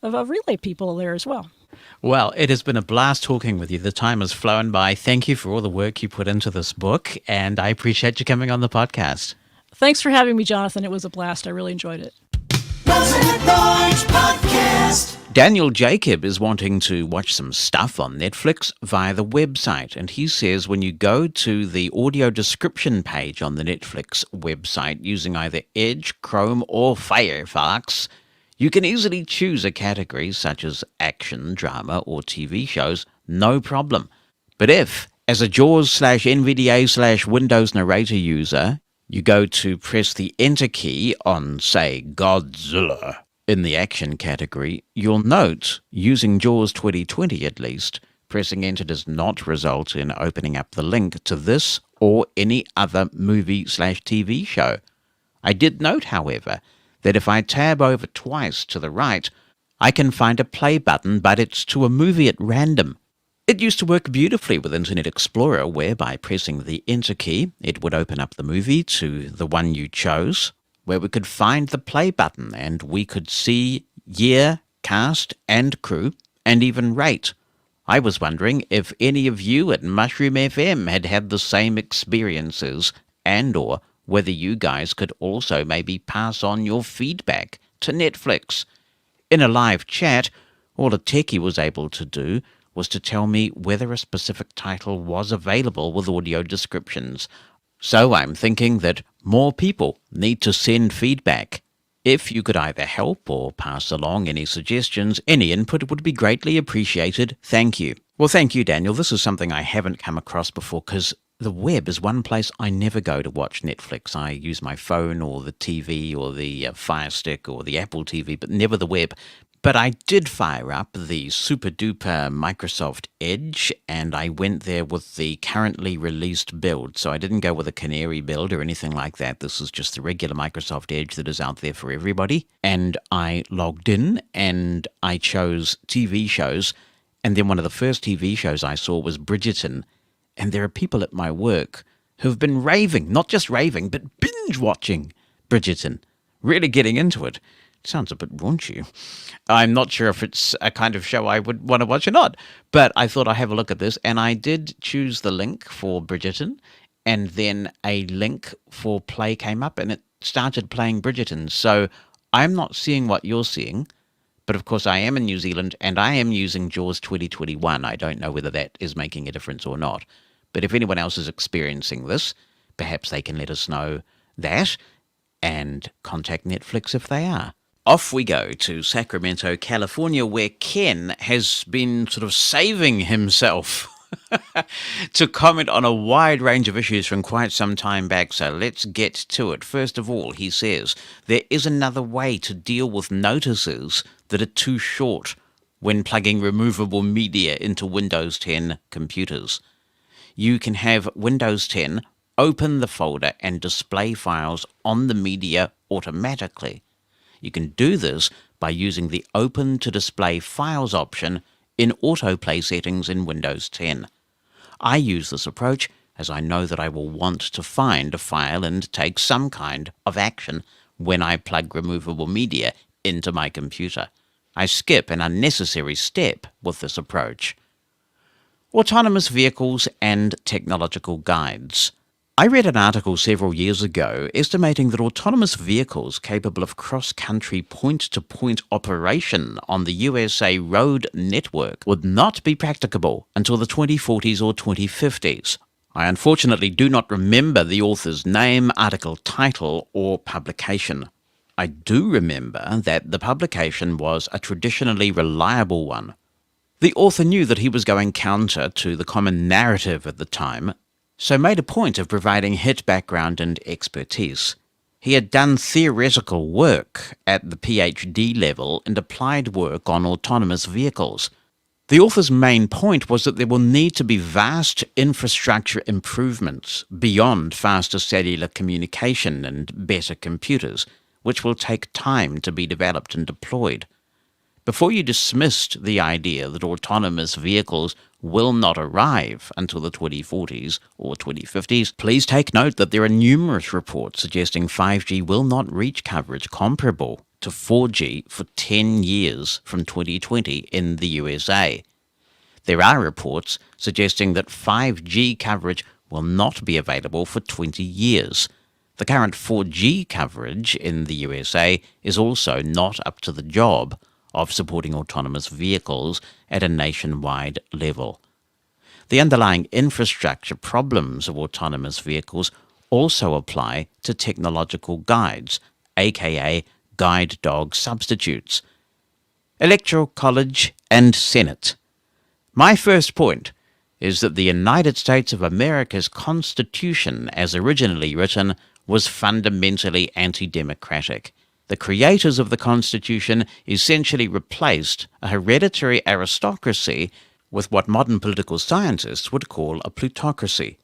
Speaker 11: Relay people there as well.
Speaker 3: Well, it has been a blast talking with you. The time has flown by. Thank you for all the work you put into this book, and I appreciate you coming on the podcast.
Speaker 11: Thanks for having me, Jonathan. It was a blast. I really enjoyed it.
Speaker 2: Mosen at Large Podcast.
Speaker 3: Daniel Jacob is wanting to watch some stuff on Netflix via the website, and he says when you go to the audio description page on the Netflix website using either Edge, Chrome, or Firefox, you can easily choose a category such as action, drama, or TV shows, no problem. But if, as a JAWS/NVDA/Windows narrator user, you go to press the Enter key on, say, Godzilla in the action category, you'll note, using JAWS 2020 at least, pressing Enter does not result in opening up the link to this or any other movie/TV show. I did note, however, that if I tab over twice to the right, I can find a play button, but it's to a movie at random. It used to work beautifully with Internet Explorer, where by pressing the Enter key, it would open up the movie to the one you chose, where we could find the play button and we could see year, cast and crew, and even rate. I was wondering if any of you at Mushroom FM had the same experiences, and or whether you guys could also maybe pass on your feedback to Netflix. In a live chat, all a techie was able to do was to tell me whether a specific title was available with audio descriptions. So I'm thinking that more people need to send feedback. If you could either help or pass along any suggestions, any input would be greatly appreciated. Thank you. Well, thank you, Daniel. This is something I haven't come across before because the web is one place I never go to watch Netflix. I use my phone or the TV or the Fire Stick or the Apple TV, but never the web. But I did fire up the super-duper Microsoft Edge, and I went there with the currently released build. So I didn't go with a Canary build or anything like that. This is just the regular Microsoft Edge that is out there for everybody. And I logged in, and I chose TV shows. And then one of the first TV shows I saw was Bridgerton. And there are people at my work who've been raving, not just raving, but binge-watching Bridgerton, really getting into it. It sounds a bit raunchy. I'm not sure if it's a kind of show I would want to watch or not, but I thought I'd have a look at this, and I did choose the link for Bridgerton, and then a link for play came up, and it started playing Bridgerton. So I'm not seeing what you're seeing, but of course I am in New Zealand, and I am using JAWS 2021. I don't know whether that is making a difference or not. But if anyone else is experiencing this, perhaps they can let us know that and contact Netflix if they are. Off we go to Sacramento, California, where Ken has been sort of saving himself to comment on a wide range of issues from quite some time back. So let's get to it. First of all, he says, there is another way to deal with notices that are too short when plugging removable media into Windows 10 computers. You can have Windows 10 open the folder and display files on the media automatically. You can do this by using the Open to Display Files option in autoplay settings in Windows 10. I use this approach as I know that I will want to find a file and take some kind of action when I plug removable media into my computer. I skip an unnecessary step with this approach. Autonomous vehicles and technological guides. I read an article several years ago estimating that autonomous vehicles capable of cross-country point-to-point operation on the USA road network would not be practicable until the 2040s or 2050s. I unfortunately do not remember the author's name, article title, or publication. I do remember that the publication was a traditionally reliable one. The author knew that he was going counter to the common narrative at the time, so made a point of providing hit background and expertise. He had done theoretical work at the PhD level and applied work on autonomous vehicles. The author's main point was that there will need to be vast infrastructure improvements beyond faster cellular communication and better computers, which will take time to be developed and deployed. Before you dismissed the idea that autonomous vehicles will not arrive until the 2040s or 2050s, please take note that there are numerous reports suggesting 5G will not reach coverage comparable to 4G for 10 years from 2020 in the USA. There are reports suggesting that 5G coverage will not be available for 20 years. The current 4G coverage in the USA is also not up to the job of supporting autonomous vehicles at a nationwide level. The underlying infrastructure problems of autonomous vehicles also apply to technological guides, aka guide dog substitutes. Electoral College and Senate. My first point is that the United States of America's Constitution, as originally written, was fundamentally anti-democratic. The creators of the Constitution essentially replaced a hereditary aristocracy with what modern political scientists would call a plutocracy.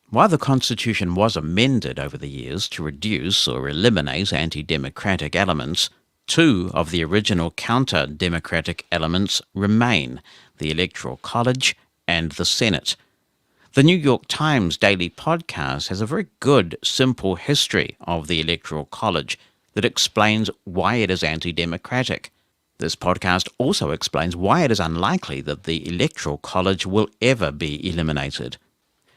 Speaker 3: While the Constitution was amended over the years to reduce or eliminate anti-democratic elements, two of the original counter-democratic elements remain: the Electoral College and the Senate. The New York Times daily podcast has a very good, simple history of the Electoral College that explains why it is anti-democratic. This podcast also explains why it is unlikely that the Electoral College will ever be eliminated.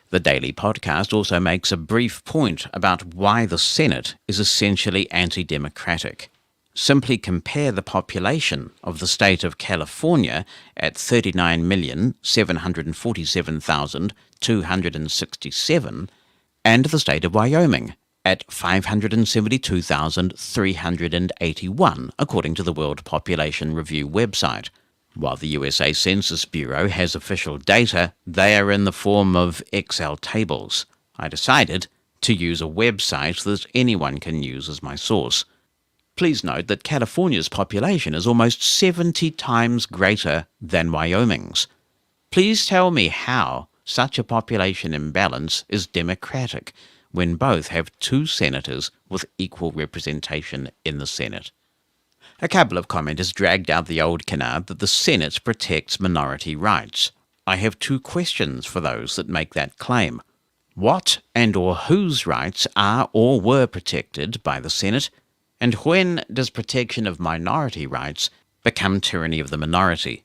Speaker 3: The daily podcast also makes a brief point about why the Senate is essentially anti-democratic. Simply compare the population of the state of California at 39,747,267 and the state of Wyoming at 572,381, according to the World Population Review website. While the USA Census Bureau has official data, they are in the form of Excel tables. I decided to use a website that anyone can use as my source. Please note that California's population is almost 70 times greater than Wyoming's. Please tell me how such a population imbalance is democratic when both have two senators with equal representation in the Senate. A couple of commenters dragged out the old canard that the Senate protects minority rights. I have two questions for those that make that claim. What and or whose rights are or were protected by the Senate, and when does protection of minority rights become tyranny of the minority?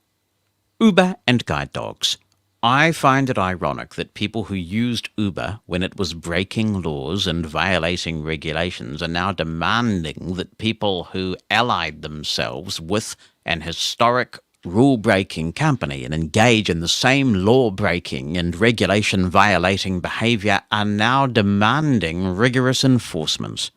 Speaker 3: Uber and guide dogs. I find it ironic that people who used Uber when it was breaking laws and violating regulations are now demanding that people who allied themselves with an historic rule-breaking company and engage in the same law-breaking and regulation-violating behavior are now demanding rigorous enforcement.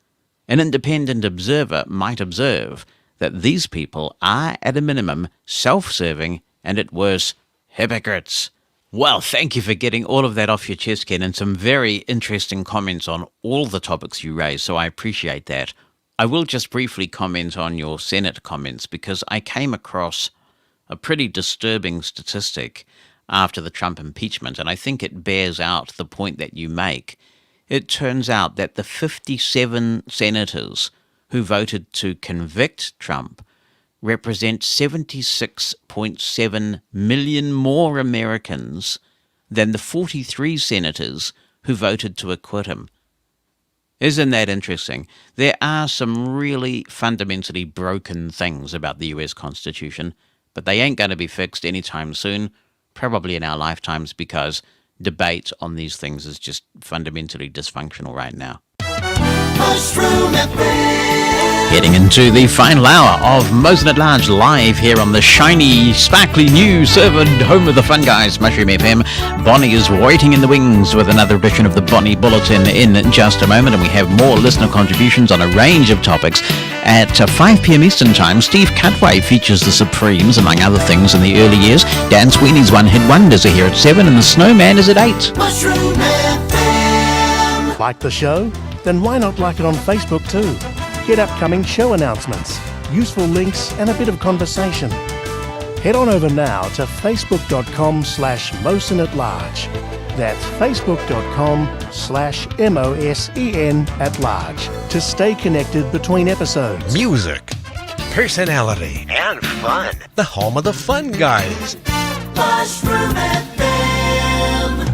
Speaker 3: An independent observer might observe that these people are, at a minimum, self-serving and, at worst, hypocrites. Well, thank you for getting all of that off your chest, Ken, and some very interesting comments on all the topics you raised, so I appreciate that. I will just briefly comment on your Senate comments because I came across a pretty disturbing statistic after the Trump impeachment, and I think it bears out the point that you make. It turns out that the 57 senators who voted to convict Trump represent 76.7 million more Americans than the 43 senators who voted to acquit him. Isn't that interesting? There are some really fundamentally broken things about the US Constitution, but they ain't going to be fixed anytime soon, probably in our lifetimes, because debate on these things is just fundamentally dysfunctional right now.
Speaker 2: Mushroom FM.
Speaker 3: Heading into the final hour of Mosen at Large live here on the shiny, sparkly new servant home of the fun guys, Mushroom FM. Bonnie is waiting in the wings with another edition of the Bonnie Bulletin in just a moment, and we have more listener contributions on a range of topics. At 5 p.m. Eastern Time, Steve Cutway features the Supremes, among other things, in the early years. Dan Sweeney's one-hit wonders are here at 7, and the Snowman is at 8.
Speaker 2: Mushroom FM.
Speaker 10: Like the show? Then why not like it on Facebook too? Get upcoming show announcements, useful links, and a bit of conversation. Head on over now to facebook.com/Mosen at Large. That's facebook.com/MOSEN at large to stay connected between episodes.
Speaker 12: Music, personality, and fun. The home of the fun guys.
Speaker 2: Mushroom FM.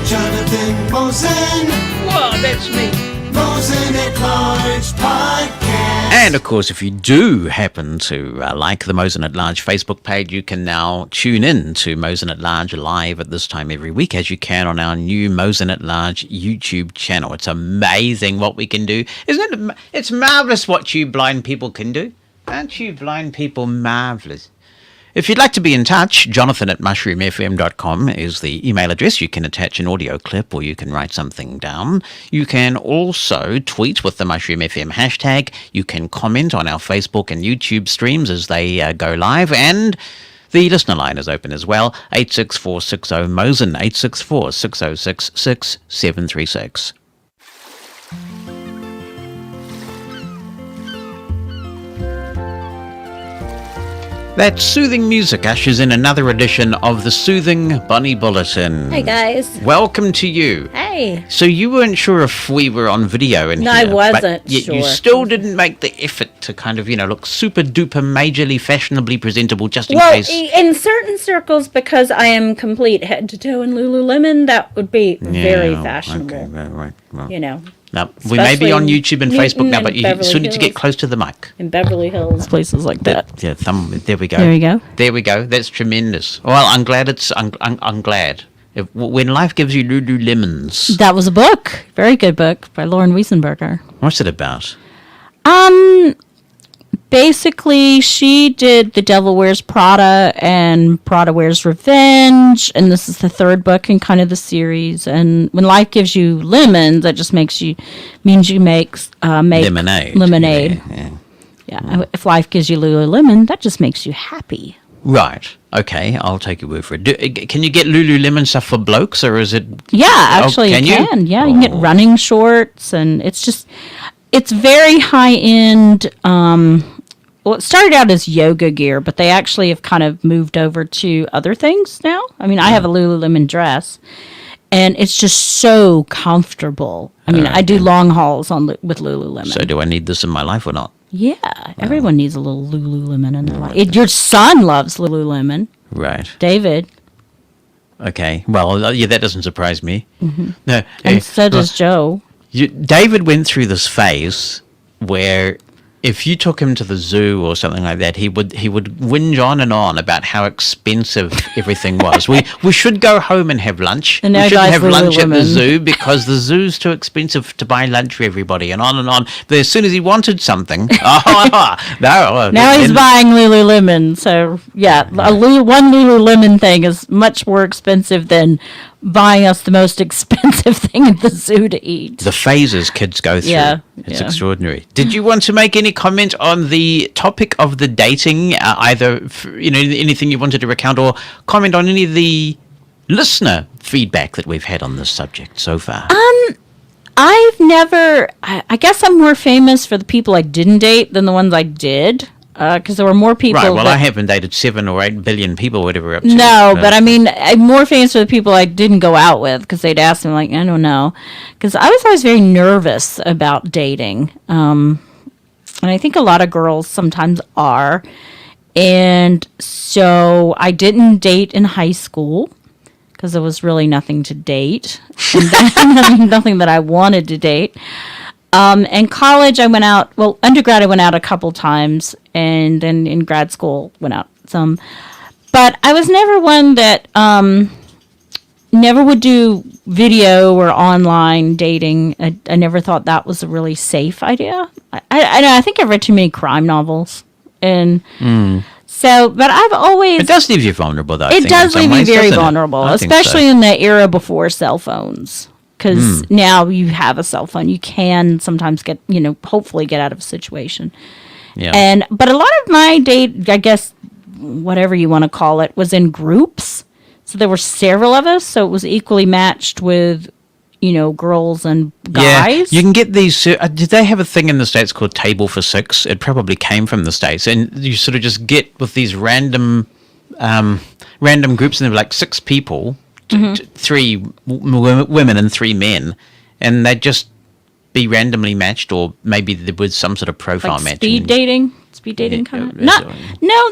Speaker 2: Jonathan Mosen.
Speaker 3: Whoa, that's me.
Speaker 2: Mosen at Large Podcast.
Speaker 3: And of course, if you do happen to like the Mosen at Large Facebook page, you can now tune in to Mosen at Large live at this time every week, as you can on our new Mosen at Large YouTube channel. It's amazing what we can do. Isn't it? It's marvellous what you blind people can do. Aren't you blind people marvellous? If you'd like to be in touch, jonathan@mushroomfm.com is the email address. You can attach an audio clip or you can write something down. You can also tweet with the Mushroom FM hashtag. You can comment on our Facebook and YouTube streams as they go live. And the listener line is open as well, 86460-MOSEN, 864-606-6736. That soothing music ushers in another edition of the Soothing Bonnie Bulletin.
Speaker 13: Hey guys.
Speaker 3: Welcome to you.
Speaker 13: Hey.
Speaker 3: So you weren't sure if we were on video in
Speaker 13: No,
Speaker 3: here.
Speaker 13: I wasn't
Speaker 3: but yet
Speaker 13: sure.
Speaker 3: You still didn't make the effort to kind of, look super duper majorly fashionably presentable just in case.
Speaker 13: Well, in certain circles, because I am complete head to toe in Lululemon, that would be very fashionable.
Speaker 3: Okay, right. Well,
Speaker 13: You know.
Speaker 3: Now, we may be on
Speaker 13: Especially
Speaker 3: YouTube and
Speaker 13: Newton
Speaker 3: Facebook now,
Speaker 13: and
Speaker 3: but you
Speaker 13: Beverly
Speaker 3: still need to get
Speaker 13: Hills.
Speaker 3: close to the mic.
Speaker 13: In Beverly Hills, places like that.
Speaker 3: Yeah, there we go.
Speaker 13: There you go.
Speaker 3: There we go. That's tremendous. Well, I'm glad I'm glad. When life gives you Lululemons.
Speaker 13: That was a book. Very good book by Lauren Wiesenberger.
Speaker 3: What's it about?
Speaker 13: Basically, she did The Devil Wears Prada and Prada Wears Revenge, and this is the third book in kind of the series. And when life gives you lemons, that just means you make lemonade. Yeah. If life gives you Lululemon, that just makes you happy.
Speaker 3: Right. Okay, I'll take your word for it. Can you get Lululemon stuff for blokes, or is it?
Speaker 13: Yeah, actually,
Speaker 3: can
Speaker 13: you can. Yeah, you can get running shorts, and it's very high end. Well, it started out as yoga gear, but they actually have kind of moved over to other things now. I mean, I have a Lululemon dress, and it's just so comfortable. I mean, I do long hauls with Lululemon.
Speaker 3: So do I need this in my life or not?
Speaker 13: Yeah, everyone needs a little Lululemon in their life. Your son loves Lululemon.
Speaker 3: Right.
Speaker 13: David.
Speaker 3: Okay. Well, yeah, that doesn't surprise me.
Speaker 13: Mm-hmm.
Speaker 3: No.
Speaker 13: And so does Joe.
Speaker 3: David went through this phase where if you took him to the zoo or something like that, he would whinge on and on about how expensive everything was. We should go home and have lunch.
Speaker 13: And
Speaker 3: we
Speaker 13: now
Speaker 3: shouldn't have lunch at the
Speaker 13: Lululemon.
Speaker 3: zoo because the zoo's too expensive to buy lunch for everybody, and on and on. But as soon as he wanted something,
Speaker 13: Now he's buying Lululemon. So yeah, one Lululemon thing is much more expensive than buying us the most expensive thing at the zoo to eat.
Speaker 3: The phases kids go through.
Speaker 13: Yeah,
Speaker 3: It's extraordinary. Did you want to make any comment on the topic of the dating, either anything you wanted to recount, or comment on any of the listener feedback that we've had on this subject so far?
Speaker 13: I've never. I guess I'm more famous for the people I didn't date than the ones I did. Because there were more people.
Speaker 3: Right, well, I haven't dated 7 or 8 billion people, whatever we're up to.
Speaker 13: No, but I mean, I'm more famous for the people I didn't go out with because they'd ask me, like, I don't know. Because I was always very nervous about dating. And I think a lot of girls sometimes are. And so I didn't date in high school because there was really nothing to date. And nothing that I wanted to date. In college, I went out. Well, undergrad, I went out a couple times, and then in grad school, went out some. But I was never one that never would do video or online dating. I never thought that was a really safe idea. I think I've read too many crime novels, and so. But I've always
Speaker 3: It does leave you vulnerable, though.
Speaker 13: it does leave you very vulnerable, especially in the era before cell phones. Because now you have a cell phone, you can sometimes get, hopefully get out of a situation.
Speaker 3: Yeah.
Speaker 13: But a lot of my date, I guess, whatever you want to call it, was in groups. So there were several of us, so it was equally matched with, girls and guys.
Speaker 3: Yeah, you can get these. Did they have a thing in the States called Table for Six? It probably came from the States, and you sort of just get with these random groups, and there were like 6 people, 3 women and 3 men, and they'd just be randomly matched, or maybe there was some sort of profile matching.
Speaker 13: Speed dating kind of. No,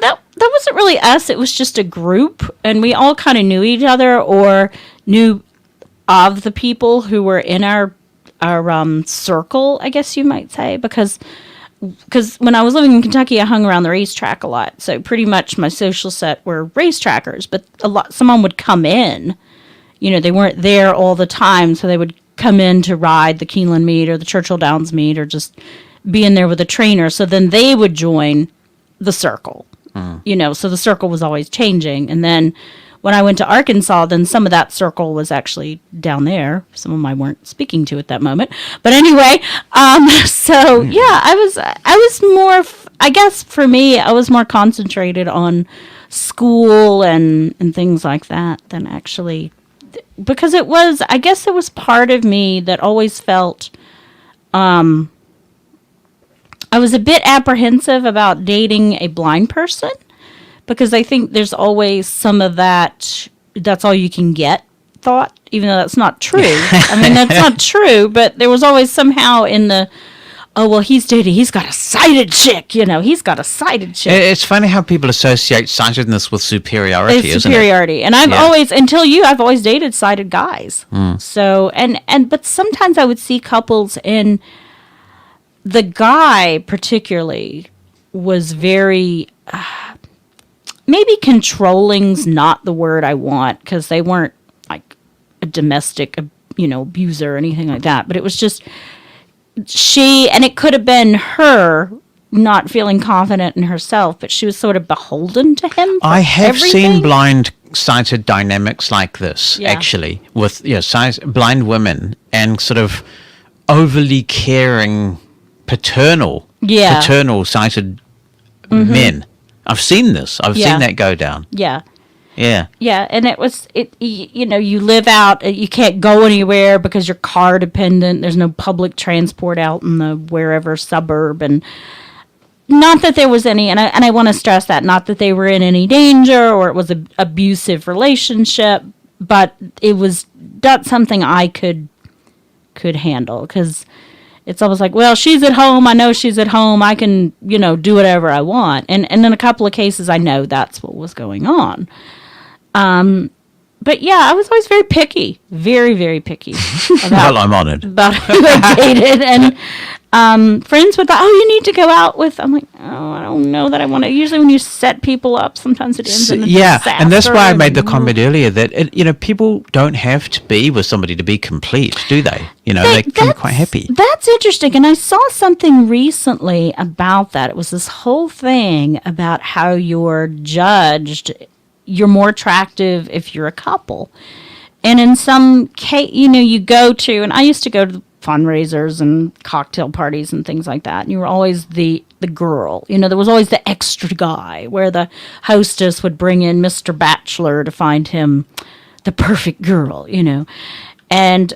Speaker 13: that wasn't really us. It was just a group, and we all kind of knew each other or knew of the people who were in our circle, I guess you might say, because when I was living in Kentucky, I hung around the racetrack a lot. So pretty much my social set were racetrackers, but someone would come in. They weren't there all the time, so they would come in to ride the Keeneland meet or the Churchill Downs meet or just be in there with a trainer. So then they would join the circle, so the circle was always changing. And then when I went to Arkansas, then some of that circle was actually down there. Some of them I weren't speaking to at that moment. But anyway, I was more, I guess for me, I was more concentrated on school and things like that than actually, because it was part of me that always felt, I was a bit apprehensive about dating a blind person, because I think there's always some of that's all you can get thought, even though that's not true. I mean, that's not true, but there was always somehow in the, he's got a sighted chick, he's got a sighted chick.
Speaker 3: It's funny how people associate sightedness with superiority, isn't it?
Speaker 13: And I've always dated sighted guys. So, but sometimes I would see couples, and the guy particularly was very, maybe controlling's not the word I want, because they weren't like a domestic, abuser or anything like that. But it was just and it could have been her not feeling confident in herself, but she was sort of beholden to him.
Speaker 3: I have seen blind-sighted dynamics like this, actually, with blind women and sort of overly caring paternal sighted men. I've seen this. I've seen that go down.
Speaker 13: Yeah.
Speaker 3: Yeah.
Speaker 13: Yeah, and you live out, you can't go anywhere because you're car dependent. There's no public transport out in the wherever suburb, and not that there was any, and I want to stress that, not that they were in any danger or it was an abusive relationship, but it was not something I could handle, because it's almost like, well, she's at home. I know she's at home. I can, do whatever I want. And in a couple of cases, I know that's what was going on. But yeah, I was always very picky, very, very picky.
Speaker 3: Well, I'm honored.
Speaker 13: About who I dated. And friends would, you need to go out with. I'm like, I don't know that I want to. Usually when you set people up, sometimes it ends in a disaster.
Speaker 3: And that's why I made the comment earlier that, people don't have to be with somebody to be complete, do they? They can be quite happy.
Speaker 13: That's interesting. And I saw something recently about that. It was this whole thing about how you're judged. You're more attractive if you're a couple. And in some case, you go to, and I used to go to fundraisers and cocktail parties and things like that. And you were always the girl. There was always the extra guy where the hostess would bring in Mr. Bachelor to find him the perfect girl, And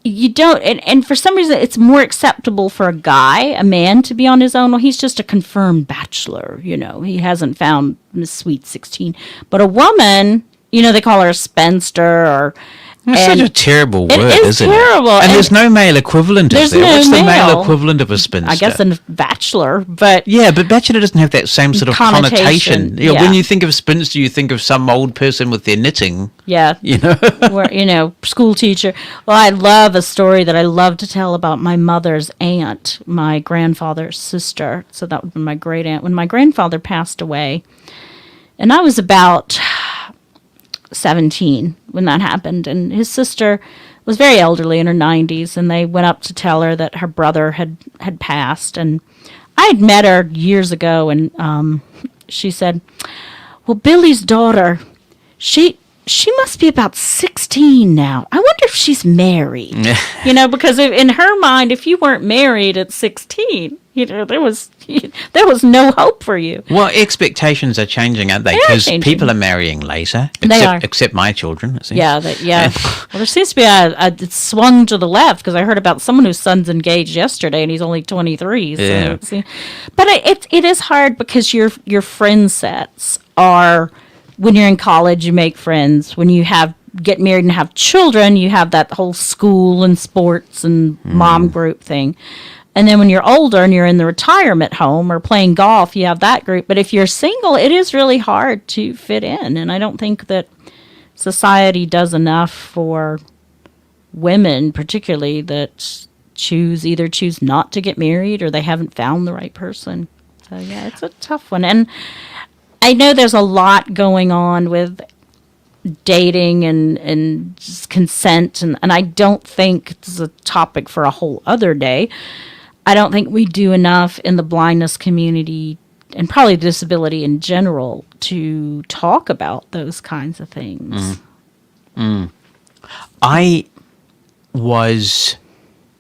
Speaker 13: you don't, and for some reason it's more acceptable for a man to be on his own. Well, he's just a confirmed bachelor, he hasn't found Miss Sweet 16. But a woman, they call her a spinster, or
Speaker 3: it's such a terrible word, isn't it?
Speaker 13: Terrible.
Speaker 3: And there's no male equivalent, is there? What's the male equivalent of a spinster?
Speaker 13: I guess a bachelor, but...
Speaker 3: Yeah, but bachelor doesn't have that same sort of connotation.
Speaker 13: Yeah.
Speaker 3: When you think of spinster, you think of some old person with their knitting.
Speaker 13: Yeah. Or, school teacher. Well, I love a story that I love to tell about my mother's aunt, my grandfather's sister. So that would be my great aunt. When my grandfather passed away, and I was about... 17 when that happened, and his sister was very elderly in her 90s, and they went up to tell her that her brother had passed. And I had met her years ago, and she said, well, Billy's daughter, she must be about 16 now. I wonder if she's married. Because in her mind, if you weren't married at 16, there was no hope for you.
Speaker 3: Well, expectations are changing, aren't they? Because people are marrying later. Except my children. It seems.
Speaker 13: Yeah. Well, there seems to be it swung to the left, because I heard about someone whose son's engaged yesterday and he's only 23. So
Speaker 3: Yeah.
Speaker 13: But it is hard, because your friend sets are, when you're in college, you make friends. When you get married and have children, you have that whole school and sports and mom group thing. And then when you're older and you're in the retirement home or playing golf, you have that group. But if you're single, it is really hard to fit in. And I don't think that society does enough for women, particularly, that either choose not to get married or they haven't found the right person. So, yeah, it's a tough one. And I know there's a lot going on with dating and just consent. And I don't think this is a topic for a whole other day. I don't think we do enough in the blindness community, and probably disability in general, to talk about those kinds of things.
Speaker 3: I was...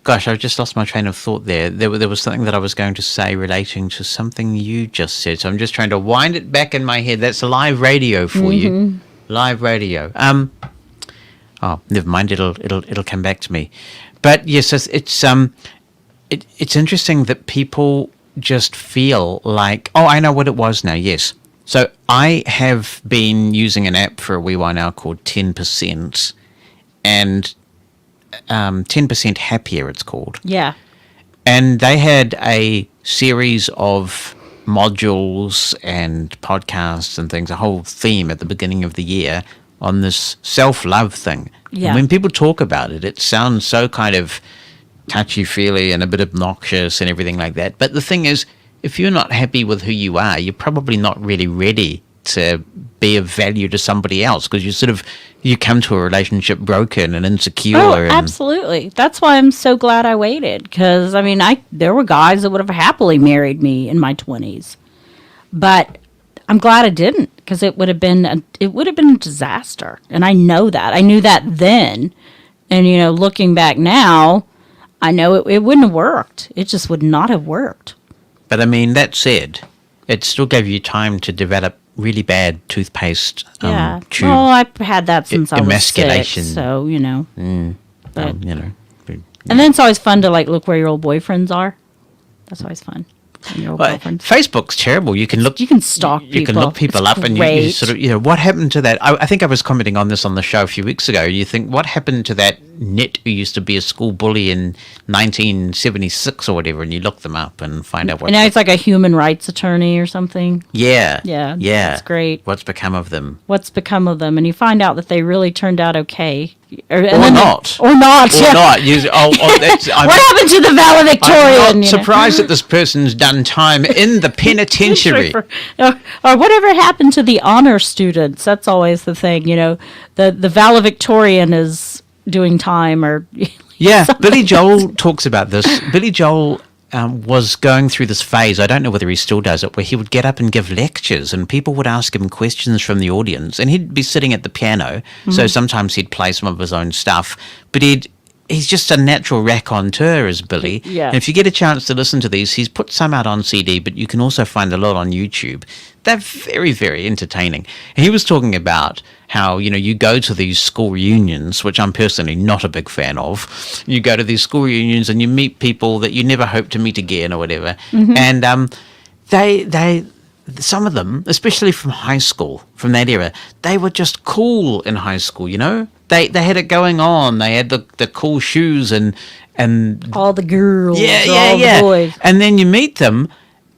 Speaker 3: Gosh, I've just lost my train of thought there. There was something that I was going to say relating to something you just said. So I'm just trying to wind it back in my head. That's live radio for you. Live radio. Oh, never mind. It'll come back to me. But yes, it's interesting that people just feel like, oh, I know what it was now. Yes. So I have been using an app for a wee while now called 10%, and 10% Happier, it's called.
Speaker 13: Yeah.
Speaker 3: And they had a series of modules and podcasts and things, a whole theme at the beginning of the year on this self-love thing.
Speaker 13: Yeah.
Speaker 3: And when people talk about it, it sounds so kind of touchy-feely and a bit obnoxious and everything like that. But the thing is, if you're not happy with who you are, you're probably not really ready to be of value to somebody else, because you come to a relationship broken and insecure.
Speaker 13: Oh, absolutely. That's why I'm so glad I waited, because there were guys that would have happily married me in my 20s, but I'm glad I didn't, because it would have been a disaster, and I know that. I knew that then, and looking back now, I know it wouldn't have worked. It just would not have worked.
Speaker 3: But that said, it still gave you time to develop really bad toothpaste.
Speaker 13: Tube. Well, I've had that since I was
Speaker 3: emasculation.
Speaker 13: 6, so But
Speaker 3: and
Speaker 13: then it's always fun to look where your old boyfriends are. That's always fun. Your old girlfriends.
Speaker 3: Facebook's terrible. You can
Speaker 13: stalk people.
Speaker 3: You can look people up, and you sort of what happened to that? I think I was commenting on this on the show a few weeks ago. You think, what happened to that Nit who used to be a school bully in 1976 or whatever? And you look them up and find out what.
Speaker 13: And now it's like a human rights attorney or something.
Speaker 3: Yeah.
Speaker 13: That's great.
Speaker 3: What's become of them?
Speaker 13: And you find out that they really turned out okay.
Speaker 3: Or not.
Speaker 13: Or not.
Speaker 3: What
Speaker 13: happened to the valedictorian?
Speaker 3: I'm not surprised that this person's done time in the penitentiary.
Speaker 13: Or whatever happened to the honor students. That's always the thing, The valedictorian is doing time or...
Speaker 3: Yeah, Billy Joel talks about this. Billy Joel was going through this phase, I don't know whether he still does it, where he would get up and give lectures and people would ask him questions from the audience, and he'd be sitting at the piano, so sometimes he'd play some of his own stuff, but he's just a natural raconteur, is Billy.
Speaker 13: Yeah.
Speaker 3: And if you get a chance to listen to these, he's put some out on CD, but you can also find a lot on YouTube. They're very, very entertaining. He was talking about how, you go to these school reunions, which I'm personally not a big fan of. You go to these school reunions and you meet people that you never hope to meet again or whatever. Mm-hmm. And they some of them, especially from high school, from that era, they were just cool in high school, They had it going on. They had the cool shoes and
Speaker 13: all the girls,
Speaker 3: the
Speaker 13: boys.
Speaker 3: And then you meet them,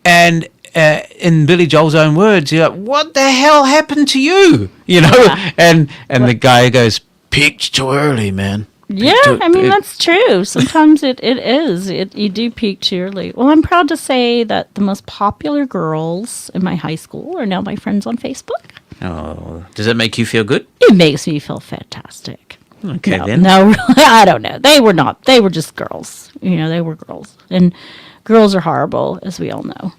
Speaker 3: and in Billy Joel's own words, you're like, "What the hell happened to you?"
Speaker 13: Yeah.
Speaker 3: And the guy goes, "Peaked too early, man."
Speaker 13: That's true. Sometimes it is. You do peak too early. Well, I'm proud to say that the most popular girls in my high school are now my friends on Facebook.
Speaker 3: Oh, does that make you feel good?
Speaker 13: It it makes me feel fantastic.
Speaker 3: Okay,
Speaker 13: no,
Speaker 3: then.
Speaker 13: No, I don't know. They were not. They were just girls. They were girls. And girls are horrible, as we all know.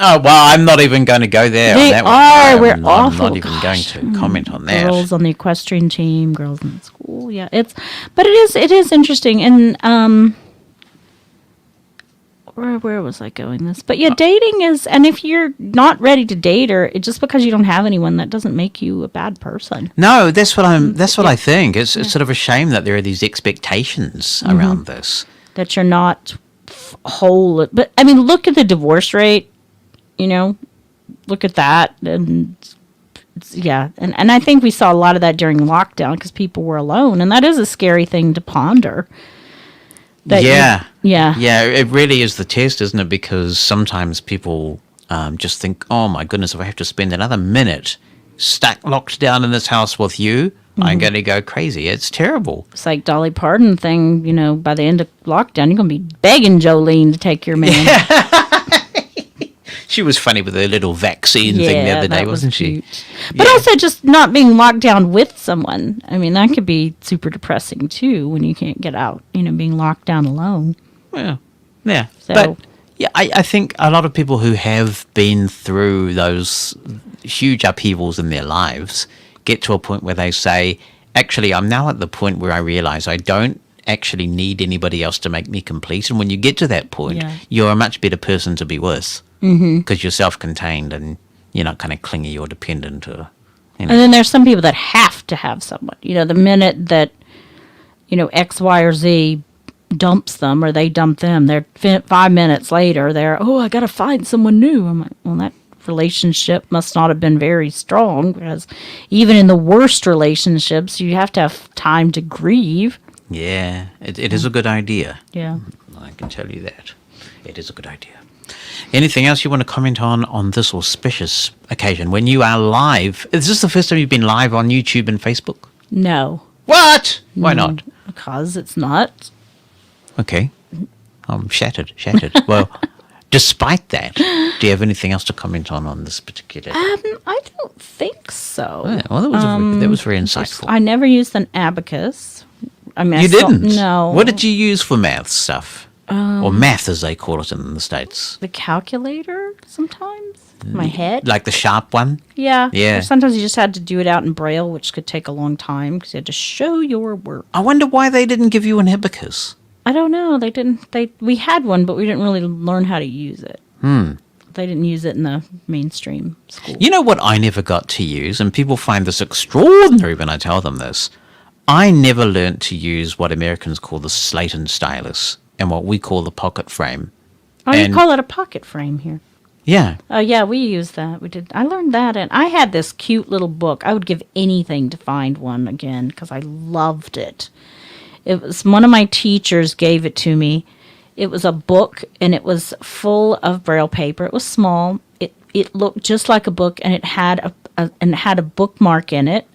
Speaker 3: Oh, well, I'm not even going to go there
Speaker 13: They
Speaker 3: on that
Speaker 13: are.
Speaker 3: one.
Speaker 13: We're awful.
Speaker 3: I'm not even going to comment on that.
Speaker 13: Girls on the equestrian team, girls in school. Yeah, but it is interesting. And where was I going this? But yeah, dating is, and if you're not ready to date her, just because you don't have anyone, that doesn't make you a bad person.
Speaker 3: No, that's what I think. It's sort of a shame that there are these expectations around this.
Speaker 13: That you're not whole. But I mean, look at the divorce rate. Look at that, and and I think we saw a lot of that during lockdown because people were alone, and that is a scary thing to ponder.
Speaker 3: Yeah, it really is the test, isn't it? Because sometimes people just think, oh my goodness, if I have to spend another minute locked down in this house with you, I'm going to go crazy. It's terrible.
Speaker 13: It's like Dolly Parton thing, by the end of lockdown, you're going to be begging Jolene to take your man. Yeah.
Speaker 3: She was funny with her little vaccine thing the other day, wasn't she?
Speaker 13: But also just not being locked down with someone. I mean, that could be super depressing, too, when you can't get out, being locked down alone.
Speaker 3: Well, yeah.
Speaker 13: So,
Speaker 3: but, I think a lot of people who have been through those huge upheavals in their lives get to a point where they say, actually, I'm now at the point where I realize I don't actually need anybody else to make me complete. And when you get to that point, you're a much better person to be with. Because you're self-contained and you're not kind of clingy or dependent. And
Speaker 13: then there's some people that have to have someone. The minute that, X, Y, or Z dumps them or they dump them, they're 5 minutes later, I got to find someone new. I'm like, well, that relationship must not have been very strong because even in the worst relationships, you have to have time to grieve.
Speaker 3: Yeah, it is a good idea.
Speaker 13: Yeah.
Speaker 3: I can tell you that. It is a good idea. Anything else you want to comment on this auspicious occasion when you are live? Is this the first time you've been live on YouTube and Facebook?
Speaker 13: No.
Speaker 3: What? Why not?
Speaker 13: Because it's not.
Speaker 3: Okay. I'm shattered. Well, despite that, do you have anything else to comment on this particular?
Speaker 13: I don't think so.
Speaker 3: Yeah, well, that was very insightful.
Speaker 13: I never used an abacus. I mean,
Speaker 3: you didn't?
Speaker 13: No.
Speaker 3: What did you use for math stuff? Or math, as they call it in the States.
Speaker 13: The calculator, sometimes. My head.
Speaker 3: Like the sharp one?
Speaker 13: Yeah.
Speaker 3: Yeah.
Speaker 13: Or sometimes you just had to do it out in Braille, which could take a long time because you had to show your work.
Speaker 3: I wonder why they didn't give you an abacus.
Speaker 13: I don't know. They didn't. We had one, but we didn't really learn how to use it. They didn't use it in the mainstream school.
Speaker 3: You know what I never got to use, and people find this extraordinary when I tell them this? I never learnt to use what Americans call the slate and stylus and what we call the pocket frame.
Speaker 13: Oh, you call it a pocket frame here.
Speaker 3: Yeah.
Speaker 13: Oh, yeah, we use that. We did. I learned that, and I had this cute little book. I would give anything to find one again because I loved it. It was one of my teachers gave it to me. It was a book, and it was full of Braille paper. It was small. It looked just like a book, and it had a bookmark in it,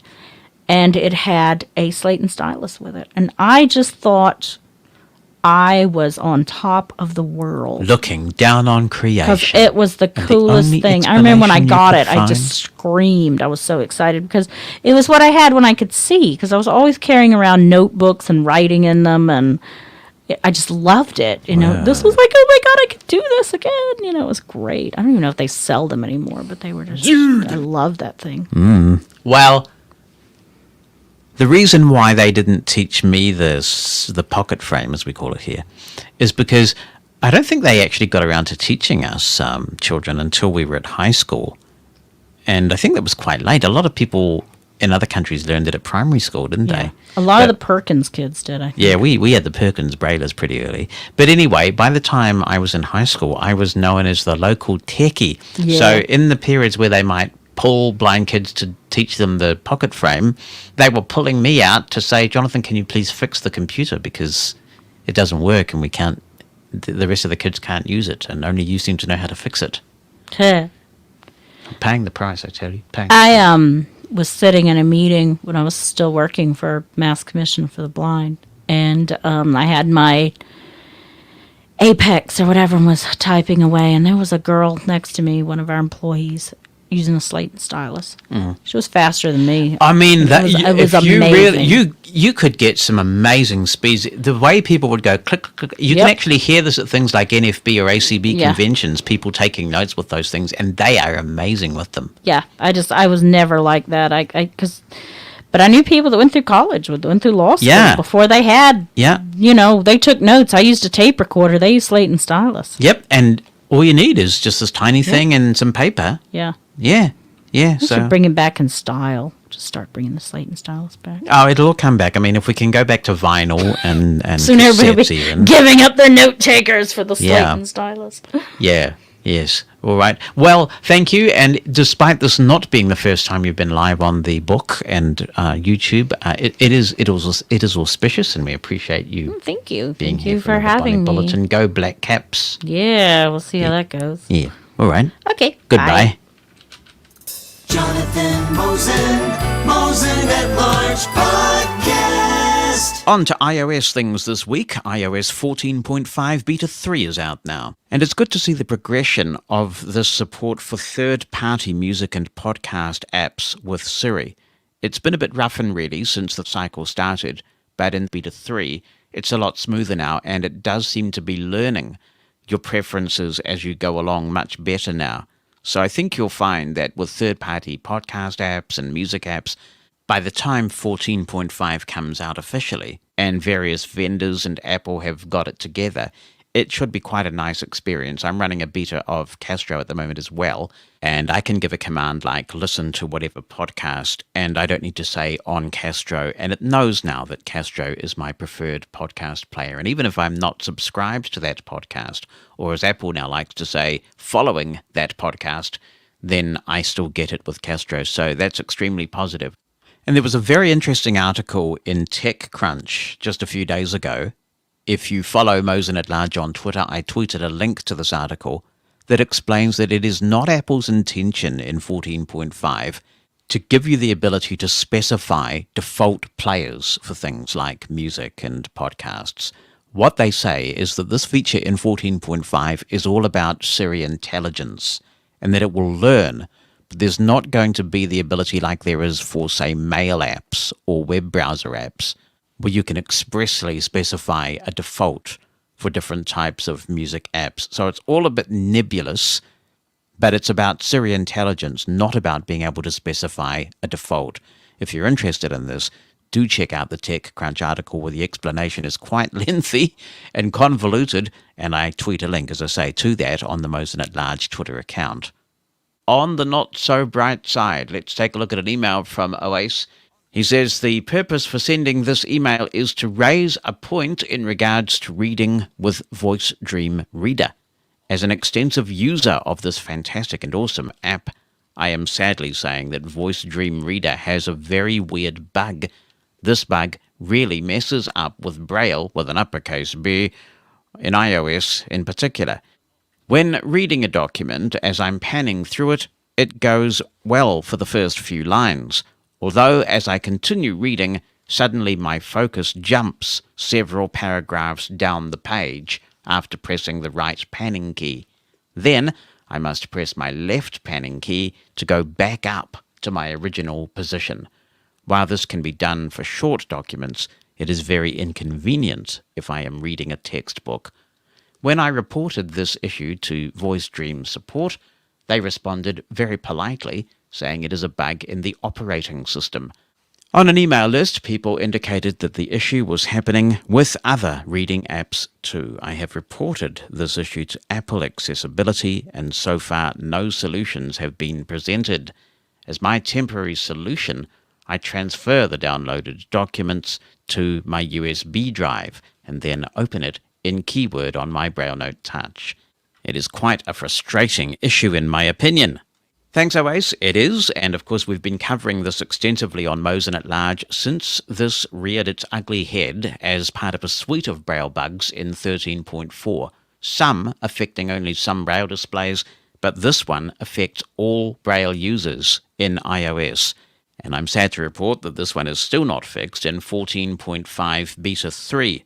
Speaker 13: and it had a slate and stylus with it. And I just thought I was on top of the world.
Speaker 3: Looking down on creation.
Speaker 13: Because it was the coolest thing. I remember when I got it, I just screamed. I was so excited because it was what I had when I could see. Because I was always carrying around notebooks and writing in them, and I just loved it. This was like, oh my God, I could do this again. It was great. I don't even know if they sell them anymore, but they were just, I loved that thing.
Speaker 3: Well, the reason why they didn't teach me the pocket frame, as we call it here, is because I don't think they actually got around to teaching us children until we were at high school. And I think that was quite late. A lot of people in other countries learned it at primary school, didn't they?
Speaker 13: A lot of the Perkins kids did, I think.
Speaker 3: Yeah, we had the Perkins Braillers pretty early. But anyway, by the time I was in high school, I was known as the local techie.
Speaker 13: Yeah.
Speaker 3: So in the periods where they might pull blind kids to teach them the pocket frame, they were pulling me out to say, Jonathan, can you please fix the computer because it doesn't work and we can't, the rest of the kids can't use it and only you seem to know how to fix it. I'm paying the price, I tell you.
Speaker 13: I was sitting in a meeting when I was still working for Mass Commission for the Blind, and I had my Apex or whatever and was typing away, and there was a girl next to me, one of our employees, using a slate and stylus. She was faster than me.
Speaker 3: I mean, that
Speaker 13: it was
Speaker 3: if you really
Speaker 13: amazing.
Speaker 3: you could get some amazing speeds. The way people would go click, click, click. You can actually hear this at things like NFB or ACB conventions. People taking notes with those things, and they are amazing with them.
Speaker 13: Yeah, I was never like that. But I knew people that went through college, went through law school before they had.
Speaker 3: Yeah.
Speaker 13: They took notes. I used a tape recorder. They used slate and stylus.
Speaker 3: Yep, and all you need is just this tiny thing and some paper.
Speaker 13: Yeah.
Speaker 3: Yeah. Yeah.
Speaker 13: We should bring it back in style. Just start bringing the slate and stylus back.
Speaker 3: Oh, it'll all come back. I mean, if we can go back to vinyl and
Speaker 13: Soon everybody will
Speaker 3: cassettes
Speaker 13: be
Speaker 3: even.
Speaker 13: giving up their note takers for the slate and stylus.
Speaker 3: Yeah. Yes. All right. Well, thank you. And despite this not being the first time you've been live on the book and YouTube, it is auspicious, and we appreciate you.
Speaker 13: Thank you.
Speaker 3: Being
Speaker 13: Thank
Speaker 3: here
Speaker 13: you
Speaker 3: for
Speaker 13: for
Speaker 3: another Bonnie
Speaker 13: having me.
Speaker 3: Bulletin. Go Black Caps.
Speaker 13: Yeah, we'll see how that goes.
Speaker 3: Yeah. All right.
Speaker 13: Okay.
Speaker 3: Goodbye.
Speaker 13: Bye.
Speaker 2: Jonathan Mosen at Large Podcast.
Speaker 3: On to iOS things this week. iOS 14.5 Beta 3 is out now. And it's good to see the progression of this support for third-party music and podcast apps with Siri. It's been a bit rough and ready since the cycle started, but in Beta 3, it's a lot smoother now, and it does seem to be learning your preferences as you go along much better now. So I think you'll find that with third-party podcast apps and music apps, by the time 14.5 comes out officially, and various vendors and Apple have got it together, it should be quite a nice experience. I'm running a beta of Castro at the moment as well, and I can give a command like listen to whatever podcast, and I don't need to say on Castro, and it knows now that Castro is my preferred podcast player. And even if I'm not subscribed to that podcast, or as Apple now likes to say, following that podcast, then I still get it with Castro. So that's extremely positive. And there was a very interesting article in TechCrunch just a few days ago. If you follow Mosen at Large on Twitter, I tweeted a link to this article that explains that it is not Apple's intention in 14.5 to give you the ability to specify default players for things like music and podcasts. What they say is that this feature in 14.5 is all about Siri intelligence, and that it will learn, but there's not going to be the ability like there is for, say, mail apps or web browser apps, where you can expressly specify a default for different types of music apps. So it's all a bit nebulous, but it's about Siri intelligence, not about being able to specify a default. If you're interested in this, do check out the TechCrunch article where the explanation is quite lengthy and convoluted, and I tweet a link, as I say, to that on the Mosen at Large Twitter account. On the not-so-bright side, let's take a look at an email from Oace. He says, the purpose for sending this email is to raise a point in regards to reading with Voice Dream Reader. As an extensive user of this fantastic and awesome app, I am sadly saying that Voice Dream Reader has a very weird bug. This bug really messes up with Braille with an uppercase B, in iOS in particular. When reading a document, as I'm panning through it, it goes well for the first few lines. Although, as I continue reading, suddenly my focus jumps several paragraphs down the page after pressing the right panning key. Then, I must press my left panning key to go back up to my original position. While this can be done for short documents, it is very inconvenient if I am reading a textbook. When I reported this issue to Voice Dream support, they responded very politely, saying it is a bug in the operating system. On an email list, people indicated that the issue was happening with other reading apps too. I have reported this issue to Apple Accessibility, and so far no solutions have been presented. As my temporary solution, I transfer the downloaded documents to my USB drive and then open it in Keyword on my Braille Note Touch. It is quite a frustrating issue in my opinion. Thanks, Oace. It is, and of course we've been covering this extensively on Mosen at Large since this reared its ugly head as part of a suite of Braille bugs in 13.4, some affecting only some Braille displays, but this one affects all Braille users in iOS. And I'm sad to report that this one is still not fixed in 14.5 Beta 3.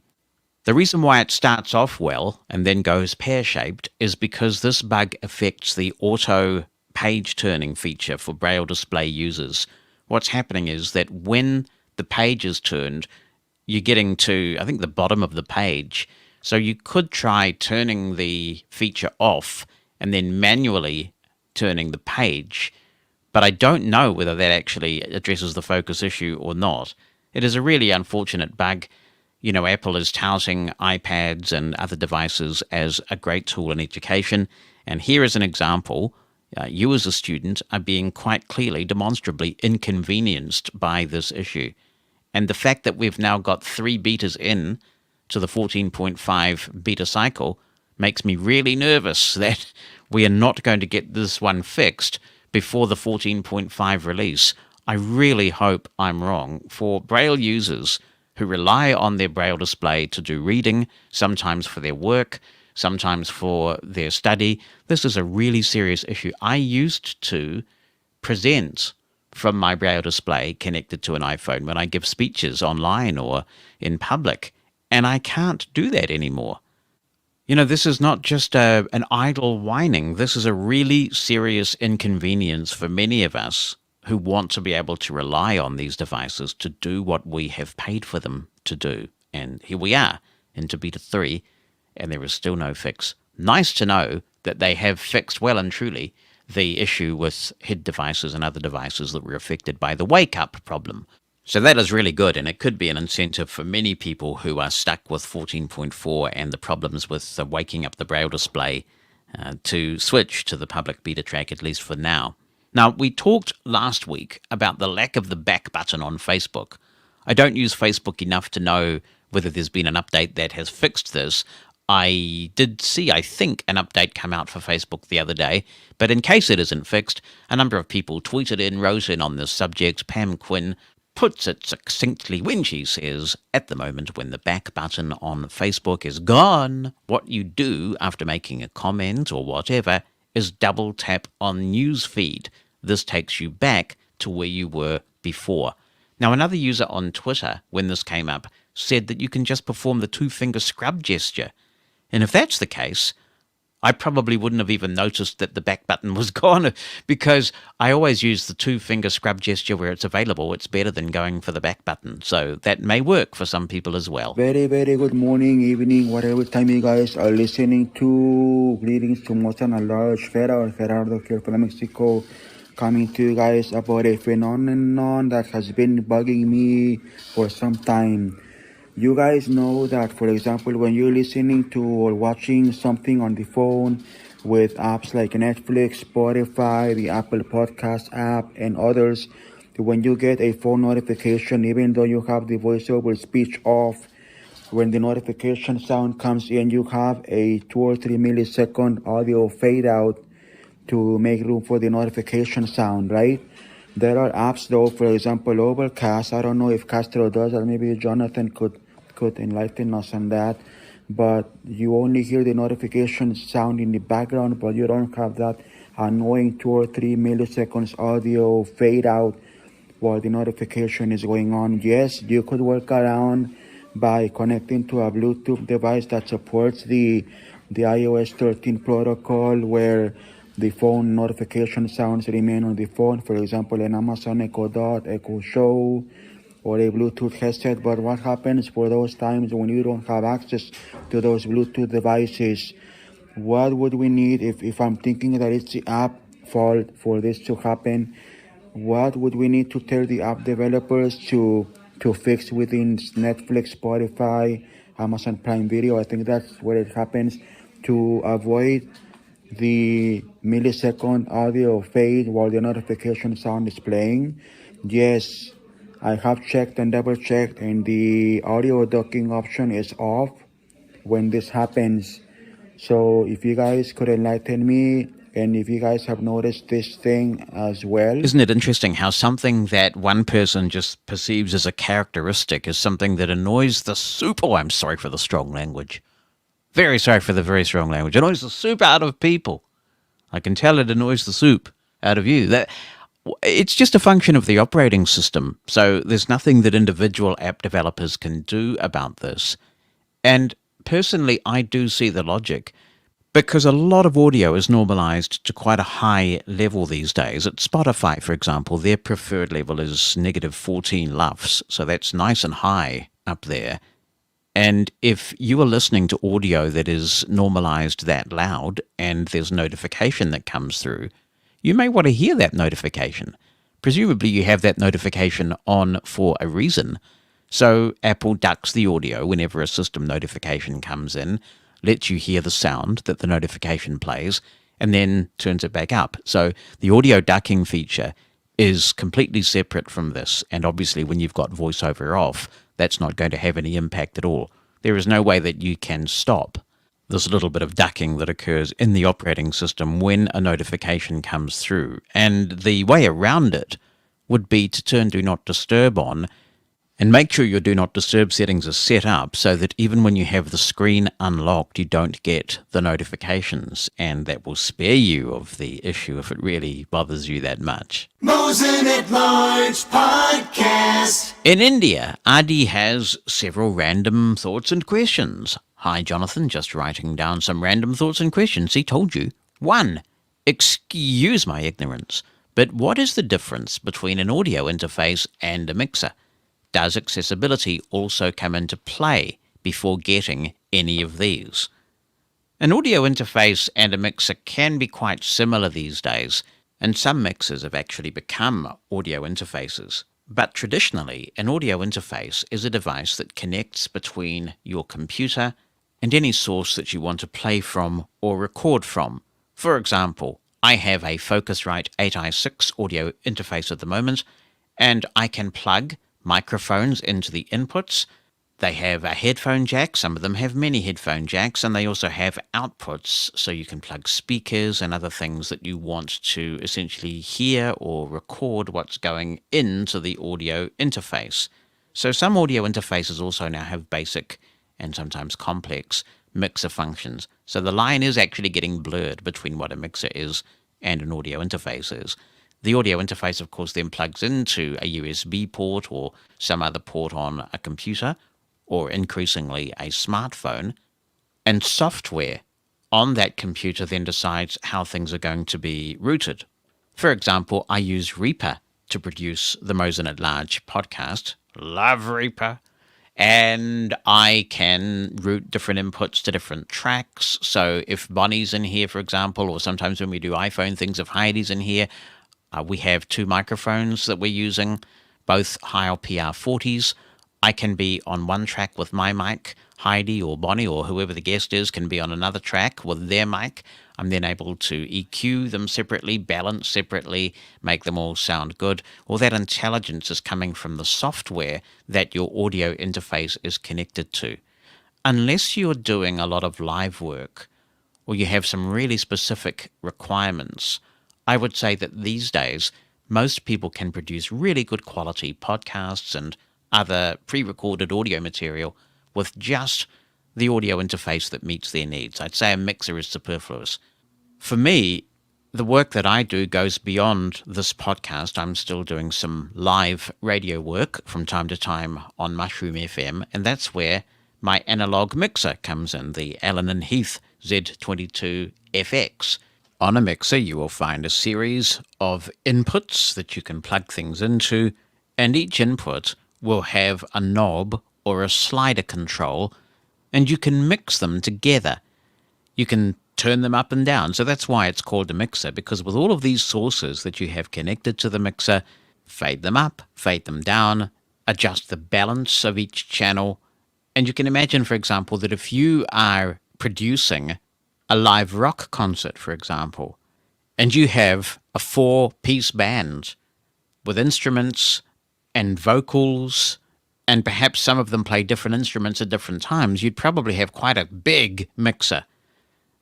Speaker 3: The reason why it starts off well and then goes pear-shaped is because this bug affects the auto page turning feature for Braille display users. What's happening is that when the page is turned, you're getting to, I think, the bottom of the page. So you could try turning the feature off and then manually turning the page, but I don't know whether that actually addresses the focus issue or not. It is a really unfortunate bug. You know, Apple is touting iPads and other devices as a great tool in education, and here is an example. You as a student are being quite clearly, demonstrably inconvenienced by this issue. And the fact that we've now got 3 betas in to the 14.5 beta cycle makes me really nervous that we are not going to get this one fixed before the 14.5 release. I really hope I'm wrong. For Braille users who rely on their Braille display to do reading, sometimes for their work, sometimes for their study, this is a really serious issue. I used to present from my Braille display connected to an iPhone when I give speeches online or in public, and I can't do that anymore. You know, this is not just an idle whining. This is a really serious inconvenience for many of us who want to be able to rely on these devices to do what we have paid for them to do. And here we are into beta 3, and there is still no fix. Nice to know that they have fixed well and truly the issue with head devices and other devices that were affected by the wake-up problem. So that is really good, and it could be an incentive for many people who are stuck with 14.4 and the problems with waking up the Braille display to switch to the public beta track, at least for now. Now, we talked last week about the lack of the back button on Facebook. I don't use Facebook enough to know whether there's been an update that has fixed this. I did see, I think, an update come out for Facebook the other day, but in case it isn't fixed, a number of people tweeted in, wrote in on this subject. Pam Quinn puts it succinctly when she says, at the moment when the back button on Facebook is gone, what you do after making a comment or whatever is double tap on News Feed. This takes you back to where you were before. Now, another user on Twitter, when this came up, said that you can just perform the 2-finger scrub gesture. And if that's the case, I probably wouldn't have even noticed that the back button was gone, because I always use the 2-finger scrub gesture where it's available. It's better than going for the back button. So that may work for some people as well.
Speaker 14: Very, very good morning, evening, whatever time you guys are listening to. Greetings to Mosen at large, Gerardo here from Mexico, coming to you guys about a phenomenon that has been bugging me for some time. You guys know that, for example, when you're listening to or watching something on the phone with apps like Netflix, Spotify, the Apple Podcast app, and others, when you get a phone notification, even though you have the voiceover speech off, when the notification sound comes in, you have a 2 or 3 millisecond audio fade out to make room for the notification sound, right? There are apps though, for example, Overcast. I don't know if Castro does, or maybe Jonathan could enlighten us on that, but you only hear the notification sound in the background, but you don't have that annoying 2 or 3 milliseconds audio fade out while the notification is going on. Yes, you could work around by connecting to a Bluetooth device that supports the iOS 13 protocol, where the phone notification sounds remain on the phone, for example, an Amazon Echo Dot, Echo Show, or a Bluetooth headset. But what happens for those times when you don't have access to those Bluetooth devices? What would we need if I'm thinking that it's the app fault for this to happen? What would we need to tell the app developers to fix within Netflix, Spotify, Amazon Prime Video? I think that's where it happens, to avoid the millisecond audio fade while the notification sound is playing. Yes, I have checked and double checked, and the audio ducking option is off when this happens. So if you guys could enlighten me, and if you guys have noticed this thing as well.
Speaker 3: Isn't it interesting how something that one person just perceives as a characteristic is something that annoys the soup? Oh, I'm sorry for the strong language. Very sorry for the very strong language. It annoys the soup out of people. I can tell it annoys the soup out of you. It's just a function of the operating system. So there's nothing that individual app developers can do about this. And personally, I do see the logic. Because a lot of audio is normalized to quite a high level these days. At Spotify, for example, their preferred level is negative 14 LUFS, so that's nice and high up there. And if you are listening to audio that is normalized that loud and there's a notification that comes through, you may want to hear that notification. Presumably you have that notification on for a reason. So Apple ducks the audio whenever a system notification comes in, lets you hear the sound that the notification plays, and then turns it back up. So the audio ducking feature is completely separate from this, and obviously when you've got voiceover off, that's not going to have any impact at all. There is no way that you can stop this little bit of ducking that occurs in the operating system when a notification comes through. And the way around it would be to turn Do Not Disturb on and make sure your Do Not Disturb settings are set up so that even when you have the screen unlocked, you don't get the notifications, and that will spare you of the issue if it really bothers you that much.
Speaker 2: Mosen at Large Podcast.
Speaker 3: In India, Adi has several random thoughts and questions. Hi, Jonathan, just writing down some random thoughts and questions. He told you. 1. Excuse my ignorance, but what is the difference between an audio interface and a mixer? Does accessibility also come into play before getting any of these? An audio interface and a mixer can be quite similar these days, and some mixers have actually become audio interfaces. But traditionally, an audio interface is a device that connects between your computer and any source that you want to play from or record from. For example, I have a Focusrite 8i6 audio interface at the moment, and I can plug microphones into the inputs. They have a headphone jack. Some of them have many headphone jacks, and they also have outputs, so you can plug speakers and other things that you want to essentially hear or record what's going into the audio interface. So some audio interfaces also now have basic and sometimes complex mixer functions. So the line is actually getting blurred between what a mixer is and an audio interface is. The audio interface, of course, then plugs into a USB port or some other port on a computer, or increasingly a smartphone, and software on that computer then decides how things are going to be routed. For example, I use Reaper to produce the Mosen at Large podcast. Love Reaper. And I can route different inputs to different tracks. So if Bonnie's in here, for example, or sometimes when we do iPhone things, if Heidi's in here, we have 2 microphones that we're using, both Heil PR40s. I can be on one track with my mic. Heidi or Bonnie or whoever the guest is can be on another track with their mic. I'm then able to EQ them separately, balance separately, make them all sound good. All that intelligence is coming from the software that your audio interface is connected to. Unless you're doing a lot of live work or you have some really specific requirements, I would say that these days, most people can produce really good quality podcasts and other pre-recorded audio material with just the audio interface that meets their needs. I'd say a mixer is superfluous. For me, the work that I do goes beyond this podcast. I'm still doing some live radio work from time to time on Mushroom FM, and that's where my analog mixer comes in, the Allen & Heath Z22FX. On a mixer, you will find a series of inputs that you can plug things into, and each input will have a knob or a slider control, and you can mix them together. You can turn them up and down, so that's why it's called a mixer, because with all of these sources that you have connected to the mixer, fade them up, fade them down, adjust the balance of each channel, and you can imagine, for example, that if you are producing a live rock concert, for example, and you have a 4-piece band with instruments and vocals, and perhaps some of them play different instruments at different times, you'd probably have quite a big mixer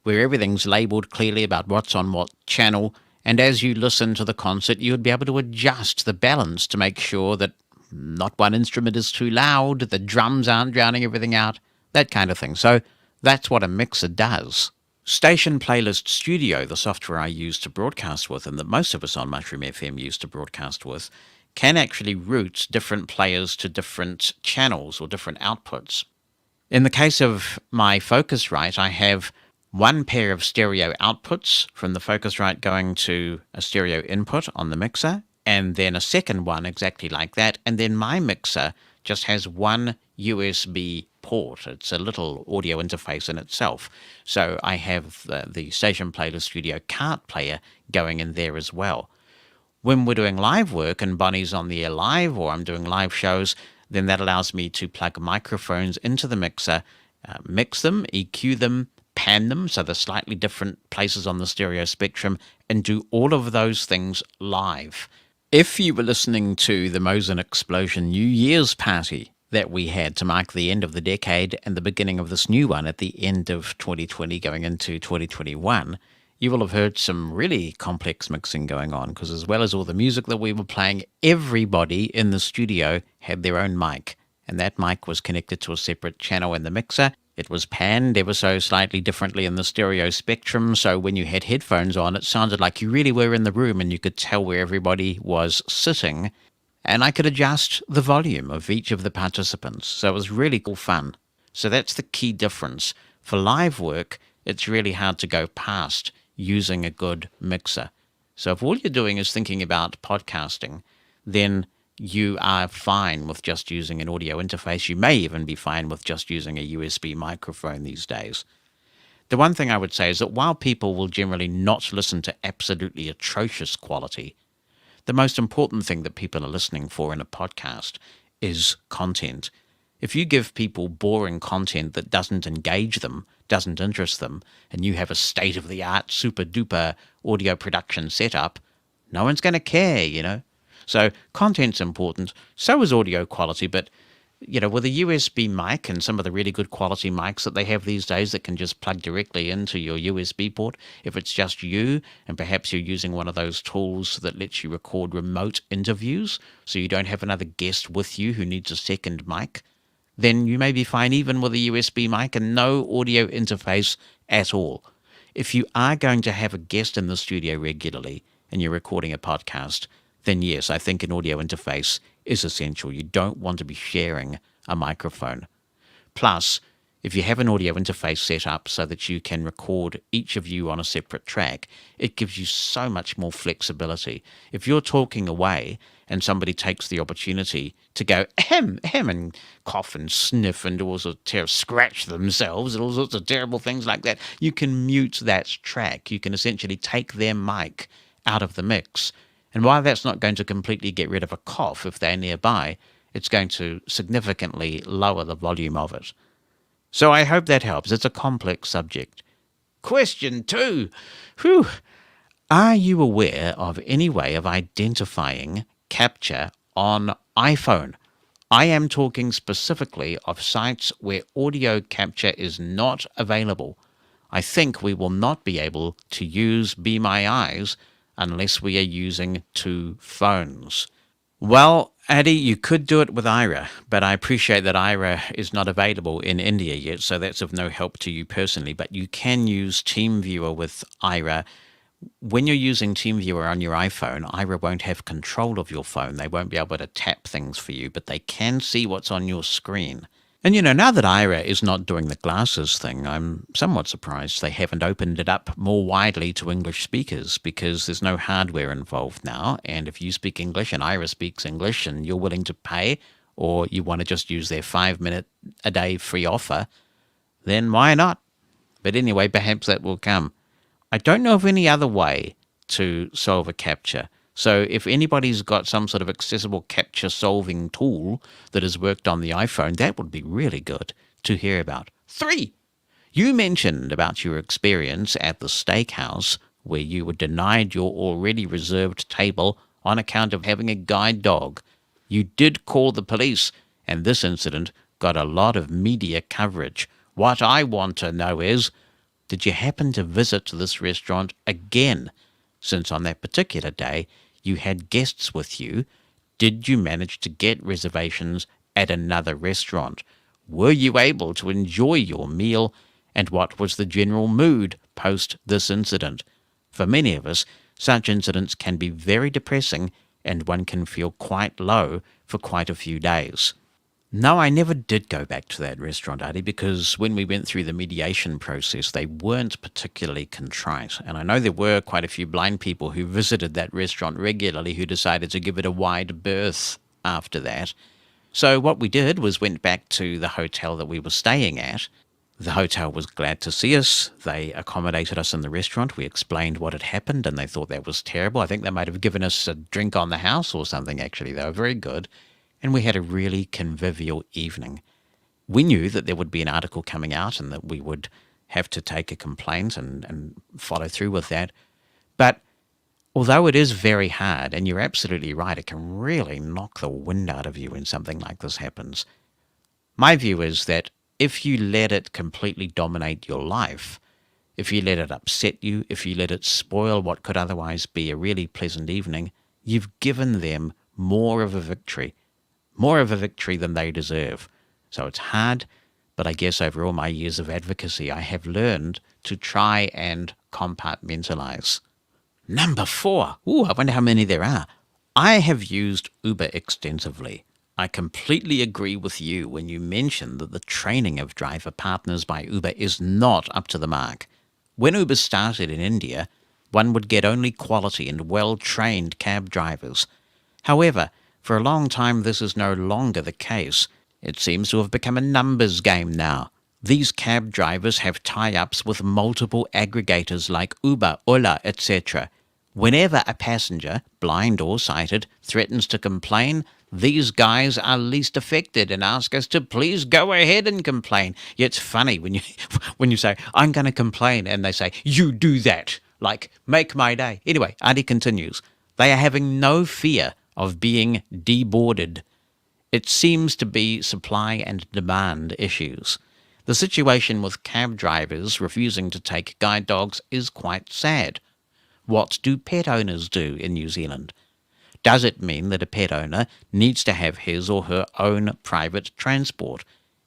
Speaker 3: where everything's labeled clearly about what's on what channel, and as you listen to the concert, you'd be able to adjust the balance to make sure that not one instrument is too loud, the drums aren't drowning everything out, that kind of thing. So that's what a mixer does. Station Playlist Studio, the software I use to broadcast with, and that most of us on Mushroom FM use to broadcast with, can actually route different players to different channels or different outputs. In the case of my Focusrite, I have one pair of stereo outputs from the Focusrite going to a stereo input on the mixer, and then a second one exactly like that, and then my mixer just has one USB port. It's a little audio interface in itself. So I have the Station Playlist Studio cart player going in there as well. When we're doing live work and Bonnie's on the air live, or I'm doing live shows, then that allows me to plug microphones into the mixer, mix them, EQ them, pan them so they're slightly different places on the stereo spectrum, and do all of those things live. If you were listening to the Mosen Explosion New Year's party that we had to mark the end of the decade and the beginning of this new one at the end of 2020 going into 2021, you will have heard some really complex mixing going on, because as well as all the music that we were playing, everybody in the studio had their own mic, and that mic was connected to a separate channel in the mixer. It was panned ever so slightly differently in the stereo spectrum, so when you had headphones on, it sounded like you really were in the room and you could tell where everybody was sitting, and I could adjust the volume of each of the participants, so it was really cool fun. So that's the key difference. For live work, it's really hard to go past using a good mixer. So if all you're doing is thinking about podcasting, then you are fine with just using an audio interface. You may even be fine with just using a USB microphone these days. The one thing I would say is that while people will generally not listen to absolutely atrocious quality, the most important thing that people are listening for in a podcast is content. If you give people boring content that doesn't engage them, doesn't interest them, and you have a state-of-the-art, super-duper audio production setup, no one's going to care, you know. So content's important, so is audio quality, but, you know, with a USB mic and some of the really good quality mics that they have these days that can just plug directly into your USB port, if it's just you, and perhaps you're using one of those tools that lets you record remote interviews, so you don't have another guest with you who needs a second mic, then you may be fine even with a USB mic and no audio interface at all. If you are going to have a guest in the studio regularly and you're recording a podcast, then yes, I think an audio interface is essential. You don't want to be sharing a microphone. Plus, if you have an audio interface set up so that you can record each of you on a separate track, it gives you so much more flexibility. If you're talking away and somebody takes the opportunity to go ahem, ahem, and cough and sniff and do all sorts of scratch themselves and all sorts of terrible things like that, you can mute that track. You can essentially take their mic out of the mix. And while that's not going to completely get rid of a cough if they're nearby, it's going to significantly lower the volume of it. So I hope that helps. It's a complex subject. Question 2. Whew. Are you aware of any way of identifying capture on iPhone? I am talking specifically of sites where audio capture is not available. I think we will not be able to use Be My Eyes unless we are using 2 phones. Well, Addy, you could do it with Aira, but I appreciate that Aira is not available in India yet, so that's of no help to you personally, but you can use TeamViewer with Aira. When you're using TeamViewer on your iPhone, Aira won't have control of your phone. They won't be able to tap things for you, but they can see what's on your screen. And, you know, now that Aira is not doing the glasses thing, I'm somewhat surprised they haven't opened it up more widely to English speakers, because there's no hardware involved now. And if you speak English and Aira speaks English and you're willing to pay, or you want to just use their 5-minute-a-day free offer, then why not? But anyway, perhaps that will come. I don't know of any other way to solve a capture. So if anybody's got some sort of accessible capture solving tool that has worked on the iPhone, that would be really good to hear about. 3. You mentioned about your experience at the steakhouse where you were denied your already reserved table on account of having a guide dog. You did call the police, and this incident got a lot of media coverage. What I want to know is, did you happen to visit this restaurant again? Since on that particular day, you had guests with you, did you manage to get reservations at another restaurant? Were you able to enjoy your meal? And what was the general mood post this incident? For many of us, such incidents can be very depressing, and one can feel quite low for quite a few days. No, I never did go back to that restaurant, Adi, because when we went through the mediation process, they weren't particularly contrite. And I know there were quite a few blind people who visited that restaurant regularly who decided to give it a wide berth after that. So what we did was went back to the hotel that we were staying at. The hotel was glad to see us. They accommodated us in the restaurant. We explained what had happened, and they thought that was terrible. I think they might have given us a drink on the house or something, actually. They were very good. And we had a really convivial evening. We knew that there would be an article coming out and that we would have to take a complaint and follow through with that. But although it is very hard, and you're absolutely right, it can really knock the wind out of you when something like this happens. My view is that if you let it completely dominate your life, if you let it upset you, if you let it spoil what could otherwise be a really pleasant evening, you've given them more of a victory than they deserve. So it's hard, but I guess over all my years of advocacy, I have learned to try and compartmentalize. Number 4. Ooh, I wonder how many there are. I have used Uber extensively. I completely agree with you when you mention that the training of driver partners by Uber is not up to the mark. When Uber started in India, one would get only quality and well-trained cab drivers. However, for a long time this is no longer the case. It seems to have become a numbers game now. These cab drivers have tie-ups with multiple aggregators like Uber, Ola, etc. Whenever a passenger, blind or sighted, threatens to complain, these guys are least affected and ask us to please go ahead and complain. Yeah, it's funny when you say, I'm going to complain, and they say, you do that. Like, make my day. Anyway, Adi continues. They are having no fear of being deboarded. It seems to be supply and demand issues. The situation with cab drivers refusing to take guide dogs is quite sad. What do pet owners do in New Zealand? Does it mean that a pet owner needs to have his or her own private transport?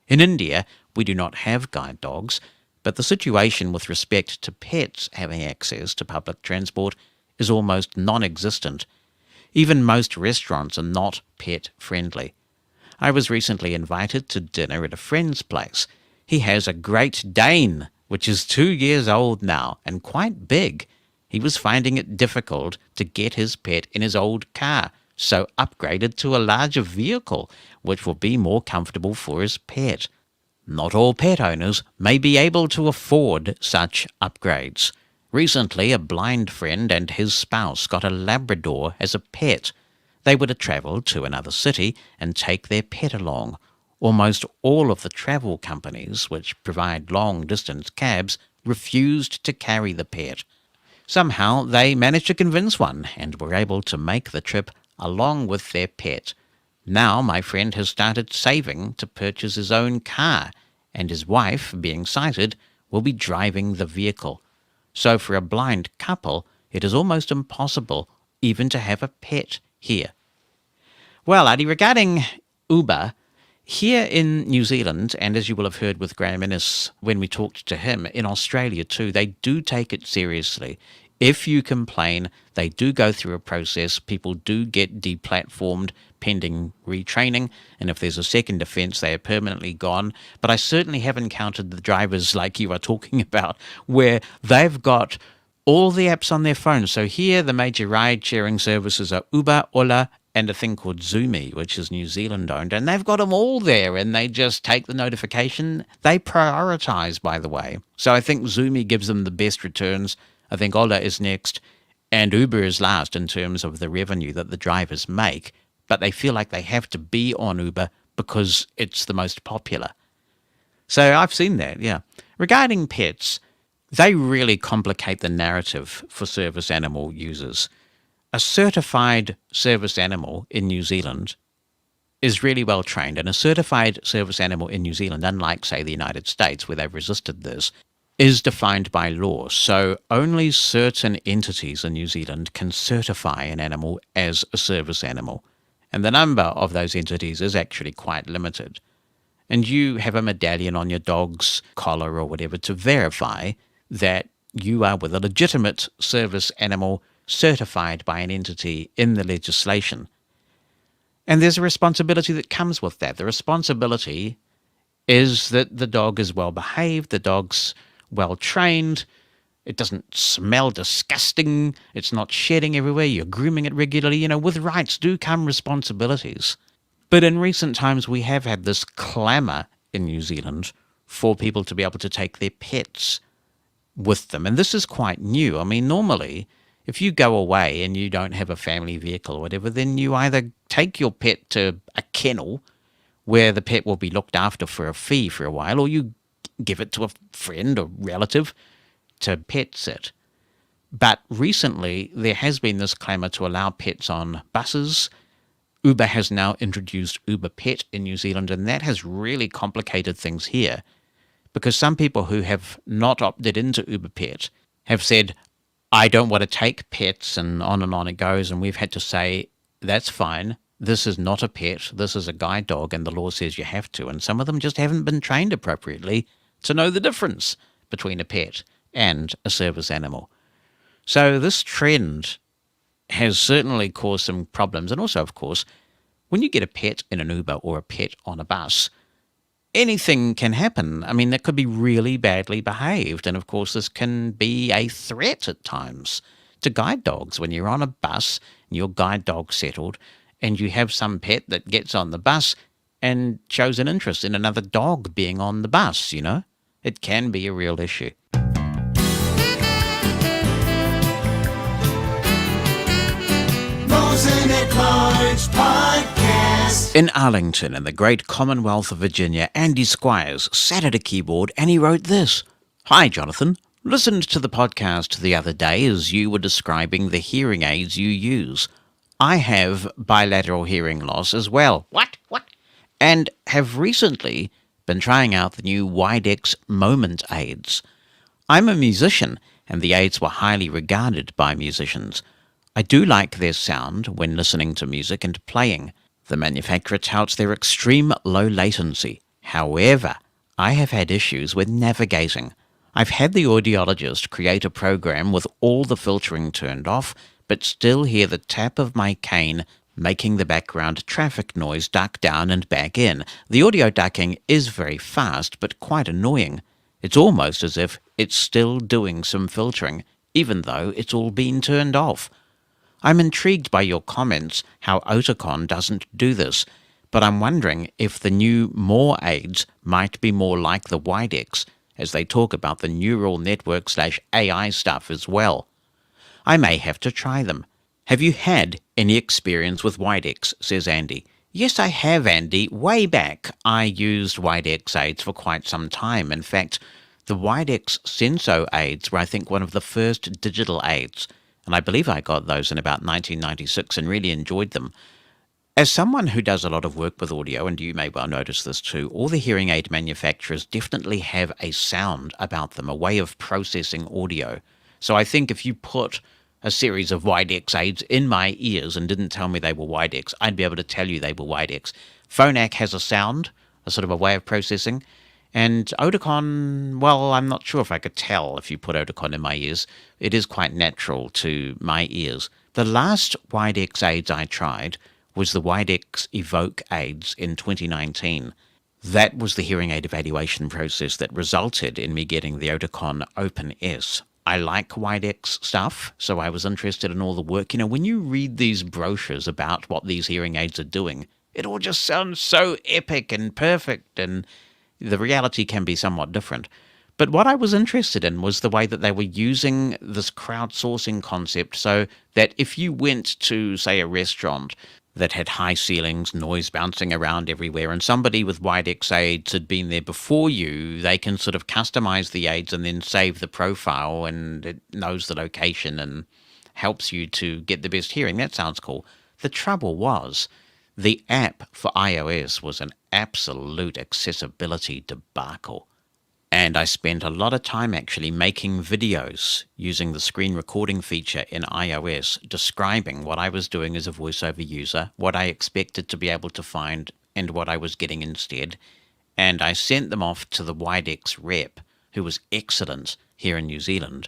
Speaker 3: In India, we do not have guide dogs, but the situation with respect to pets having access to public transport is almost non-existent. Even most restaurants are not pet-friendly. I was recently invited to dinner at a friend's place. He has a Great Dane, which is 2 years old now and quite big. He was finding it difficult to get his pet in his old car, so upgraded to a larger vehicle, which will be more comfortable for his pet. Not all pet owners may be able to afford such upgrades. Recently, a blind friend and his spouse got a Labrador as a pet. They were to travel to another city and take their pet along. Almost all of the travel companies, which provide long-distance cabs, refused to carry the pet. Somehow they managed to convince one and were able to make the trip along with their pet. Now my friend has started saving to purchase his own car, and his wife, being sighted, will be driving the vehicle. So for a blind couple, it is almost impossible even to have a pet here. Well, Adi, regarding Uber, here in New Zealand, and as you will have heard with Graham Innes when we talked to him, in Australia too, they do take it seriously. If you complain, they do go through a process. People do get deplatformed pending retraining, and if there's a second offence, they are permanently gone. But I certainly have encountered the drivers like you are talking about, where they've got all the apps on their phone. So here, the major ride-sharing services are Uber, Ola, and a thing called Zoomy, which is New Zealand-owned, and they've got them all there, and they just take the notification. They prioritise, by the way. So I think Zoomy gives them the best returns. I think Ola is next, and Uber is last in terms of the revenue that the drivers make, but they feel like they have to be on Uber because it's the most popular. So I've seen that, yeah. Regarding pets, they really complicate the narrative for service animal users. A certified service animal in New Zealand is really well trained, and a certified service animal in New Zealand, unlike, say, the United States, where they've resisted this, is defined by law. So only certain entities in New Zealand can certify an animal as a service animal, and the number of those entities is actually quite limited. And you have a medallion on your dog's collar or whatever to verify that you are with a legitimate service animal certified by an entity in the legislation. And there's a responsibility that comes with that. The responsibility is that the dog is well behaved, the dog's well trained, it doesn't smell disgusting, it's not shedding everywhere, you're grooming it regularly. You know, with rights do come responsibilities. But in recent times, we have had this clamour in New Zealand for people to be able to take their pets with them. And this is quite new. I mean, normally, if you go away and you don't have a family vehicle or whatever, then you either take your pet to a kennel where the pet will be looked after for a fee for a while, or you give it to a friend or relative to pet sit. But recently, there has been this clamour to allow pets on buses. Uber has now introduced Uber Pet in New Zealand, and that has really complicated things here, because some people who have not opted into Uber Pet have said, I don't want to take pets, and on it goes, and we've had to say, that's fine, this is not a pet, this is a guide dog, and the law says you have to. And some of them just haven't been trained appropriately to know the difference between a pet and a service animal. So this trend has certainly caused some problems. And also, of course, when you get a pet in an Uber or a pet on a bus, anything can happen. I mean, that could be really badly behaved. And of course, this can be a threat at times to guide dogs. When you're on a bus and your guide dog's settled and you have some pet that gets on the bus and shows an interest in another dog being on the bus, you know, it can be a real issue.
Speaker 2: Mosen at Large Podcast.
Speaker 3: In Arlington, in the great Commonwealth of Virginia, Andy Squires sat at a keyboard and he wrote this. Hi, Jonathan. Listened to the podcast the other day as you were describing the hearing aids you use. I have bilateral hearing loss as well. What? And have recently been trying out the new Widex Moment aids. I'm a musician, and the aids were highly regarded by musicians. I do like their sound when listening to music and playing. The manufacturer touts their extreme low latency. However, I have had issues with navigating. I've had the audiologist create a program with all the filtering turned off, but still hear the tap of my cane making the background traffic noise duck down and back in. The audio ducking is very fast, but quite annoying. It's almost as if it's still doing some filtering, even though it's all been turned off. I'm intrigued by your comments how Oticon doesn't do this, but I'm wondering if the new More aids might be more like the Widex, as they talk about the neural network / AI stuff as well. I may have to try them. Have you had any experience with Widex, says Andy. Yes, I have, Andy. Way back, I used Widex aids for quite some time. In fact, the Widex Senso aids were, I think, one of the first digital aids, and I believe I got those in about 1996 and really enjoyed them. As someone who does a lot of work with audio, and you may well notice this too, all the hearing aid manufacturers definitely have a sound about them, a way of processing audio. So I think if you put a series of Widex aids in my ears and didn't tell me they were Widex, I'd be able to tell you they were Widex. Phonak has a sound, a sort of a way of processing, and Oticon, well, I'm not sure if I could tell if you put Oticon in my ears. It is quite natural to my ears. The last Widex aids I tried was the Widex Evoke aids in 2019. That was the hearing aid evaluation process that resulted in me getting the Oticon Open S. I like Widex stuff, so I was interested in all the work. You know, when you read these brochures about what these hearing aids are doing, it all just sounds so epic and perfect, and the reality can be somewhat different. But what I was interested in was the way that they were using this crowdsourcing concept so that if you went to, say, a restaurant that had high ceilings, noise bouncing around everywhere, and somebody with Widex aids had been there before you, they can sort of customize the aids and then save the profile, and it knows the location and helps you to get the best hearing. That sounds cool. The trouble was, the app for iOS was an absolute accessibility debacle. And I spent a lot of time actually making videos using the screen recording feature in iOS, describing what I was doing as a voiceover user, what I expected to be able to find, and what I was getting instead. And I sent them off to the Widex rep, who was excellent here in New Zealand.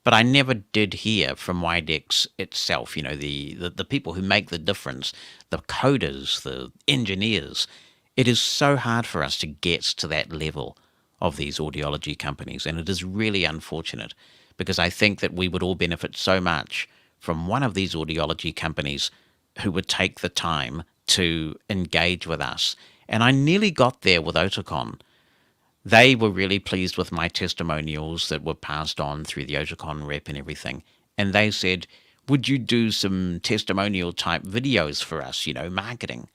Speaker 3: But I never did hear from Widex itself, the people who make the difference, the coders, the engineers. It is so hard for us to get to that level of these audiology companies, and it is really unfortunate because I think that we would all benefit so much from one of these audiology companies who would take the time to engage with us. And I nearly got there with Oticon. They were really pleased with my testimonials that were passed on through the Oticon rep and everything. And they said, would you do some testimonial type videos for us, marketing?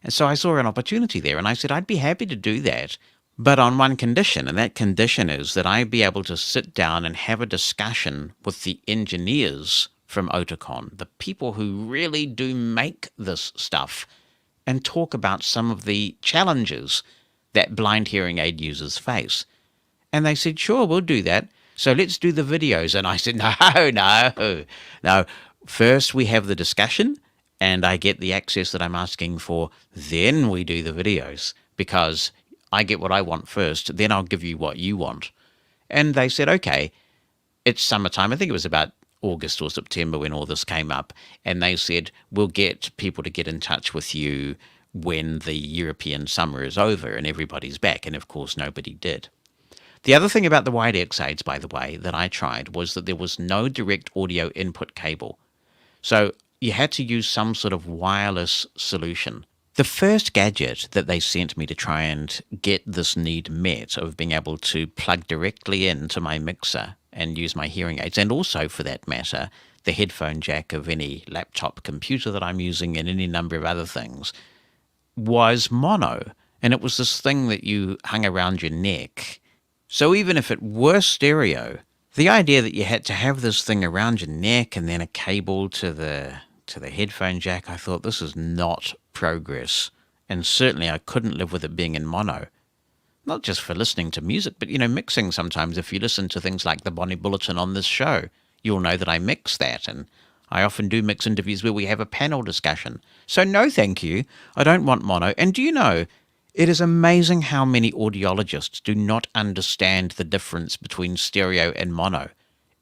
Speaker 3: And so I saw an opportunity there, and I said, I'd be happy to do that, but on one condition, and that condition is that I be able to sit down and have a discussion with the engineers from Oticon, the people who really do make this stuff, and talk about some of the challenges that blind hearing aid users face. And they said, sure, we'll do that. So let's do the videos. And I said, no. First we have the discussion and I get the access that I'm asking for. Then we do the videos because I get what I want first. Then I'll give you what you want. And they said, okay, it's summertime. I think it was about August or September when all this came up. And they said, we'll get people to get in touch with you when the European summer is over and everybody's back. And of course, nobody did. The other thing about the Widex aids, by the way, that I tried was that there was no direct audio input cable. So you had to use some sort of wireless solution. The first gadget that they sent me to try and get this need met of being able to plug directly into my mixer and use my hearing aids, and also, for that matter, the headphone jack of any laptop computer that I'm using and any number of other things, was mono. And it was this thing that you hung around your neck. So even if it were stereo, the idea that you had to have this thing around your neck and then a cable to the headphone jack, I thought this is not progress. And certainly I couldn't live with it being in mono. Not just for listening to music, but, mixing sometimes. If you listen to things like the Bonnie Bulletin on this show, you'll know that I mix that. And I often do mix interviews where we have a panel discussion. So no, thank you. I don't want mono. And do you know, it is amazing how many audiologists do not understand the difference between stereo and mono.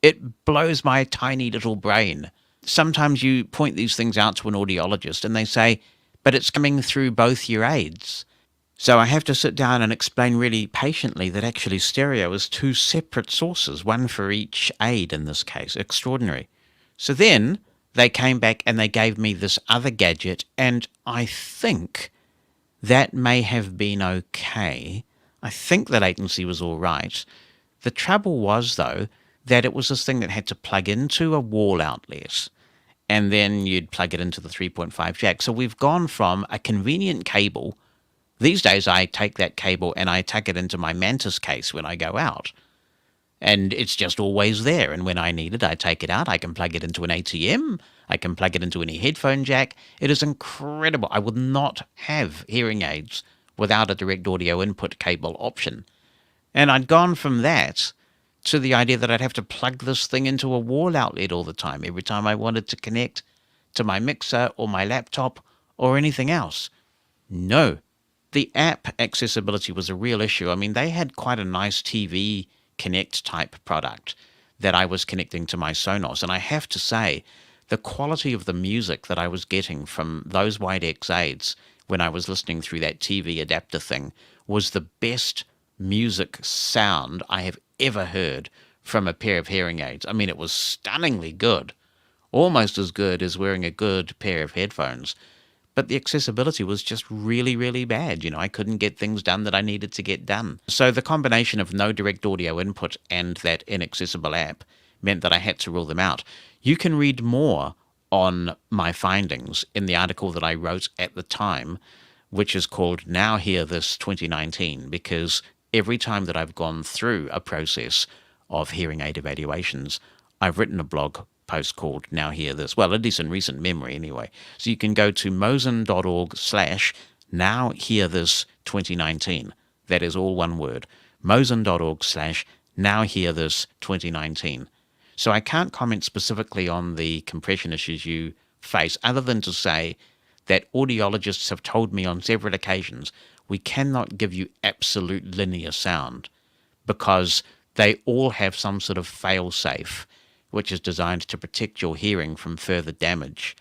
Speaker 3: It blows my tiny little brain. Sometimes you point these things out to an audiologist and they say, but it's coming through both your aids. So I have to sit down and explain really patiently that actually stereo is two separate sources, one for each aid in this case. Extraordinary. So then they came back and they gave me this other gadget, and I think that may have been okay. I think the latency was all right. The trouble was, though, that it was this thing that had to plug into a wall outlet, and then you'd plug it into the 3.5 jack. So we've gone from a convenient cable. These days I take that cable and I tuck it into my Mantis case when I go out. And it's just always there. And when I need it, I take it out. I can plug it into an ATM. I can plug it into any headphone jack. It is incredible. I would not have hearing aids without a direct audio input cable option. And I'd gone from that to the idea that I'd have to plug this thing into a wall outlet all the time, every time I wanted to connect to my mixer or my laptop or anything else. No. The app accessibility was a real issue. I mean, they had quite a nice TV Connect type product that I was connecting to my Sonos. And I have to say, the quality of the music that I was getting from those Widex aids when I was listening through that TV adapter thing was the best music sound I have ever heard from a pair of hearing aids. I mean, it was stunningly good, almost as good as wearing a good pair of headphones. But the accessibility was just really, really bad. I couldn't get things done that I needed to get done. So the combination of no direct audio input and that inaccessible app meant that I had to rule them out. You can read more on my findings in the article that I wrote at the time, which is called Now Hear This 2019, because every time that I've gone through a process of hearing aid evaluations, I've written a blog post called Now Hear This. Well, at least in recent memory anyway. So you can go to mosen.org/Now Hear This 2019. That is all one word. Mosen.org/Now Hear This 2019. So I can't comment specifically on the compression issues you face, other than to say that audiologists have told me on several occasions we cannot give you absolute linear sound because they all have some sort of fail-safe. which is designed to protect your hearing from further damage.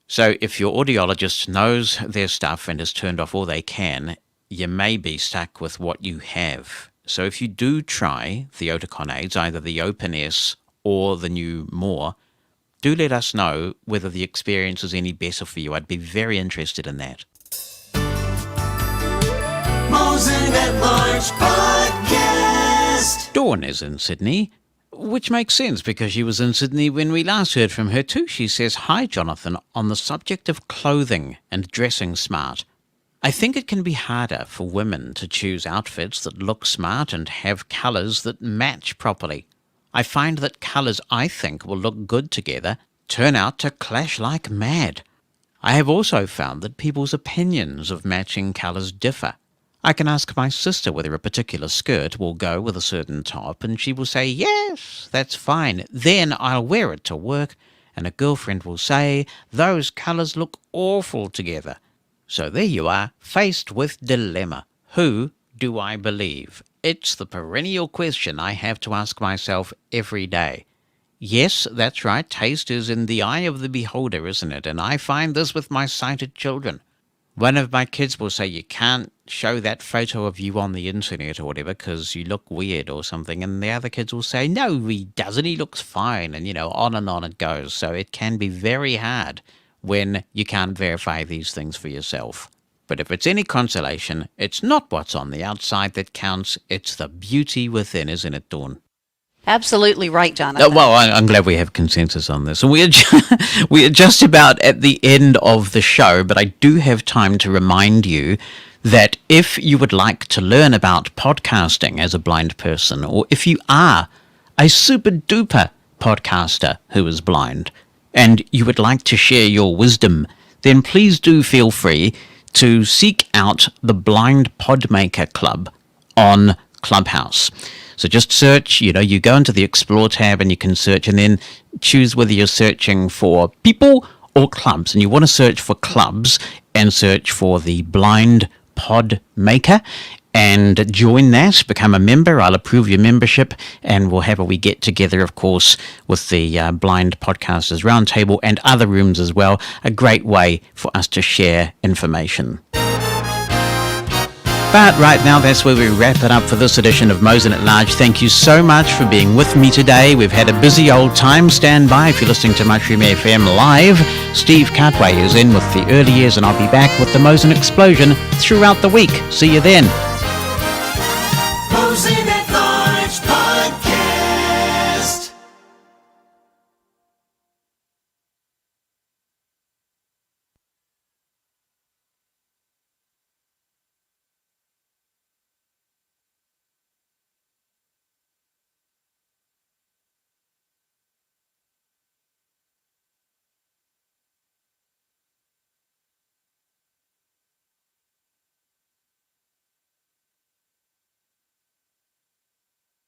Speaker 3: So if your audiologist knows their stuff and has turned off all they can, you may be stuck with what you have. So if you do try the Oticon aids, either the Open S or the new More, do let us know whether the experience is any better for you. I'd be very interested in that.
Speaker 2: Mosen at Large Podcast.
Speaker 3: Dawn is in Sydney, which makes sense because she was in Sydney when we last heard from her too. She says, "Hi Jonathan, on the subject of clothing and dressing smart. I think it can be harder for women to choose outfits that look smart and have colours that match properly. I find that colours I think will look good together turn out to clash like mad. I have also found that people's opinions of matching colours differ. I can ask my sister whether a particular skirt will go with a certain top, and she will say, yes, that's fine. Then I'll wear it to work, and a girlfriend will say, those colours look awful together. So there you are, faced with dilemma. Who do I believe? It's the perennial question I have to ask myself every day. Yes, that's right, taste is in the eye of the beholder, isn't it? And I find this with my sighted children. One of my kids will say, you can't show that photo of you on the internet or whatever because you look weird or something. And the other kids will say, no, he doesn't. He looks fine. And, on and on it goes. So it can be very hard when you can't verify these things for yourself. But if it's any consolation, it's not what's on the outside that counts. It's the beauty within, isn't it, Dawn?
Speaker 15: Absolutely right, Jonathan.
Speaker 3: Well, I'm glad we have consensus on this. And we are just about at the end of the show, but I do have time to remind you that if you would like to learn about podcasting as a blind person, or if you are a super duper podcaster who is blind, and you would like to share your wisdom, then please do feel free to seek out the Blind Podmaker Club on Clubhouse. So just search, you go into the Explore tab and you can search and then choose whether you're searching for people or clubs. And you want to search for clubs and search for the Blind Pod Maker and join that, become a member. I'll approve your membership and we'll have a wee get together, of course, with the Blind Podcasters Roundtable and other rooms as well. A great way for us to share information. But right now, that's where we wrap it up for this edition of Mosen at Large. Thank you so much for being with me today. We've had a busy old time. Stand by if you're listening to Mushroom FM live. Steve Cartway is in with the early years, and I'll be back with the Mosen Explosion throughout the week. See you then.
Speaker 2: Mosen